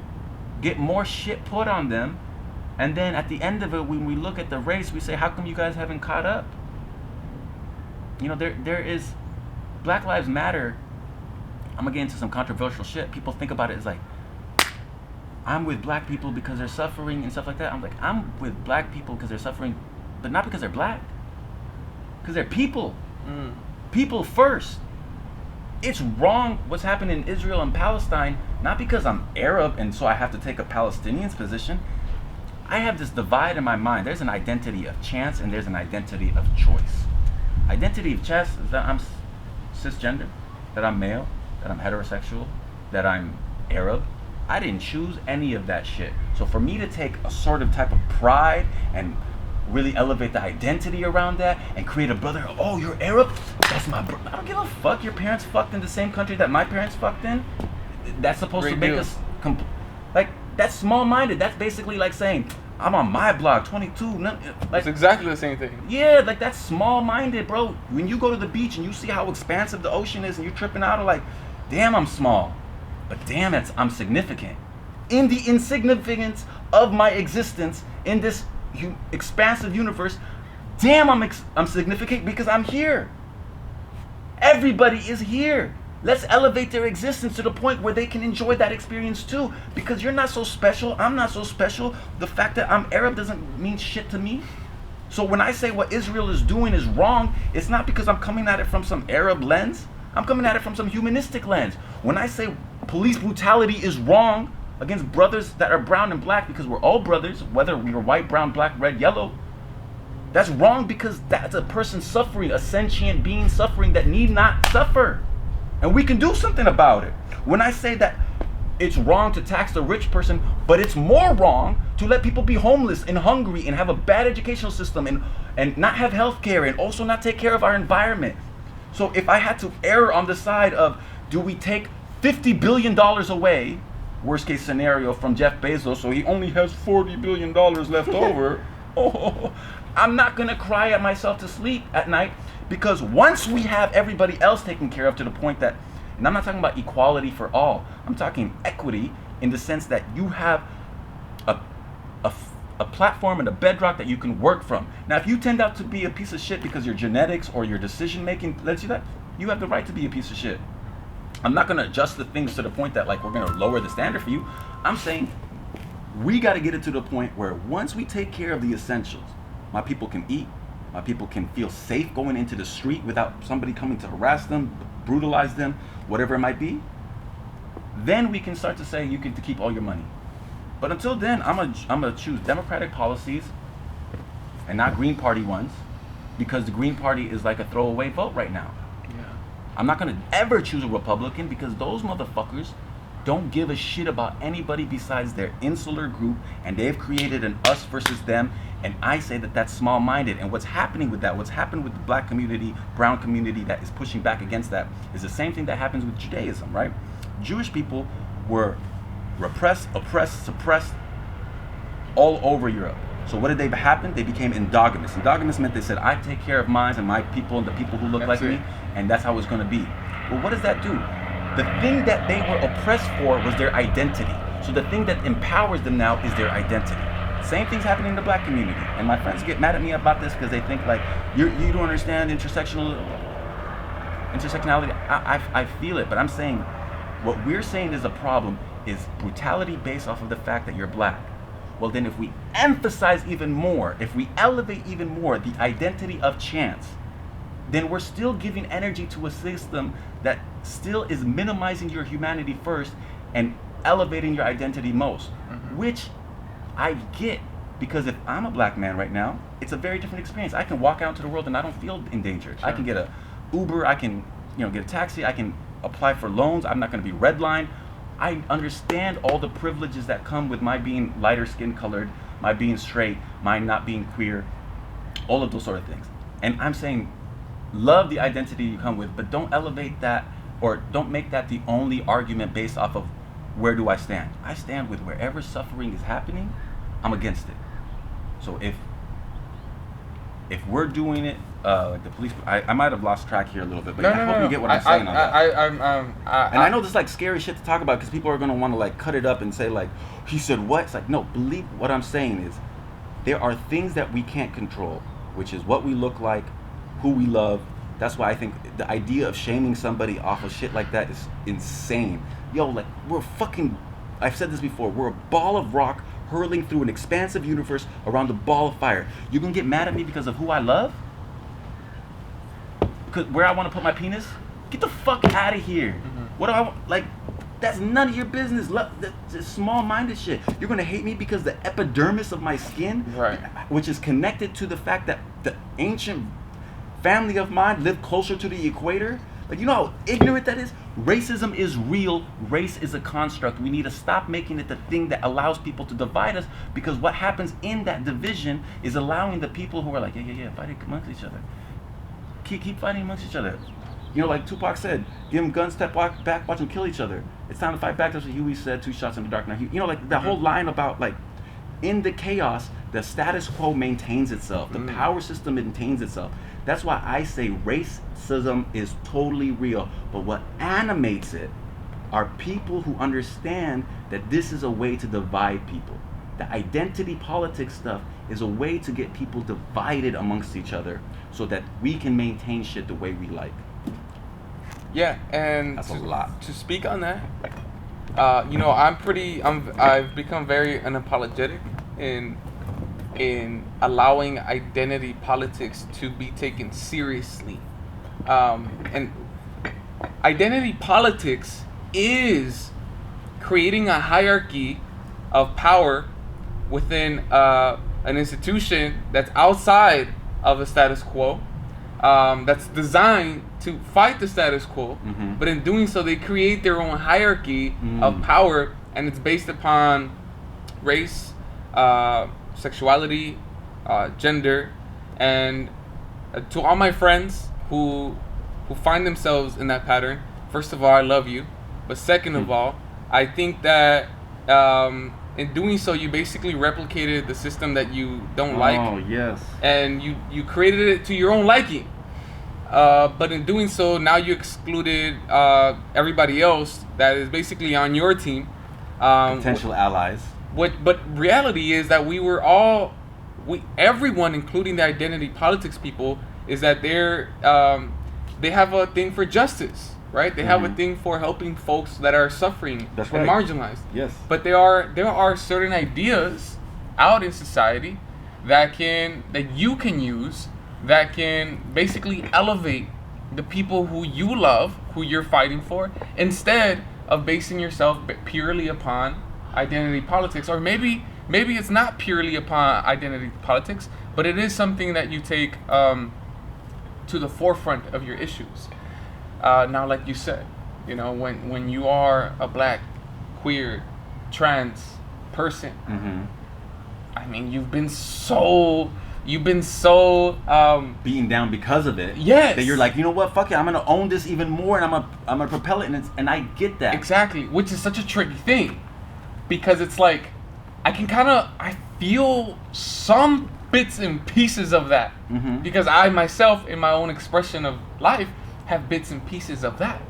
get more shit put on them, and then at the end of it, when we look at the race, we say, how come you guys haven't caught up? You know, there is Black Lives Matter. I'm gonna get into some controversial shit. People think about it as like, I'm with black people because they're suffering and stuff like that. I'm like, I'm with black people because they're suffering, but not because they're black. Because they're people. People first. It's wrong what's happened in Israel and Palestine, not because I'm Arab and so I have to take a Palestinian's position. I have this divide in my mind. There's an identity of chance and there's an identity of choice. Identity of chance is that I'm cisgender, that I'm male, that I'm heterosexual, that I'm Arab. I didn't choose any of that shit. So for me to take a sort of type of pride and really elevate the identity around that and create a brother, oh, you're Arab? That's my brother. I don't give a fuck. Your parents fucked in the same country that my parents fucked in? That's supposed to make us, like, that's small-minded. That's basically like saying, I'm on my block, 22. Like, it's exactly the same thing. Yeah, like, that's small-minded, bro. When you go to the beach and you see how expansive the ocean is and you're tripping out, like, damn, I'm small. But damn, I'm significant. In the insignificance of my existence in this expansive universe, damn, I'm significant because I'm here. Everybody is here. Let's elevate their existence to the point where they can enjoy that experience too. Because you're not so special, I'm not so special. The fact that I'm Arab doesn't mean shit to me. So when I say what Israel is doing is wrong, it's not because I'm coming at it from some Arab lens. I'm coming at it from some humanistic lens. When I say police brutality is wrong against brothers that are brown and black, because we're all brothers, whether we are white, brown, black, red, yellow, that's wrong because that's a person suffering, a sentient being suffering that need not suffer. And we can do something about it. When I say that it's wrong to tax the rich person, but it's more wrong to let people be homeless and hungry and have a bad educational system and not have health care and also not take care of our environment. So if I had to err on the side of, do we take $50 billion away, worst case scenario, from Jeff Bezos, so he only has $40 billion left over, I'm not going to cry at myself to sleep at night, because once we have everybody else taken care of to the point that, and I'm not talking about equality for all, I'm talking equity in the sense that you have a platform and a bedrock that you can work from. Now, if you tend out to be a piece of shit because your genetics or your decision making lets you that, you have the right to be a piece of shit. I'm not going to adjust the things to the point that, like, we're going to lower the standard for you. I'm saying we got to get it to the point where once we take care of the essentials, my people can eat, my people can feel safe going into the street without somebody coming to harass them, brutalize them, whatever it might be, then we can start to say you get to keep all your money. But until then, I'm gonna choose democratic policies and not Green Party ones, because the Green Party is like a throwaway vote right now. Yeah. I'm not gonna ever choose a Republican because those motherfuckers don't give a shit about anybody besides their insular group, and they've created an us versus them. And I say that that's small-minded. And what's happening with that, what's happened with the black community, brown community that is pushing back against that, is the same thing that happens with Judaism, right? Jewish people were repressed, oppressed, suppressed all over Europe. So what did they happen? They became endogamous. Endogamous meant they said, I take care of mine and my people and the people who look like me, and that's how it's going to be. Well, what does that do? The thing that they were oppressed for was their identity. So the thing that empowers them now is their identity. Same thing's happening in the black community. And my friends get mad at me about this because they think like, you don't understand intersectionality. I feel it, but I'm saying, what we're saying is a problem is brutality based off of the fact that you're black. Well, then if we emphasize even more, if we elevate even more the identity of chance, then we're still giving energy to a system that still is minimizing your humanity first and elevating your identity most, which I get, because if I'm a black man right now, it's a very different experience. I can walk out into the world and I don't feel endangered. Sure. I can get a Uber, I can get a taxi, I can apply for loans, I'm not going to be redlined. I understand all the privileges that come with my being lighter skin colored, my being straight, my not being queer, all of those sort of things. And I'm saying, love the identity you come with, but don't elevate that, or don't make that the only argument based off of where do I stand. I stand with wherever suffering is happening, I'm against it. So if we're doing it, like the police, I might have lost track here a little bit, but I hope you get what I'm saying on that. And I know this is like scary shit to talk about because people are going to want to like cut it up and say like, he said what? It's like, no, believe what I'm saying is there are things that we can't control, which is what we look like, who we love. That's why I think the idea of shaming somebody off of shit like that is insane. Yo, like, we're fucking, I've said this before, we're a ball of rock hurling through an expansive universe around a ball of fire. You're gonna get mad at me because of who I love? Because where I want to put my penis? Get the fuck out of here. What do I want? Like, that's none of your business. That's small-minded shit. You're gonna hate me because the epidermis of my skin, right, which is connected to the fact that the ancient family of mine lived closer to the equator. Like, you know how ignorant that is? Racism is real. Race is a construct. We need to stop making it the thing that allows people to divide us, because what happens in that division is allowing the people who are like, yeah, fighting amongst each other. Keep fighting amongst each other. You know, like Tupac said, give them guns, step back, watch them kill each other. It's time to fight back. That's what Huey said, 2 shots in the dark. Now, you know, like that whole line about like, in the chaos, the status quo maintains itself. The power system maintains itself. That's why I say racism is totally real. But what animates it are people who understand that this is a way to divide people. The identity politics stuff is a way to get people divided amongst each other so that we can maintain shit the way we like. Yeah, and that's a lot. To speak on that, you know, I've become very unapologetic in allowing identity politics to be taken seriously. And identity politics is creating a hierarchy of power within an institution that's outside of the status quo, that's designed to fight the status quo, but in doing so they create their own hierarchy of power, and it's based upon race, sexuality, gender. And to all my friends who find themselves in that pattern, first of all, I love you, but second of all, I think that in doing so you basically replicated the system that you don't like. Oh yes. And you created it to your own liking, but in doing so now you excluded everybody else that is basically on your team, potential allies. But reality is that everyone, including the identity politics people, is that they have a thing for justice, right? They have a thing for helping folks that are suffering and marginalized. Yes. But there are certain ideas out in society that you can use that can basically elevate the people who you love, who you're fighting for, instead of basing yourself purely upon identity politics. Or maybe it's not purely upon identity politics, but it is something that you take to the forefront of your issues. Now, like you said, when you are a black, queer, trans person, I mean, you've been so beaten down because of it. Yes. That you're like, you know what? Fuck it. I'm gonna own this even more, and I'm gonna propel it, and I get that. Exactly, which is such a tricky thing, because it's like I feel some bits and pieces of that, because I myself, in my own expression of life, have bits and pieces of that.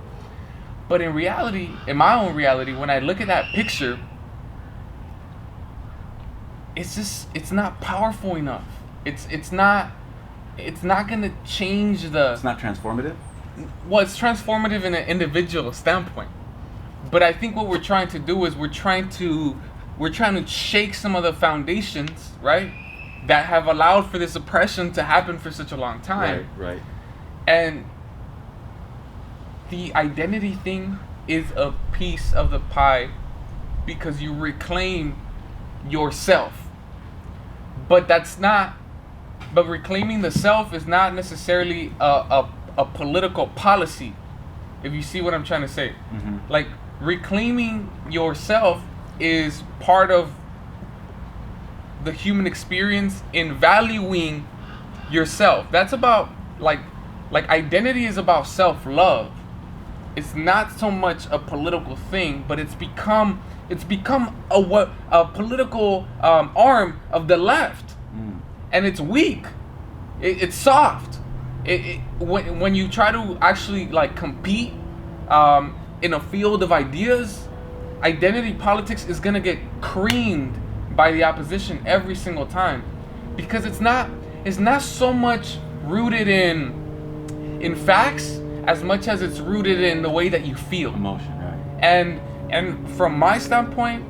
But in reality, in my own reality, when I look at that picture, it's not powerful enough. It's not gonna change the. It's not transformative. Well, it's transformative in an individual standpoint, but I think what we're trying to do is we're trying to shake some of the foundations, right, that have allowed for this oppression to happen for such a long time. Right. And the identity thing is a piece of the pie, because you reclaim yourself. But reclaiming the self is not necessarily a political policy, if you see what I'm trying to say. Like, reclaiming yourself is part of the human experience in valuing yourself. That's about like identity is about self-love. It's not so much a political thing, but it's become a political arm of the left, and it's weak. It's soft. When you try to actually like compete in a field of ideas, identity politics is gonna get creamed by the opposition every single time, because it's not so much rooted in facts as much as it's rooted in the way that you feel. Emotion, right? And from my standpoint,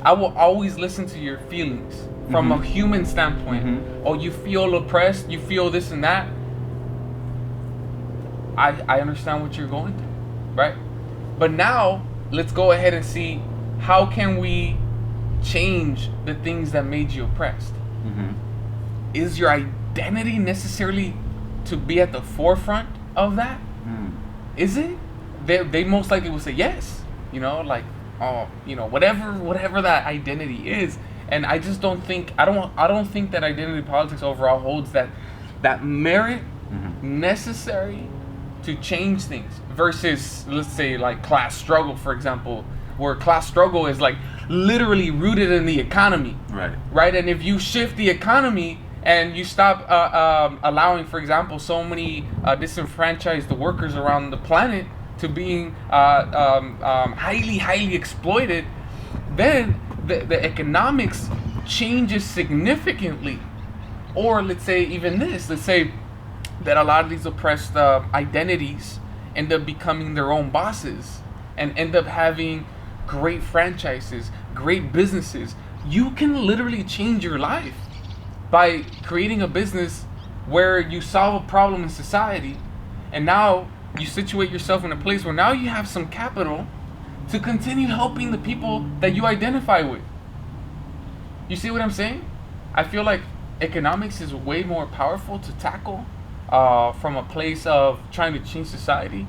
I will always listen to your feelings from a human standpoint. Oh, you feel oppressed, you feel this and that. I understand what you're going through, right? But now let's go ahead and see, how can we change the things that made you oppressed? Is your identity necessarily to be at the forefront of that? Is it? They most likely will say yes. Whatever that identity is. And I just don't think I don't think that identity politics overall holds that merit necessary to change things, versus, let's say, like class struggle, for example, where class struggle is like literally rooted in the economy. Right. And if you shift the economy and you stop allowing, for example, so many disenfranchised workers around the planet to being highly exploited, then the economics changes significantly. Or let's say that a lot of these oppressed identities end up becoming their own bosses and end up having great franchises, great businesses. You can literally change your life by creating a business where you solve a problem in society, and now you situate yourself in a place where now you have some capital to continue helping the people that you identify with. You see what I'm saying? I feel like economics is way more powerful to tackle from a place of trying to change society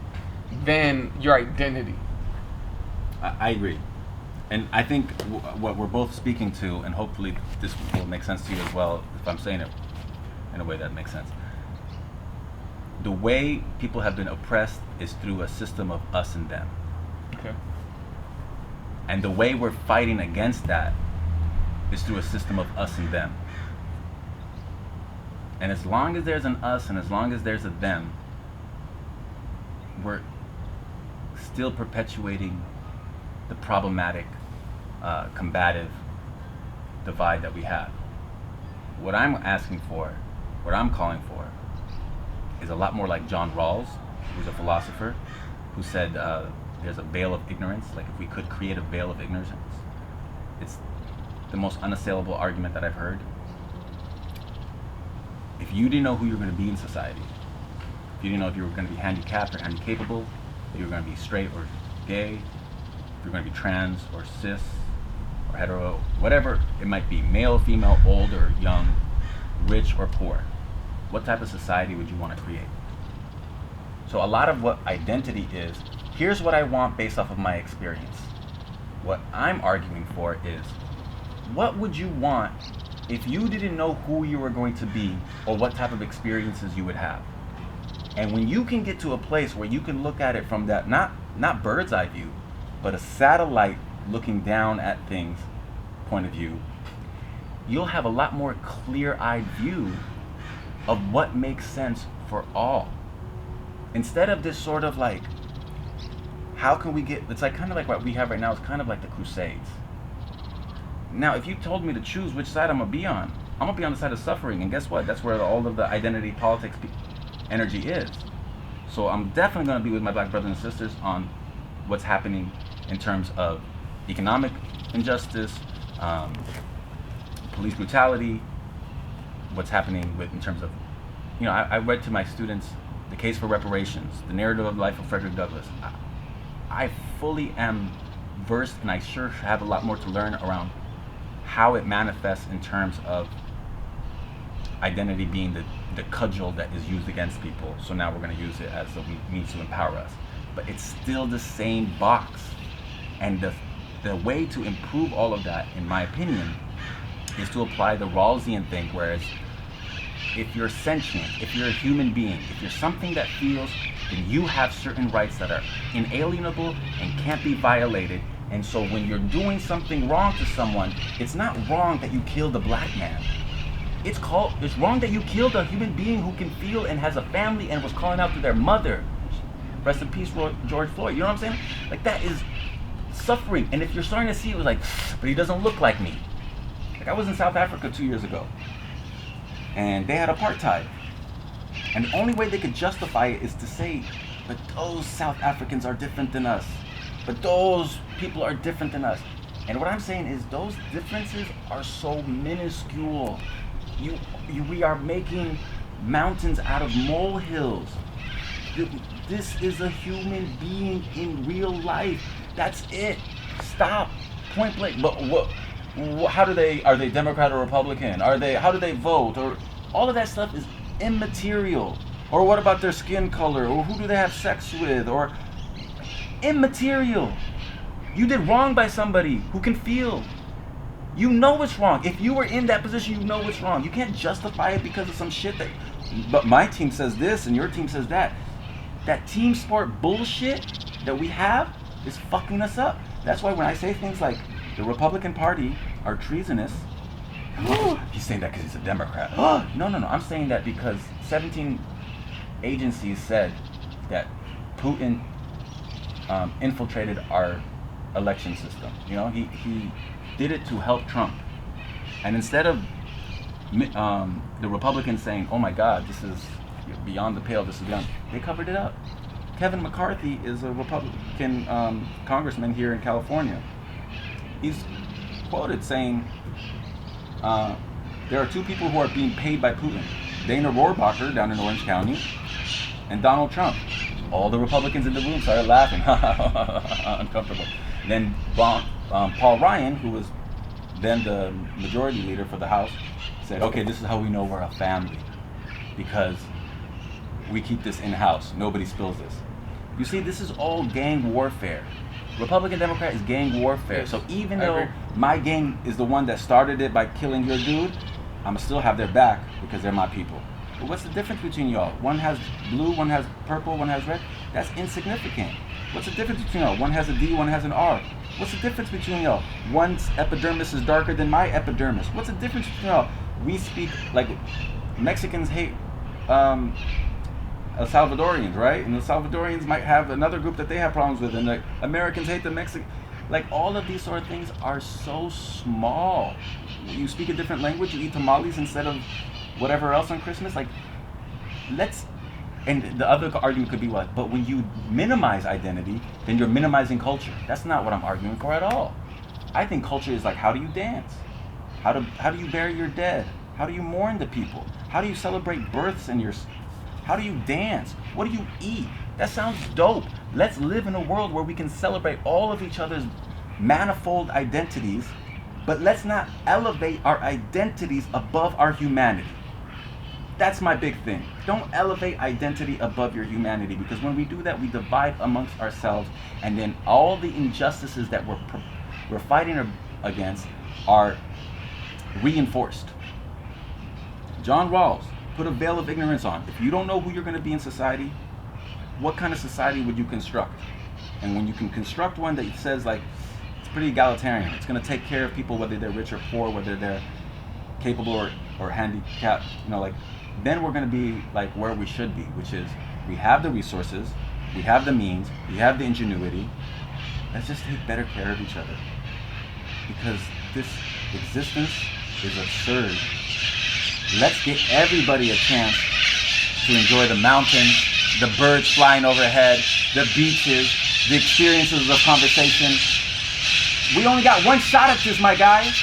than your identity. I agree. And I think what we're both speaking to, and hopefully this will make sense to you as well, if I'm saying it in a way that makes sense. The way people have been oppressed is through a system of us and them. Okay. And the way we're fighting against that is through a system of us and them. And as long as there's an us and as long as there's a them, we're still perpetuating the problematic, combative divide that we have. What I'm asking for, what I'm calling for, is a lot more like John Rawls, who's a philosopher, who said there's a veil of ignorance. Like, if we could create a veil of ignorance, it's the most unassailable argument that I've heard. If you didn't know who you were going to be in society, if you didn't know if you were going to be handicapped or handicapable, if you were going to be straight or gay, if you're going to be trans or cis or hetero, whatever it might be, male, female, old or young, rich or poor, what type of society would you want to create? So a lot of what identity is, here's what I want based off of my experience. What I'm arguing for is, what would you want if you didn't know who you were going to be or what type of experiences you would have? And when you can get to a place where you can look at it from that, not bird's eye view, but a satellite looking down at things point of view, you'll have a lot more clear-eyed view of what makes sense for all. Instead of this sort of like, how can we get, it's like kind of like what we have right now, it's kind of like the Crusades. Now, if you told me to choose which side I'm going to be on the side of suffering, and guess what? That's where all of the identity politics energy is. So I'm definitely going to be with my black brothers and sisters on what's happening in terms of economic injustice, police brutality, what's happening in terms of, I read to my students The Case for Reparations, The Narrative of the Life of Frederick Douglass. I fully am versed, and I sure have a lot more to learn around how it manifests in terms of identity being the cudgel that is used against people. So now we're going to use it as a means to empower us. But it's still the same box. And the way to improve all of that, in my opinion, is to apply the Rawlsian thing, whereas if you're sentient, if you're a human being, if you're something that feels, then you have certain rights that are inalienable and can't be violated. And so when you're doing something wrong to someone, it's not wrong that you killed a black man. It's wrong that you killed a human being who can feel and has a family and was calling out to their mother. Rest in peace, George Floyd. You know what I'm saying? Like, that is suffering. And if you're starting to see it, was like, but he doesn't look like me. Like, I was in South Africa 2 years ago, and they had apartheid. And the only way they could justify it is to say, but those South Africans are different than us. But those people are different than us. And what I'm saying is those differences are so minuscule. We are making mountains out of molehills. This is a human being in real life. That's it. Stop. Point blank. But how are they Democrat or Republican? How do they vote? Or all of that stuff is immaterial. Or what about their skin color? Or who do they have sex with? Or immaterial. You did wrong by somebody who can feel. You know it's wrong. If you were in that position, you know it's wrong. You can't justify it because of some shit but my team says this and your team says that. That team sport bullshit that we have is fucking us up. That's why when I say things like the Republican Party are treasonous, he's saying that because he's a Democrat. No. I'm saying that because 17 agencies said that Putin infiltrated our election system. He did it to help Trump. And instead of the Republicans saying, oh my God, this is beyond the pale, this is beyond, they covered it up. Kevin McCarthy is a Republican congressman here in California. He's quoted saying, there are two people who are being paid by Putin. Dana Rohrabacher down in Orange County and Donald Trump. All the Republicans in the room started laughing. Uncomfortable. Then Paul Ryan, who was then the majority leader for the House, said, okay, this is how we know we're a family. Because we keep this in-house. Nobody spills this. You see, this is all gang warfare. Republican Democrat is gang warfare. So even though my gang is the one that started it by killing your dude, I'm still have their back because they're my people. But what's the difference between y'all? One has blue, one has purple, one has red. That's insignificant. What's the difference between y'all? One has a D, one has an R. What's the difference between y'all? One's epidermis is darker than my epidermis. What's the difference between y'all? We speak, like, Mexicans hate El Salvadorians, right? And the Salvadorians might have another group that they have problems with, and the Americans hate the Mexican. Like, all of these sort of things are so small. You speak a different language, you eat tamales instead of whatever else on Christmas. Like, and the other argument could be what? But when you minimize identity, then you're minimizing culture. That's not what I'm arguing for at all. I think culture is like, how do you dance? How do you bury your dead? How do you mourn the people? How do you celebrate births in your... How do you dance? What do you eat? That sounds dope. Let's live in a world where we can celebrate all of each other's manifold identities, but let's not elevate our identities above our humanity. That's my big thing. Don't elevate identity above your humanity, because when we do that, we divide amongst ourselves, and then all the injustices that we're fighting against are reinforced. John Rawls put a veil of ignorance on. If you don't know who you're going to be in society, what kind of society would you construct? And when you can construct one that says, like, it's pretty egalitarian, it's going to take care of people whether they're rich or poor, whether they're capable or handicapped, like, then we're going to be like where we should be, which is we have the resources, we have the means, we have the ingenuity. Let's just take better care of each other, because this existence is absurd. Let's give everybody a chance to enjoy the mountains, the birds flying overhead, the beaches, the experiences of conversation. We only got one shot at this, my guys.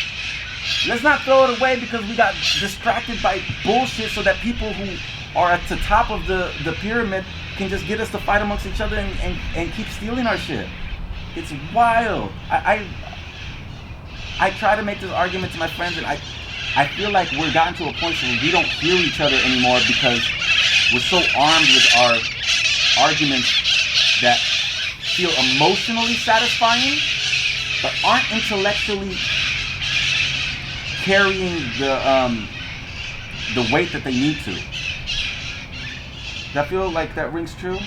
Let's not throw it away because we got distracted by bullshit, so that people who are at the top of the pyramid can just get us to fight amongst each other and keep stealing our shit. It's wild. I try to make this argument to my friends, and I feel like we're gotten to a point where we don't hear each other anymore, because we're so armed with our arguments that feel emotionally satisfying but aren't intellectually carrying the weight that they need to. Does that feel like that rings true?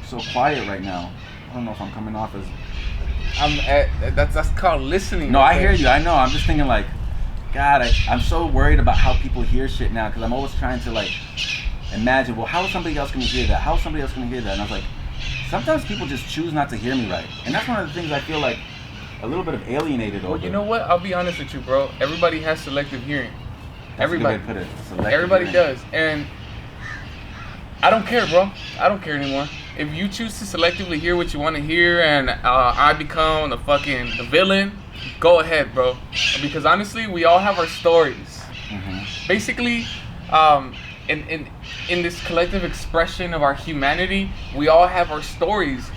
So quiet right now. I don't know if I'm coming off as... That's called listening. No, I hear you. I know. I'm just thinking like, God, I'm so worried about how people hear shit now, because I'm always trying to like imagine, well, how is somebody else going to hear that? How is somebody else going to hear that? And I was like, sometimes people just choose not to hear me right. And that's one of the things I feel like a little bit of alienated over. Well, you know what? I'll be honest with you, bro. Everybody has selective hearing. That's everybody. A good way to put it. Selective everybody hearing. does. And I don't care, bro. I don't care anymore. If you choose to selectively hear what you want to hear, and I become the villain, go ahead, bro. Because honestly, we all have our stories. Mm-hmm. Basically, in this collective expression of our humanity, we all have our stories,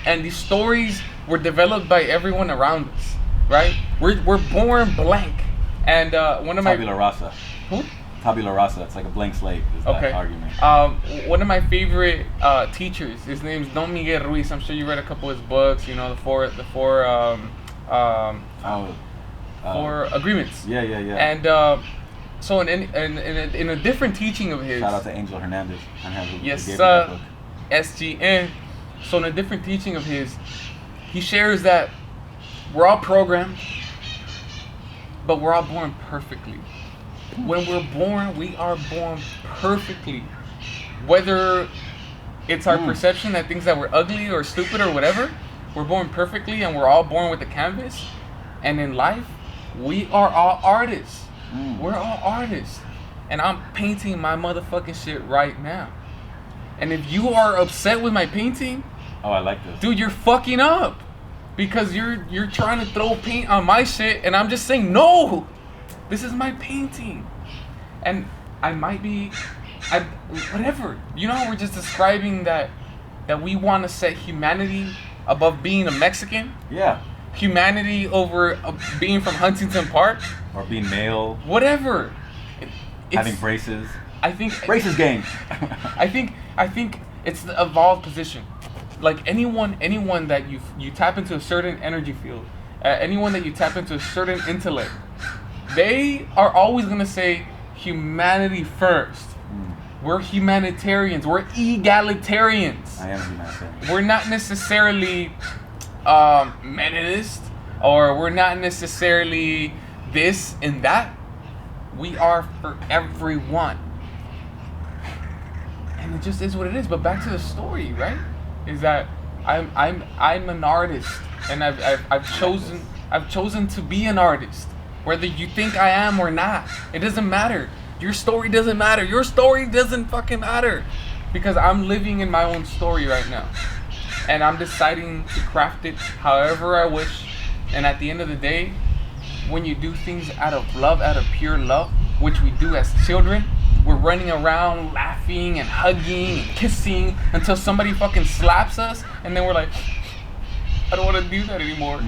and these stories were developed by everyone around us, right? We're born blank, and one of my Tabula rasa. Who? Tabula rasa. It's like a blank slate. Is that argument? One of my favorite teachers, his name's Don Miguel Ruiz. I'm sure you read a couple of his books. You know, the four agreements. Yeah. And so in a different teaching of his, shout out to Angel Hernandez. Yes, sir. SGN. So in a different teaching of his, he shares that we're all programmed, but we're all born perfectly. When we're born, we are born perfectly. Whether it's our perception that thinks that we're ugly or stupid or whatever, we're born perfectly, and we're all born with a canvas. And in life, we are all artists. We're all artists. And I'm painting my motherfucking shit right now. And if you are upset with my painting, oh, I like this. Dude, you're fucking up. Because you're trying to throw paint on my shit, and I'm just saying, no! This is my painting. And I might be... whatever. You know how we're just describing that we want to set humanity above being a Mexican? Yeah. Humanity over being from Huntington Park? Or being male. Whatever. Having braces. I think... Braces gang. I think it's the evolved position. Like anyone that you tap into a certain energy field, anyone that you tap into a certain intellect, they are always going to say humanity first. We're humanitarians. We're egalitarians. I am humanitarian. We're not necessarily Meninist, or we're not necessarily this and that. We are for everyone. And it just is what it is. But back to the story, right? Is that I'm an artist, and I've chosen to be an artist. Whether you think I am or not, it doesn't matter. Your story doesn't matter. Your story doesn't fucking matter, because I'm living in my own story right now, and I'm deciding to craft it however I wish. And at the end of the day, when you do things out of love, out of pure love, which we do as children, we're running around laughing and hugging and kissing until somebody fucking slaps us, and then we're like, I don't want to do that anymore.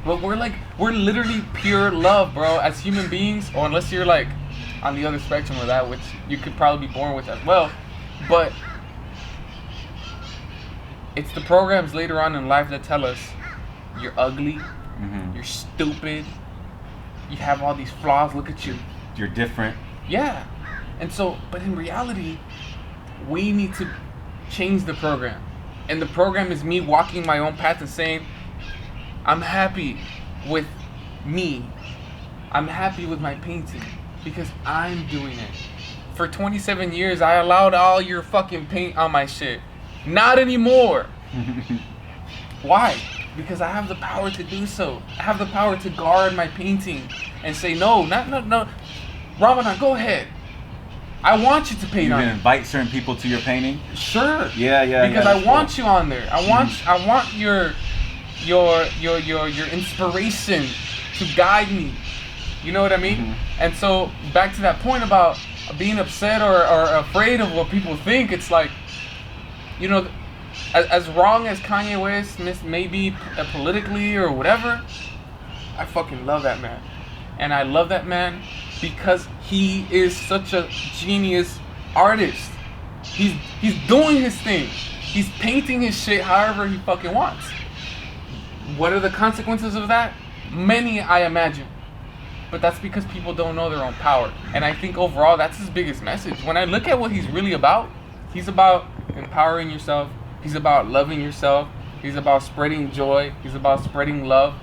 But we're literally pure love, bro, as human beings. Or unless you're like on the other spectrum of that, which you could probably be born with as well. But it's the programs later on in life that tell us you're ugly, you're stupid, you have all these flaws, look at you. You're different. Yeah. And so, but in reality, we need to change the program. And the program is me walking my own path and saying, I'm happy with me. I'm happy with my painting because I'm doing it. For 27 years, I allowed all your fucking paint on my shit. Not anymore. Why? Because I have the power to do so. I have the power to guard my painting and say, no. Ramadan, go ahead. I want you to paint on it. You can invite certain people to your painting? Sure. Yeah. Because I want you on there. I want your inspiration to guide me. You know what I mean? And so back to that point about being upset or afraid of what people think, it's like, you know, as wrong as Kanye West may be politically or whatever, I fucking love that man. And I love that man because he is such a genius artist. He's doing his thing. He's painting his shit however he fucking wants. What are the consequences of that? Many, I imagine. But that's because people don't know their own power. And I think overall that's his biggest message. When I look at what he's really about, he's about empowering yourself. He's about loving yourself. He's about spreading joy. He's about spreading love.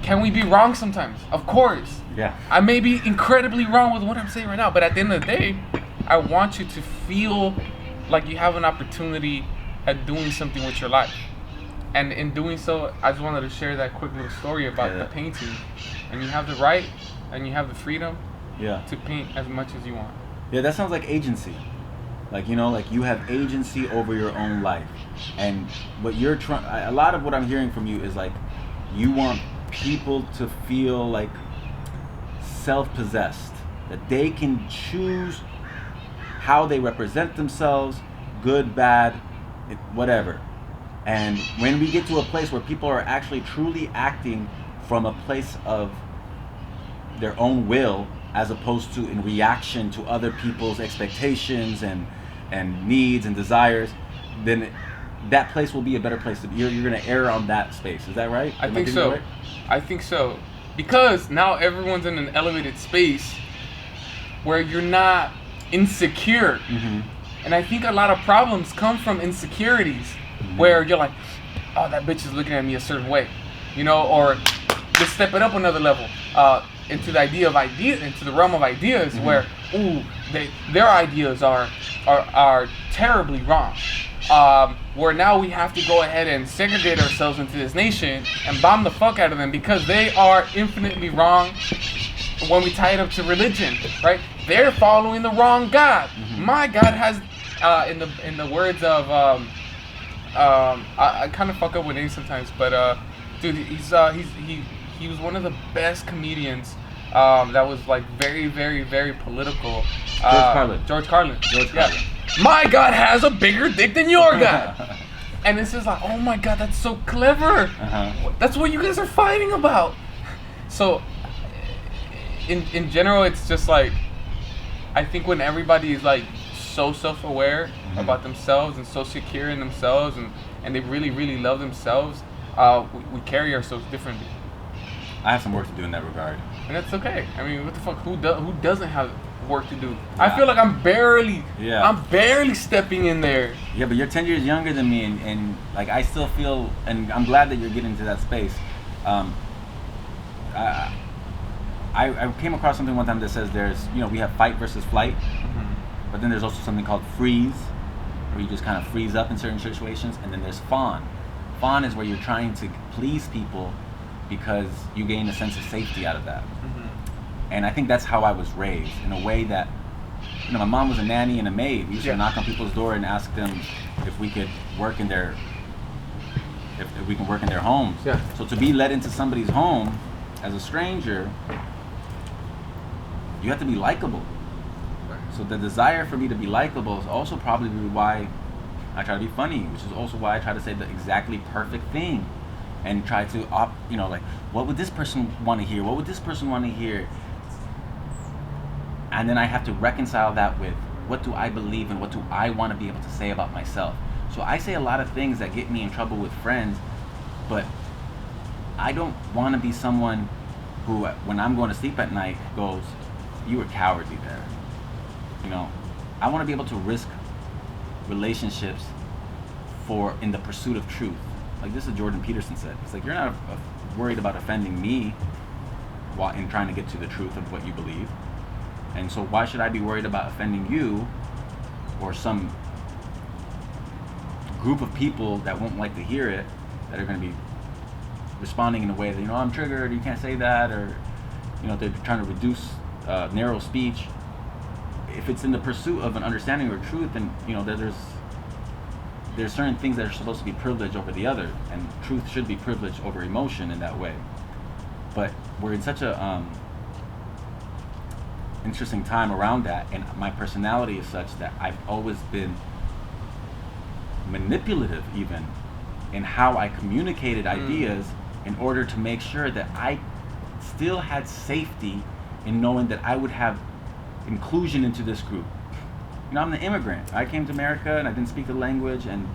Can we be wrong sometimes? Of course. Yeah. I may be incredibly wrong with what I'm saying right now, but at the end of the day, I want you to feel like you have an opportunity at doing something with your life. And in doing so, I just wanted to share that quick little story about the painting. And you have the right and you have the freedom to paint as much as you want. Yeah, that sounds like agency. Like, you know, like you have agency over your own life. And what you're trying, a lot of what I'm hearing from you is like, you want people to feel like self-possessed, that they can choose how they represent themselves, good, bad, whatever. And when we get to a place where people are actually truly acting from a place of their own will, as opposed to in reaction to other people's expectations and needs and desires, then that place will be a better place to be. You're going to err on that space. Is that right? I think so. I think so. Because now everyone's in an elevated space where you're not insecure. And I think a lot of problems come from insecurities where you're like, oh, that bitch is looking at me a certain way. You know, or let's step it up another level into the into the realm of ideas where, their ideas are terribly wrong. Where now we have to go ahead and segregate ourselves into this nation and bomb the fuck out of them because they are infinitely wrong when we tie it up to religion, right? They're following the wrong God. My God has, in the words of, I kind of fuck up with names sometimes, but dude, he was one of the best comedians that was like very, very, very political. George Carlin. My God has a bigger dick than your God. And it's just like, oh my God, that's so clever. That's what you guys are fighting about. So, in general, it's just like, I think when everybody is like so self-aware about themselves and so secure in themselves and they really, really love themselves, we carry ourselves differently. I have some work to do in that regard. And that's okay. I mean, what the fuck? Who doesn't have work to do? I feel like I'm barely stepping in there. Yeah, but you're 10 years younger than me, and like I still feel, and I'm glad that you're getting to that space. I came across something one time that says there's, you know, we have fight versus flight, but then there's also something called freeze, where you just kind of freeze up in certain situations, and then there's fawn. Fawn is where you're trying to please people because you gain a sense of safety out of that. And I think that's how I was raised, in a way that, you know, my mom was a nanny and a maid. We used to knock on people's door and ask them if we could work in their, if we can work in their homes. So to be let into somebody's home as a stranger, you have to be likable. So the desire for me to be likable is also probably why I try to be funny, which is also why I try to say the exactly perfect thing and try to, you know, like, what would this person want to hear? What would this person want to hear? And then I have to reconcile that with what do I believe and what do I want to be able to say about myself. So I say a lot of things that get me in trouble with friends, but I don't want to be someone who, when I'm going to sleep at night, goes, you were cowardly there. You know, I want to be able to risk relationships in the pursuit of truth. Like this is Jordan Peterson said. It's like, you're not worried about offending me while in trying to get to the truth of what you believe. And so why should I be worried about offending you or some group of people that won't like to hear it, that are going to be responding in a way that, you know, I'm triggered, you can't say that, or, you know, they're trying to reduce narrow speech. If it's in the pursuit of an understanding or truth, then, you know, there's certain things that are supposed to be privilege over the other, and truth should be privilege over emotion in that way. But we're in such a interesting time around that, and my personality is such that I've always been manipulative even in how I communicated ideas in order to make sure that I still had safety in knowing that I would have inclusion into this group. You know, I'm an immigrant. I came to America and I didn't speak the language, and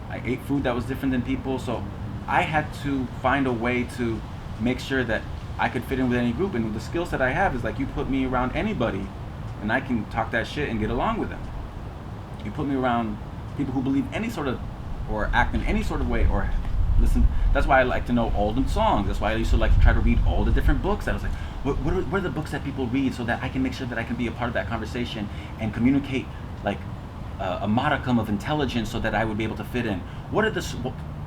I ate food that was different than people, so I had to find a way to make sure that I could fit in with any group. And the skills that I have is like, you put me around anybody and I can talk that shit and get along with them. You put me around people who believe any sort of, or act in any sort of way, or listen. That's why I like to know all the songs. That's why I used to like to try to read all the different books. I was like, what are the books that people read, so that I can make sure that I can be a part of that conversation and communicate like a modicum of intelligence, so that I would be able to fit in. What are the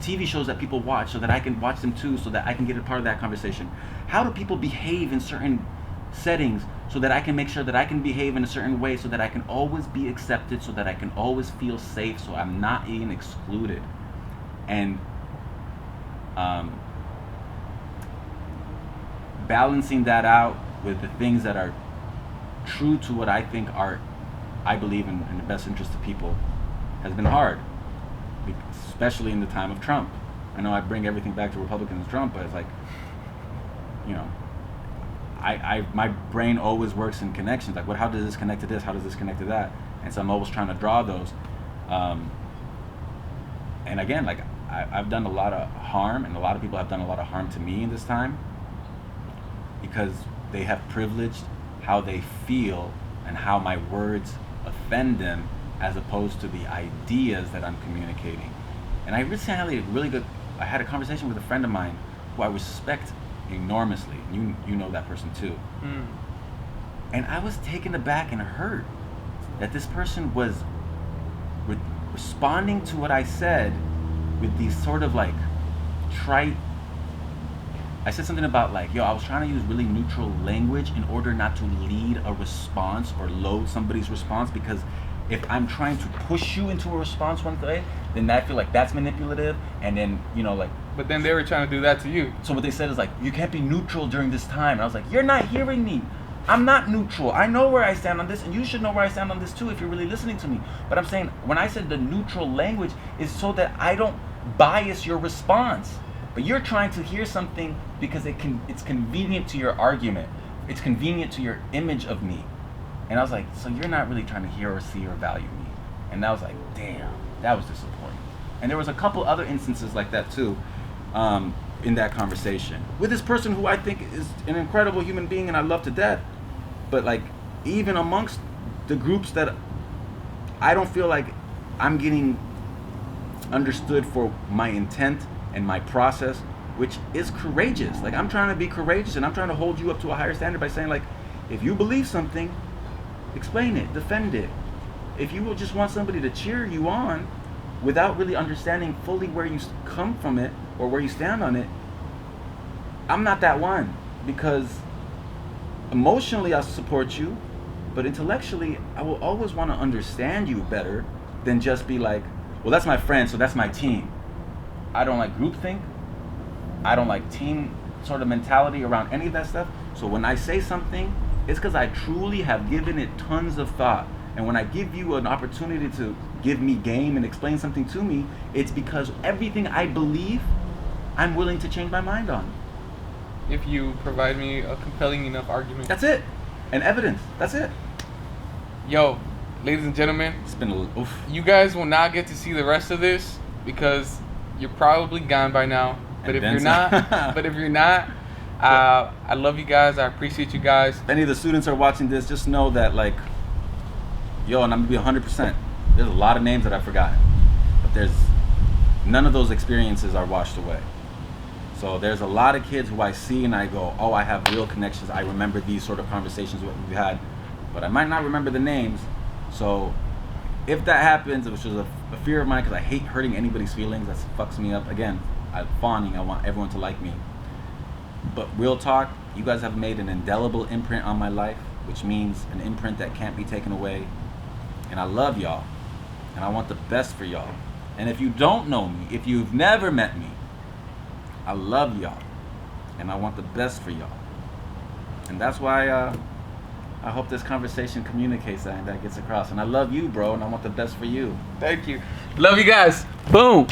TV shows that people watch, so that I can watch them too, so that I can get a part of that conversation? How do people behave in certain settings, so that I can make sure that I can behave in a certain way, so that I can always be accepted, so that I can always feel safe, so I'm not even excluded. And balancing that out with the things that are true to what I think are, I believe in the best interest of people, has been hard, especially in the time of Trump. I know I bring everything back to Republicans and Trump, but it's like, you know, my brain always works in connections. Like, how does this connect to this? How does this connect to that? And so I'm always trying to draw those. And again, like, I've done a lot of harm, and a lot of people have done a lot of harm to me in this time, because they have privileged how they feel and how my words offend them, as opposed to the ideas that I'm communicating. And I recently I had a conversation with a friend of mine who I respect enormously. You know that person too. And I was taken aback and hurt that this person was responding to what I said with these sort of like trite. I said something about like, yo, I was trying to use really neutral language in order not to lead a response or load somebody's response, because if I'm trying to push you into a response one way, then I feel like that's manipulative. And then, you know, like, But then they were trying to do that to you. so what they said is like, you can't be neutral during this time. And I was like, you're not hearing me. I'm not neutral. I know where I stand on this, and you should know where I stand on this too if you're really listening to me. But I'm saying, when I said the neutral language is so that I don't bias your response. But you're trying to hear something because it's convenient to your argument. It's convenient to your image of me. And I was like, so you're not really trying to hear or see or value me. And I was like, damn, that was disappointing. And there was a couple other instances like that too, in that conversation with this person who I think is an incredible human being and I love to death. But like, even amongst the groups that I don't feel like I'm getting understood for my intent and my process, which is courageous. Like, I'm trying to be courageous, and I'm trying to hold you up to a higher standard by saying, like, if you believe something, explain it, defend it. If you will just want somebody to cheer you on without really understanding fully where you come from it or where you stand on it, I'm not that one, because emotionally I'll support you, but intellectually I will always want to understand you better than just be like, well, that's my friend, so that's my team. I don't like groupthink. I don't like team sort of mentality around any of that stuff. So when I say something, it's because I truly have given it tons of thought. And when I give you an opportunity to give me game and explain something to me, it's because everything I believe, I'm willing to change my mind on. If you provide me a compelling enough argument. That's it. and evidence. That's it. Yo, ladies and gentlemen, It's been oof. you guys will not get to see the rest of this because you're probably gone by now. But And if you're then not, I love you guys. I appreciate you guys. If any of the students are watching this, just know that, like, yo, and I'm gonna be 100%. There's a lot of names that I've forgotten, but there's none of those experiences are washed away. So there's a lot of kids who I see and I go, oh, I have real connections. I remember these sort of conversations we've had, but I might not remember the names. So if that happens, which is a fear of mine because I hate hurting anybody's feelings, that fucks me up. Again, I'm fawning. I want everyone to like me. But real talk, you guys have made an indelible imprint on my life, which means an imprint that can't be taken away. And I love y'all. And I want the best for y'all. And if you don't know me, if you've never met me, I love y'all. And I want the best for y'all. And that's why I hope this conversation communicates that and that gets across. And I love you, bro, and I want the best for you. Thank you. Love you guys. Boom.